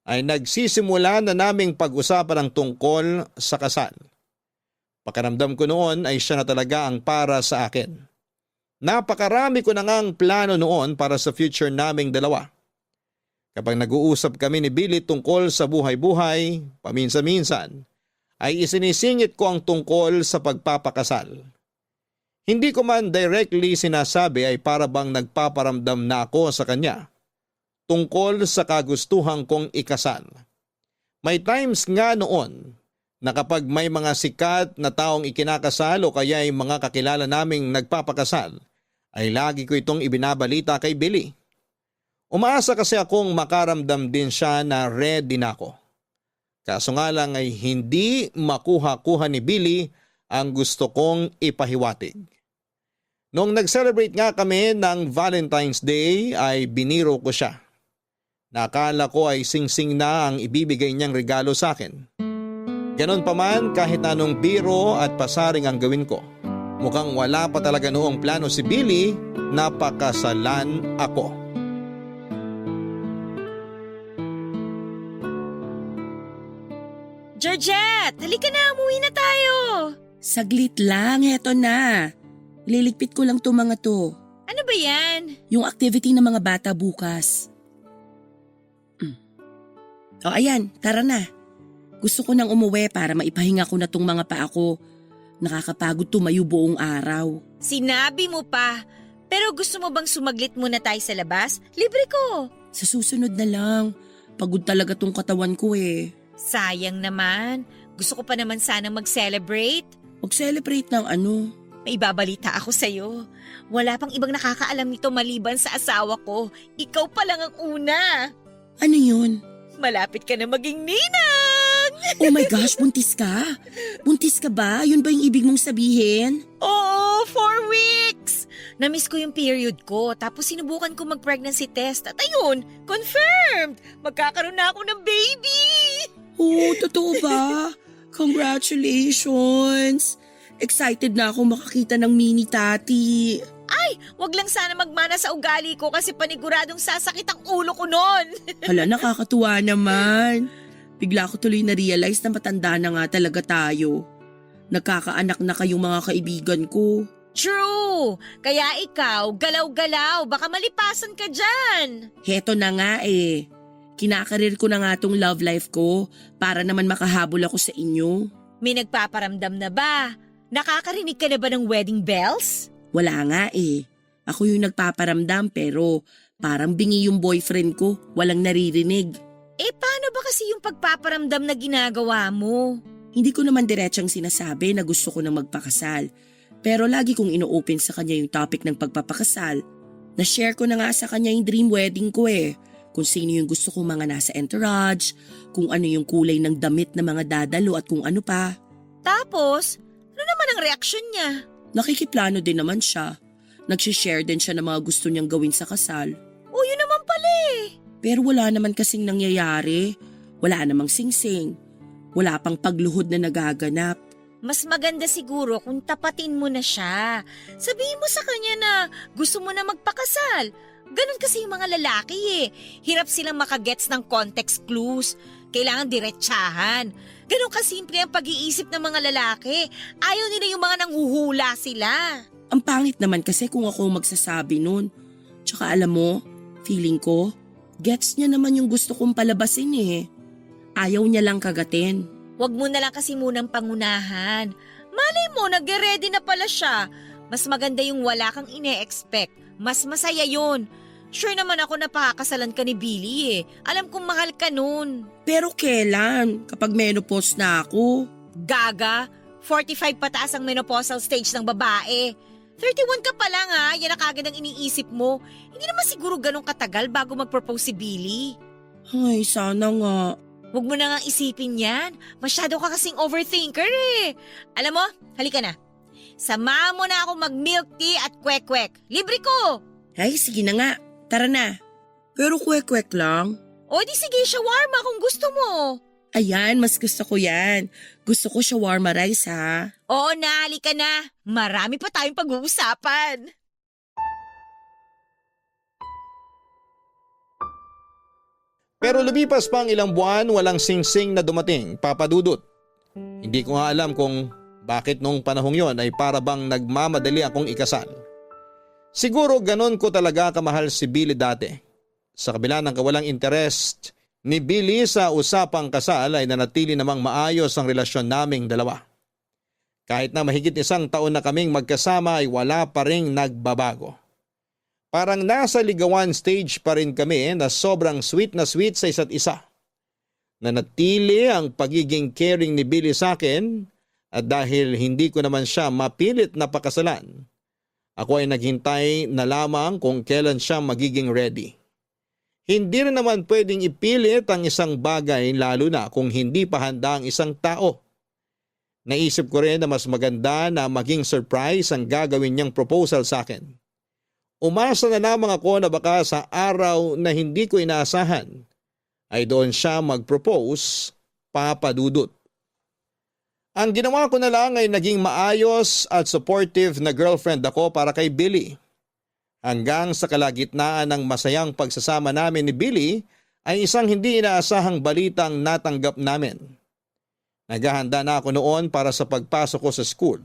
ay nagsisimula na naming pag-usapan ang tungkol sa kasal. Pakiramdam ko noon ay siya na talaga ang para sa akin. Napakarami ko na ngang plano noon para sa future naming dalawa. Kapag nag-uusap kami ni Billy tungkol sa buhay-buhay, paminsan-minsan, ay isinisingit ko ang tungkol sa pagpapakasal. Hindi ko man directly sinasabi ay para bang nagpaparamdam na ako sa kanya tungkol sa kagustuhan kong ikasal. May times nga noon na kapag may mga sikat na taong ikinakasal o kaya ay mga kakilala naming nagpapakasal, ay lagi ko itong ibinabalita kay Billy. Umaasa kasi akong makaramdam din siya na ready na ako. Kaso nga lang ay hindi makuha-kuha ni Billy ang gusto kong ipahiwatig. Noong nag-celebrate nga kami ng Valentine's Day ay biniro ko siya. Nakala ko ay singsing na ang ibibigay niyang regalo sa akin. Ganon pa man kahit anong biro at pasaring ang gawin ko. Mukhang wala pa talaga noong plano si Billy na pakasalan ako. Georgette, halika na, umuwi na tayo. Saglit lang, heto na. Liligpit ko lang to mga to. Ano ba yan? Yung activity ng mga bata bukas. O ayan, tara na. Gusto ko nang umuwi para maipahinga ko na tong mga paa ko. Nakakapagod tumayo buong araw. Sinabi mo pa. Pero gusto mo bang sumaglit muna tayo sa labas? Libre ko. Sa susunod na lang. Pagod talaga tong katawan ko eh. Sayang naman. Gusto ko pa naman sana mag-celebrate. Mag-celebrate ng ano? May ibabalita ako sa'yo. Wala pang ibang nakakaalam nito maliban sa asawa ko. Ikaw pa lang ang una. Ano yun? Malapit ka na maging ninang! Oh my gosh, buntis ka? Buntis ka ba? Yun ba yung ibig mong sabihin? Oo, 4 weeks! Namiss ko yung period ko, tapos sinubukan ko mag-pregnancy test at ayun, confirmed! Magkakaroon na ako ng baby! Oh, totoo ba? Congratulations! Excited na ako makakita ng mini tati. Wag lang sana magmana sa ugali ko kasi paniguradong sasakit ang ulo ko nun. Hala, nakakatuwa naman. Bigla ko tuloy na-realize na matanda na nga talaga tayo. Nagkakaanak na kayong mga kaibigan ko. True! Kaya ikaw, galaw-galaw, baka malipasan ka dyan. Heto na nga eh. Kinakarir ko na nga tong love life ko para naman makahabol ako sa inyo. May nagpaparamdam na ba? Nakakarinig ka na ba ng wedding bells? Wala nga eh. Ako yung nagpaparamdam pero parang bingi yung boyfriend ko, walang naririnig. Paano ba kasi yung pagpaparamdam na ginagawa mo? Hindi ko naman diretsang sinasabi na gusto ko nang magpakasal. Pero lagi kong ino-open sa kanya yung topic ng pagpapakasal. Na-share ko na nga sa kanya yung dream wedding ko eh. Kung sino yung gusto kong mga nasa entourage, kung ano yung kulay ng damit na mga dadalo at kung ano pa. Tapos, ano naman ang reaksyon niya? Nakikiplano din naman siya. Nagsishare din siya ng mga gusto niyang gawin sa kasal. O yun naman pala eh. Pero wala naman kasing nangyayari. Wala namang singsing. Wala pang pagluhod na nagaganap. Mas maganda siguro kung tapatin mo na siya. Sabihin mo sa kanya na gusto mo na magpakasal. Ganon kasi yung mga lalaki eh. Hirap silang makagets ng context clues. Kailangan diretsahan. Ganon kasimple ang pag-iisip ng mga lalaki. Ayaw nila yung mga nanghuhula sila. Ang pangit naman kasi kung ako magsasabi nun. Tsaka alam mo, feeling ko, gets niya naman yung gusto kong palabasin eh. Ayaw niya lang kagatin. Huwag mo na lang kasi munang pangunahan. Malay mo, nag-ready na pala siya. Mas maganda yung wala kang ine-expect. Mas masaya yun. Sure naman ako na pakakasalan ka ni Billy eh. Alam kong mahal ka nun. Pero kailan? Kapag menopause na ako? Gaga, 45 pataas ang menopausal stage ng babae. 31 ka pa lang ha, yan ang kagad ang iniisip mo. Hindi naman siguro ganun katagal bago mag-propose si Billy. Ay, sana nga. Huwag mo na nga isipin yan. Masyado ka kasing overthinker eh. Alam mo, halika na. Samahan mo na ako mag-milk tea at kwek-kwek. Libre ko! Ay, sige na nga. Tara na. Pero kwek-kwek lang. O di sige, shawarma kung gusto mo. Ayan, mas gusto ko yan. Gusto ko shawarma rice ha. Oo na, halika na. Marami pa tayong pag-uusapan. Pero lumipas pa ang ilang buwan, walang singsing na dumating, Papa Dudut. Hindi ko nga alam kung bakit nung panahong yon ay para bang nagmamadali akong ikasal. Siguro ganon ko talaga kamahal si Billy dati. Sa kabila ng kawalang interest ni Billy sa usapang kasal ay nanatili namang maayos ang relasyon naming dalawa. Kahit na mahigit 1 taon na kaming magkasama ay wala pa ring nagbabago. Parang nasa ligawan stage pa rin kami na sobrang sweet na sweet sa isa't isa. Nanatili ang pagiging caring ni Billy sa akin at dahil hindi ko naman siya mapilit na pakasalan, ako ay naghintay na lamang kung kailan siya magiging ready. Hindi rin naman pwedeng ipilit ang isang bagay lalo na kung hindi pa handa ang isang tao. Naisip ko rin na mas maganda na maging surprise ang gagawin niyang proposal sa akin. Umasa na lamang ako na baka sa araw na hindi ko inaasahan ay doon siya mag-propose, Papa Dudut. Ang ginawa ko na lang ay naging maayos at supportive na girlfriend ako para kay Billy. Hanggang sa kalagitnaan ng masayang pagsasama namin ni Billy ay isang hindi inaasahang balitang natanggap namin. Naghahanda na ako noon para sa pagpasok ko sa school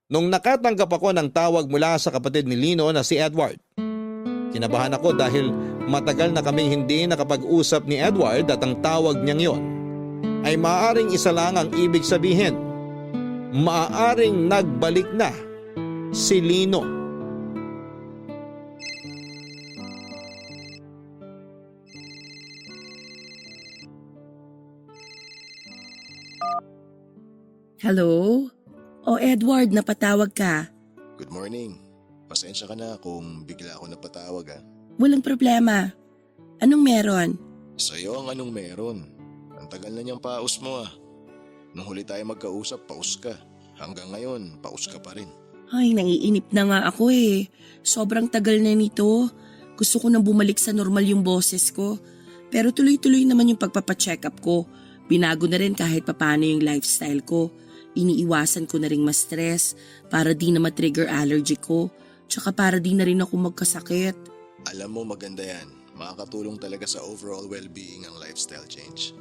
nung nakatanggap ako ng tawag mula sa kapatid ni Lino na si Edward. Kinabahan ako dahil matagal na kaming hindi nakapag-usap ni Edward at ang tawag niyang yon ay maaaring isa lang ang ibig sabihin. Maaaring nagbalik na si Lino. Hello? O Edward, napatawag ka. Good morning. Pasensya ka na kung bigla ako napatawag ah. Walang problema. Anong meron? Sa'yo ang anong meron. Ang tagal na niyang paus mo ah. Nung huli tayo magkausap, paus ka. Hanggang ngayon, paus ka pa rin. Ay, nangiinip na nga ako eh. Sobrang tagal na nito. Gusto ko nang bumalik sa normal yung boses ko. Pero tuloy-tuloy naman yung pagpapacheck up ko. Binago na rin kahit papano yung lifestyle ko. Iniiwasan ko na rin ma-stress para di na ma-trigger allergy ko. Tsaka para di na rin ako magkasakit. Alam mo maganda yan. Makakatulong talaga sa overall well-being ang lifestyle change.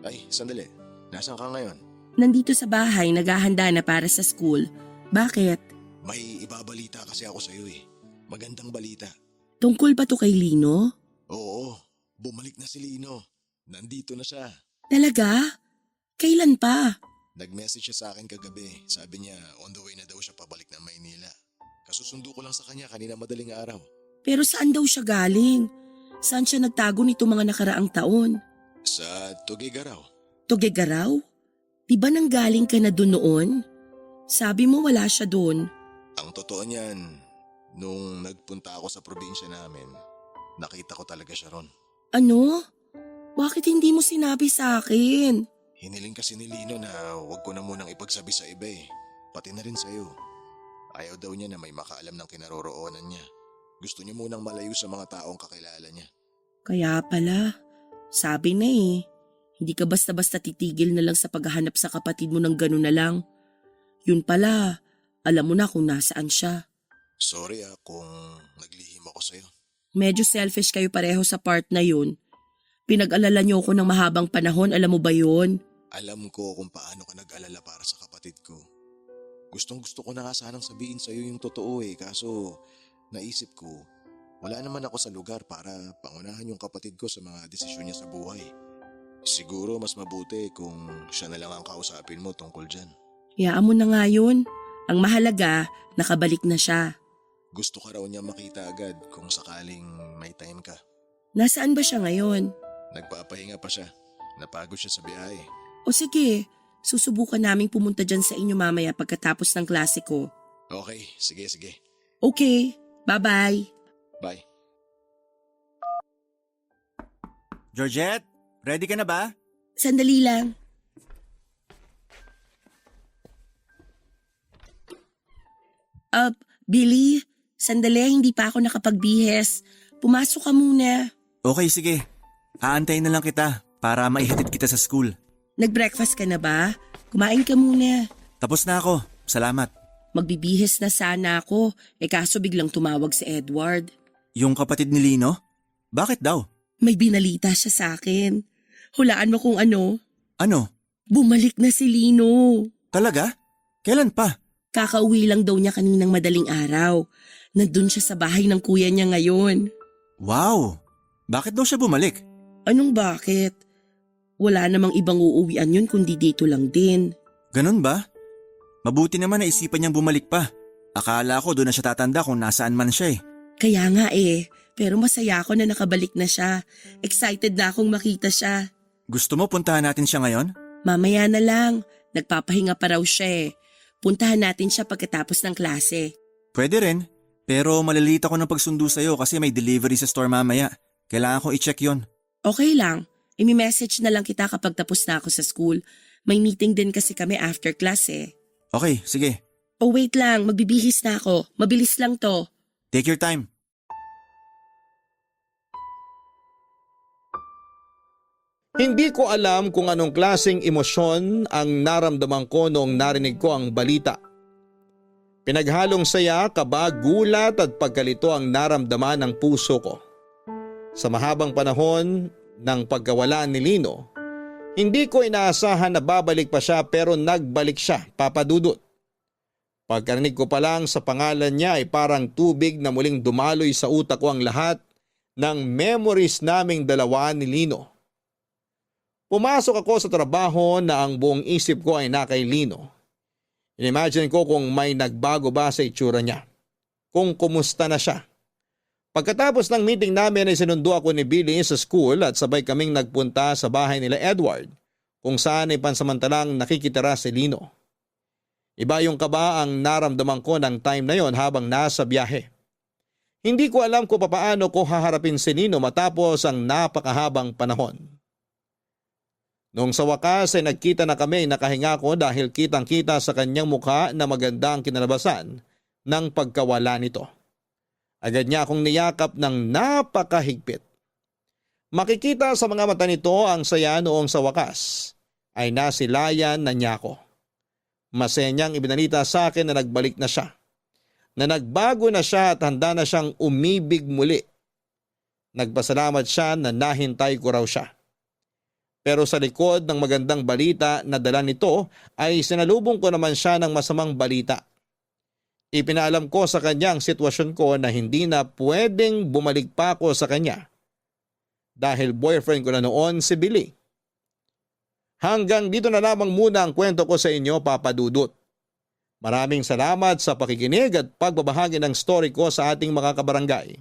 Ay, sandali. Nasaan ka ngayon? Nandito sa bahay, naghahanda na para sa school. Bakit? May ibabalita kasi ako sa'yo eh. Magandang balita. Tungkol ba to kay Lino? Oo, bumalik na si Lino. Nandito na siya. Talaga? Kailan pa? Nag-message siya sa akin kagabi. Sabi niya on the way na daw siya pabalik ng Maynila. Kasusundo ko lang sa kanya kanina madaling araw. Pero saan daw siya galing? Saan siya nagtago nito mga nakaraang taon? Sa Tugigaraw. Tugigaraw? Di ba nanggaling ka na doon noon? Sabi mo wala siya doon. Ang totoo niyan, nung nagpunta ako sa probinsya namin, nakita ko talaga siya ron. Ano? Bakit hindi mo sinabi sa akin? Hiniling kasi ni Lino na huwag ko na munang ipagsabi sa iba eh. Pati na rin sa'yo. Ayaw daw niya na may makaalam ng kinaroroonan niya. Gusto niya munang malayo sa mga taong kakilala niya. Kaya pala, sabi na eh. Hindi ka basta-basta titigil na lang sa paghahanap sa kapatid mo ng gano'n na lang. Yun pala, alam mo na kung nasaan siya. Sorry kung naglihim ako sa'yo. Medyo selfish kayo pareho sa part na yun. Pinag-alala niyo ako ng mahabang panahon, alam mo ba yun? Alam ko kung paano ka nag-alala para sa kapatid ko. Gustong gusto ko na nga sanang sabihin sa'yo yung totoo eh, kaso naisip ko, wala naman ako sa lugar para pangunahan yung kapatid ko sa mga desisyon niya sa buhay. Siguro mas mabuti kung siya na lang ang kausapin mo tungkol dyan. Hayaan mo na nga yun. Ang mahalaga, nakabalik na siya. Gusto ka raw niya makita agad kung sakaling may time ka. Nasaan ba siya ngayon? Nagpapahinga pa siya. Napagod siya sa biyahe. O sige, susubukan naming pumunta dyan sa inyo mamaya pagkatapos ng klase ko. Okay, sige. Okay, bye-bye. Bye. Georgette, ready ka na ba? Sandali lang. Billy, sandali, hindi pa ako nakapagbihes. Pumasok ka muna. Okay, sige. Aantayin na lang kita para maihatid kita sa school. Nag-breakfast ka na ba? Kumain ka muna. Tapos na ako. Salamat. Magbibihes na sana ako, kaso biglang tumawag si Edward. Yung kapatid ni Lino? Bakit daw? May binalita siya sa akin. Hulaan mo kung ano? Ano? Bumalik na si Lino. Talaga? Kailan pa? Kakauwi lang daw niya kaninang madaling araw. Nandun siya sa bahay ng kuya niya ngayon. Wow! Bakit daw siya bumalik? Anong bakit? Wala namang ibang uuwian yun kundi dito lang din. Ganun ba? Mabuti naman na isipan niyang bumalik pa. Akala ko doon na siya tatanda kung nasaan man siya eh. Kaya nga pero masaya ako na nakabalik na siya. Excited na akong makita siya. Gusto mo puntahan natin siya ngayon? Mamaya na lang. Nagpapahinga pa raw siya eh. Puntahan natin siya pagkatapos ng klase. Pwede rin, pero malilita ko ng pagsundo sa'yo kasi may delivery sa store mamaya. Kailangan ko i-check yon. Okay lang. I-message na lang kita kapag tapos na ako sa school. May meeting din kasi kami after class eh. Okay, sige. Oh wait lang, magbibihis na ako. Mabilis lang to. Take your time. Hindi ko alam kung anong klaseng emosyon ang naramdaman ko noong narinig ko ang balita. Pinaghalong saya, kaba, gulat at pagkalito ang naramdaman ng puso ko. Sa mahabang panahon ng pagkawala ni Lino, hindi ko inaasahan na babalik pa siya pero nagbalik siya, Papa Dudut. Pagkarinig ko pa lang sa pangalan niya ay parang tubig na muling dumaloy sa utak ko ang lahat ng memories naming dalawa ni Lino. Pumasok ako sa trabaho na ang buong isip ko ay na kay Lino. Inimagine ko kung may nagbago ba sa itsura niya. Kung kumusta na siya. Pagkatapos ng meeting namin ay sinundo ako ni Billy sa school at sabay kaming nagpunta sa bahay nila Edward kung saan ay pansamantalang nakikitira si Lino. Iba yung kaba ang naramdaman ko ng time na yon habang nasa biyahe. Hindi ko alam kung papaano ko haharapin si Lino matapos ang napakahabang panahon. Noong sa wakas ay nagkita na kami, nakahinga ko dahil kitang-kita sa kanyang mukha na maganda ang kinalabasan ng pagkawala nito. Agad niya akong niyakap ng napakahigpit. Makikita sa mga mata nito ang saya noong sa wakas ay nasilayan na niya ako. Masaya niyang ibinalita sa akin na nagbalik na siya. Na nagbago na siya at handa na siyang umibig muli. Nagpasalamat siya na nahintay ko raw siya. Pero sa likod ng magandang balita na dala nito ay sinalubong ko naman siya ng masamang balita. Ipinaalam ko sa kanya ang sitwasyon ko na hindi na pwedeng bumalik pa ako sa kanya dahil boyfriend ko na noon si Billy. Hanggang dito na lamang muna ang kwento ko sa inyo, Papa Dudut. Maraming salamat sa pakikinig at pagbabahagi ng story ko sa ating mga kabarangay.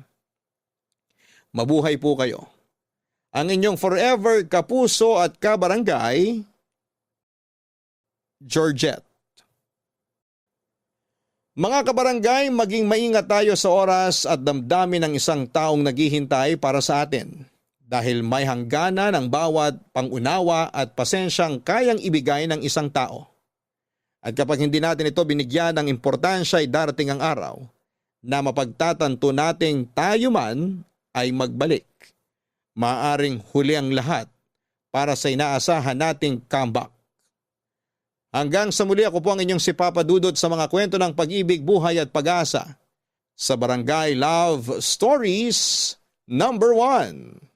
Mabuhay po kayo. Ang inyong forever kapuso at kabarangay, Georgette. Mga kabarangay, maging maingat tayo sa oras at damdamin ng isang taong naghihintay para sa atin dahil may hangganan ang bawat pangunawa at pasensyang kayang ibigay ng isang tao. At kapag hindi natin ito binigyan ng importansya ay darating ang araw na mapagtatanto nating tayo man ay magbalik. Maaring huli ang lahat para sa inaasahan nating comeback. Hanggang sa muli, ako po ang inyong si Papa Dudut sa mga kwento ng pag-ibig, buhay at pag-asa sa Barangay Love Stories #1.